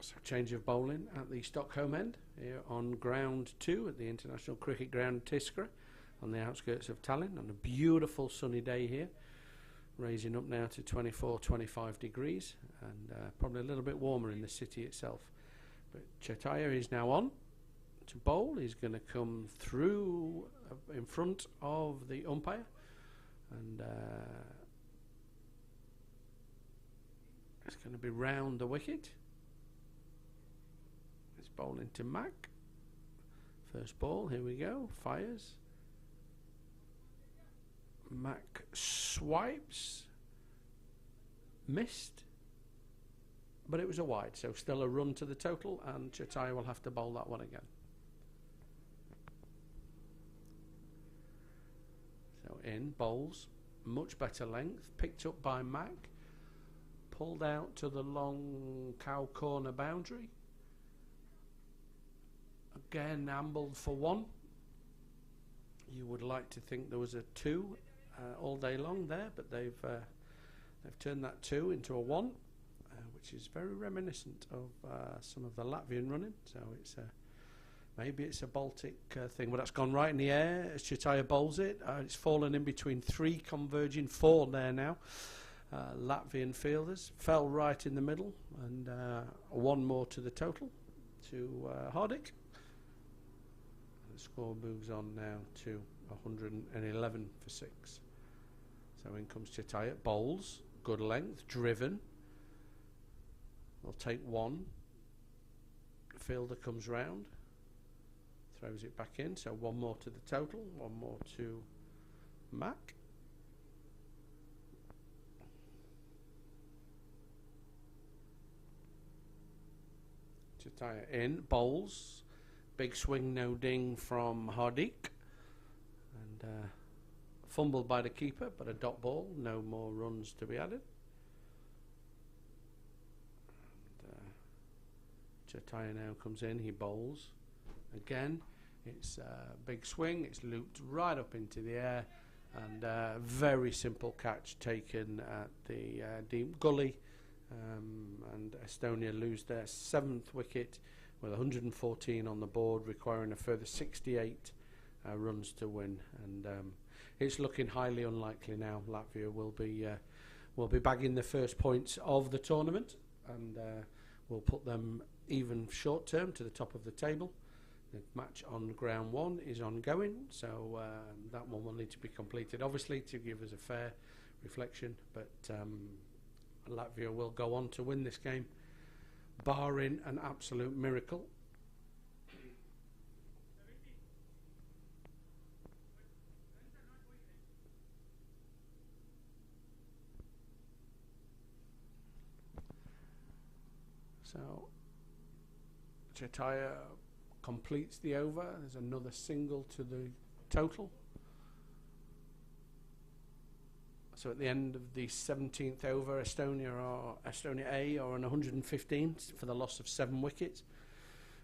So change of bowling at the Stockholm end, here on ground 2 at the International Cricket Ground Tiskra, on the outskirts of Tallinn, on a beautiful sunny day here, raising up now to 24-25 degrees, and probably a little bit warmer in the city itself. But Chetaya is now on to bowl. He's going to come through in front of the umpire, and it's going to be round the wicket. Bowling to Mac. First ball, here we go. Fires. Mac swipes. Missed. But it was a wide, so still a run to the total, and Chetaya will have to bowl that one again. So in, bowls. Much better length. Picked up by Mac. Pulled out to the long cow corner boundary. Again, ambled for 1. You would like to think there was a 2 all day long there, but they've turned that 2 into a 1, which is very reminiscent of some of the Latvian running. So it's maybe it's a Baltic thing, but that's gone right in the air as Chetaya bowls it. It's fallen in between 3 converging, 4 there now. Latvian fielders fell right in the middle, and 1 more to the total to Hardik. The score moves on now to 111 for 6. So in comes Chetaya, bowls, good length, driven. They'll take 1. The fielder comes round, throws it back in. So 1 more to the total, 1 more to Mac. Chetaya in, bowls. Big swing, no ding from Hardik, and fumbled by the keeper, but a dot ball, no more runs to be added. Chetaya now comes in, he bowls again. It's a big swing, it's looped right up into the air, and very simple catch taken at the deep gully, and Estonia lose their 7th wicket with 114 on the board, requiring a further 68 runs to win. And it's looking highly unlikely now. Latvia will be bagging the first points of the tournament, and will put them even short term to the top of the table. The match on ground 1 is ongoing, so that one will need to be completed, obviously, to give us a fair reflection. But Latvia will go on to win this game, barring an absolute miracle. So Chetaya completes the over. There's another single to the total. So at the end of the 17th over, Estonia A are on 115 for the loss of 7 wickets.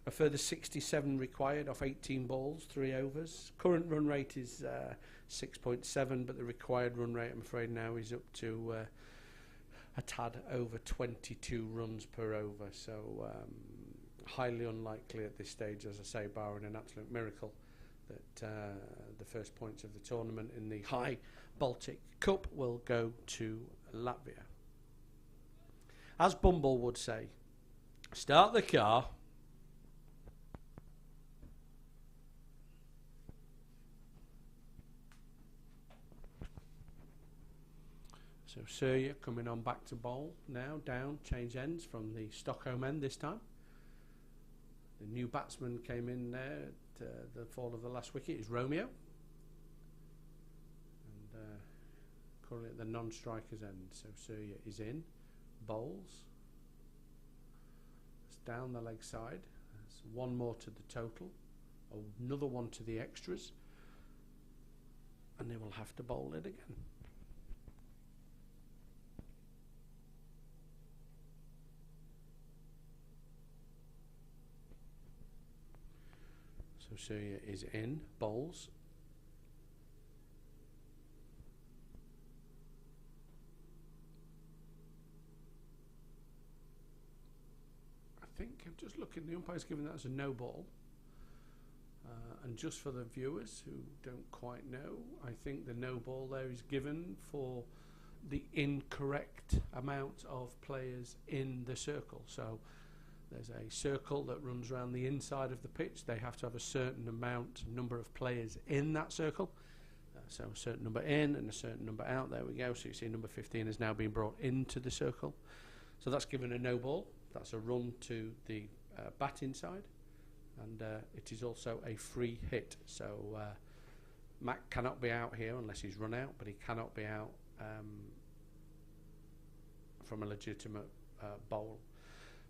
A further 67 required off 18 balls, 3 overs. Current run rate is 6.7, but the required run rate, I'm afraid, now is up to a tad over 22 runs per over. So highly unlikely at this stage, as I say, barring an absolute miracle, that the first points of the tournament in the high Baltic Cup will go to Latvia. As Bumble would say, start the car. So Surya coming on back to bowl now, down, change ends from the Stockholm end this time. The new batsman came in there at the fall of the last wicket is Romeo. And currently at the non-strikers end. So Surya is in, bowls. It's down the leg side. There's one more to the total, another one to the extras. And they will have to bowl it again. So Surya is in, bowls. I think I'm just looking, the umpire's given that as a no ball. And just for the viewers who don't quite know, I think the no ball there is given for the incorrect amount of players in the circle. So there's a circle that runs around the inside of the pitch. They have to have a certain number of players in that circle. So a certain number in and a certain number out. There we go. So you see number 15 has now been brought into the circle. So that's given a no ball. That's a run to the bat inside. And it is also a free hit. So Mac cannot be out here unless he's run out, but he cannot be out from a legitimate bowl.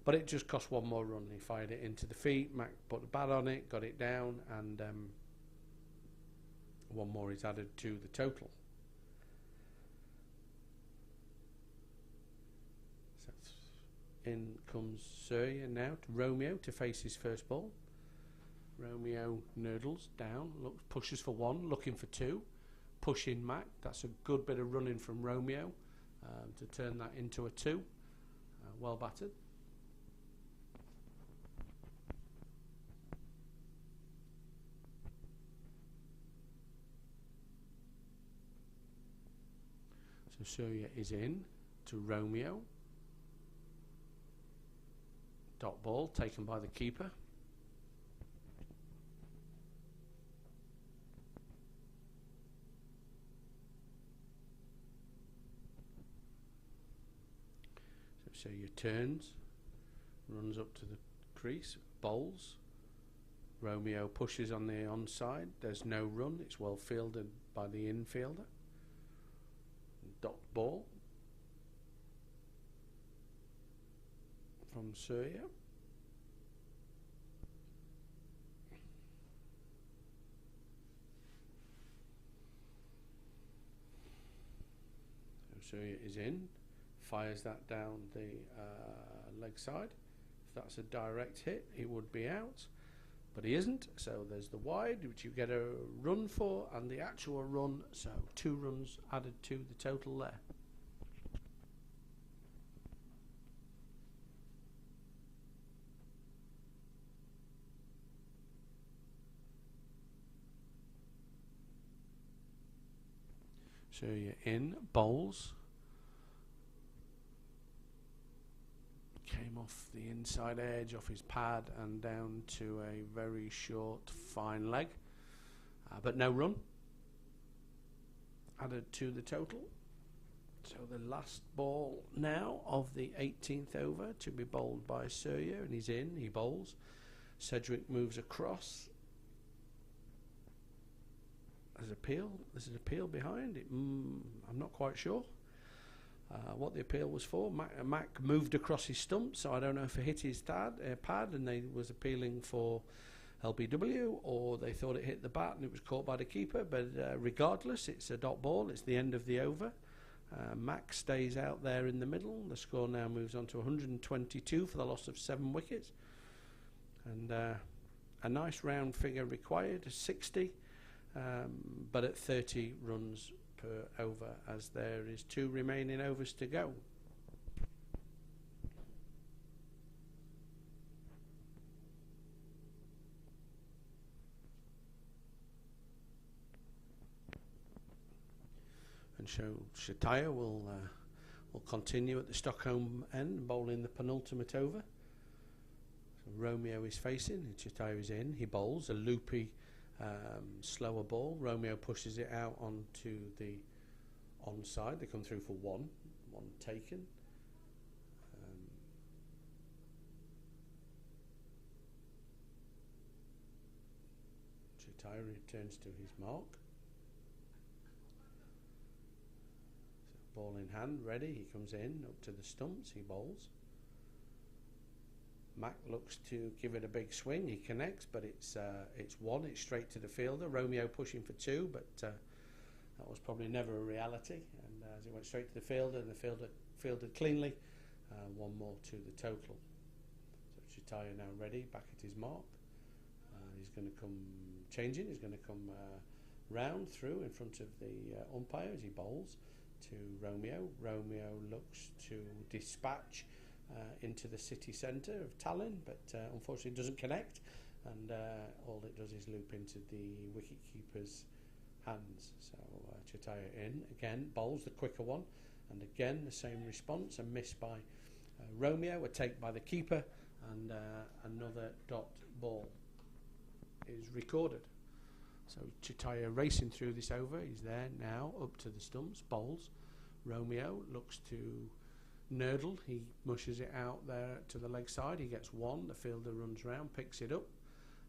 But it just cost one more run. He fired it into the feet. Mac put the bat on it, got it down, and one more is added to the total. So in comes Surya now to Romeo to face his first ball. Romeo nurdles down, pushes for 1, looking for 2. Pushing Mac. That's a good bit of running from Romeo to turn that into a 2. Well battered. So Surya is in to Romeo. Dot ball taken by the keeper. So Surya turns, runs up to the crease, bowls. Romeo pushes on the onside. There's no run. It's well fielded by the infielder. Dot ball from Surya. So Surya is in, fires that down the leg side. If that's a direct hit, he would be out, but he isn't. So there's the wide, which you get a run for, and the actual run. So 2 runs added to the total there. So you're in, bowls. Came off the inside edge, off his pad, and down to a very short, fine leg. But no run. Added to the total. So the last ball now of the 18th over to be bowled by Surya, and he's in, he bowls. Cedric moves across. There's an appeal behind it. I'm not quite sure. what the appeal was for. Mac moved across his stump, so I don't know if he hit his pad and they was appealing for LBW, or they thought it hit the bat and it was caught by the keeper. But regardless, it's a dot ball. It's the end of the over. Mac stays out there in the middle. The score now moves on to 122 for the loss of 7 wickets. And a nice round figure required, 60, but at 30 runs per over, as there is 2 remaining overs to go. And Shataya will continue at the Stockholm end, bowling the penultimate over. So Romeo is facing, and Shataya is in. He bowls a loopy, slower ball. Romeo pushes it out onto the onside. They come through for one taken. Shataya returns to his mark. Ball in hand, ready. He comes in up to the stumps. He bowls. Mac looks to give it a big swing. He connects, but it's one. It's straight to the fielder. Romeo pushing for 2, but that was probably never a reality. And as it went straight to the fielder, and the fielder fielded cleanly, 1 more to the total. So Shataya now ready, back at his mark. He's going to come changing. He's going to come round through in front of the umpire as he bowls to Romeo. Romeo looks to dispatch into the city centre of Tallinn, but unfortunately doesn't connect, and all it does is loop into the wicket-keeper's hands. So Shataya in, again, bowls the quicker one, and again the same response, a miss by Romeo, a take by the keeper, and another dot ball is recorded. So Shataya racing through this over. He's there now, up to the stumps, bowls. Romeo looks to Nerdle. He mushes it out there to the leg side. He gets 1. The fielder runs round, picks it up.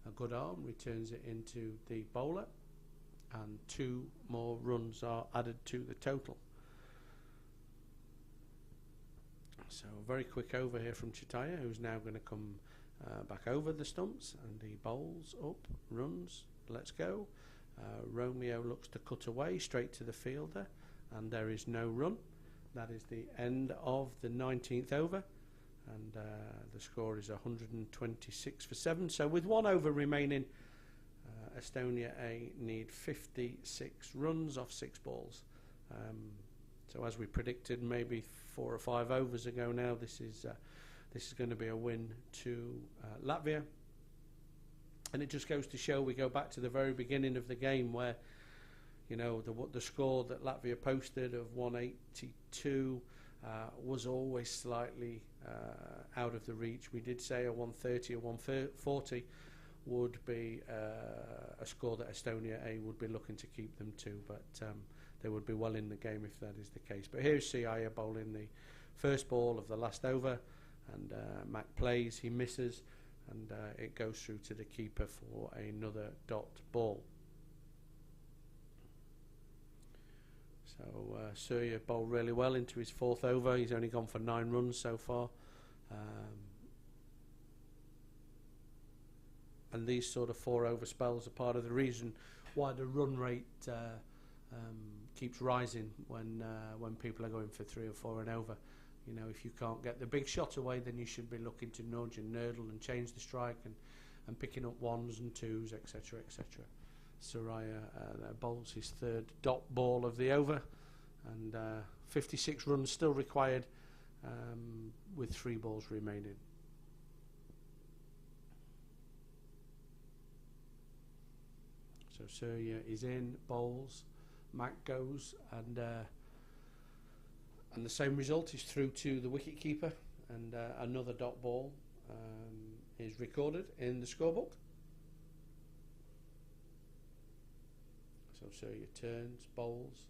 A good arm, returns it into the bowler. And 2 more runs are added to the total. So a very quick over here from Shataya, who's now going to come back over the stumps. And he bowls up, runs. Let's go. Romeo looks to cut away straight to the fielder, and there is no run. That is the end of the 19th over, and the score is 126 for 7. So with 1 over remaining, Estonia A need 56 runs off 6 balls. So as we predicted maybe 4 or 5 overs ago now, this is going to be a win to Latvia. And it just goes to show, we go back to the very beginning of the game where, you know, the score that Latvia posted of 182 was always slightly out of the reach. We did say a 130 or 140 would be a score that Estonia A would be looking to keep them to, but they would be well in the game if that is the case. But here's Siaya bowling the first ball of the last over, and Mac plays, he misses, and it goes through to the keeper for another dot ball. So Surya bowled really well into his 4th over. He's only gone for 9 runs so far. And these sort of 4 over spells are part of the reason why the run rate keeps rising when people are going for 3 or 4 and over. You know, if you can't get the big shot away, then you should be looking to nudge and nurdle and change the strike and picking up 1s and 2s, etc., etc. Surya bowls his 3rd dot ball of the over, and 56 runs still required with 3 balls remaining. So Surya is in, bowls, Mac goes, and the same result is through to the wicket keeper, and another dot ball is recorded in the scorebook. So Surya turns, bowls.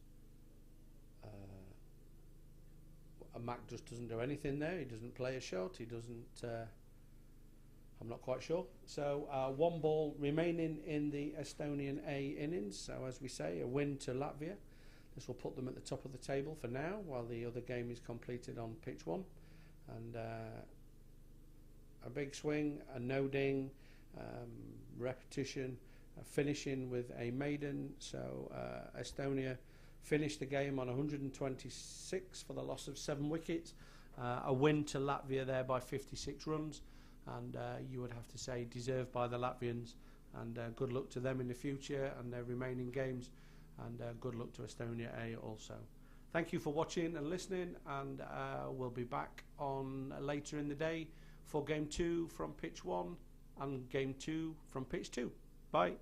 Mac just doesn't do anything there. He doesn't play a shot. He doesn't. I'm not quite sure. So 1 ball remaining in the Estonian A innings. So as we say, a win to Latvia. This will put them at the top of the table for now, while the other game is completed on pitch 1. And a big swing, a no ding, repetition, finishing with a maiden. So Estonia finished the game on 126 for the loss of 7 wickets. A win to Latvia there by 56 runs, and you would have to say deserved by the Latvians, and good luck to them in the future and their remaining games, and good luck to Estonia A also. Thank you for watching and listening, and we'll be back on later in the day for game 2 from pitch 1 and game 2 from pitch 2. Bye.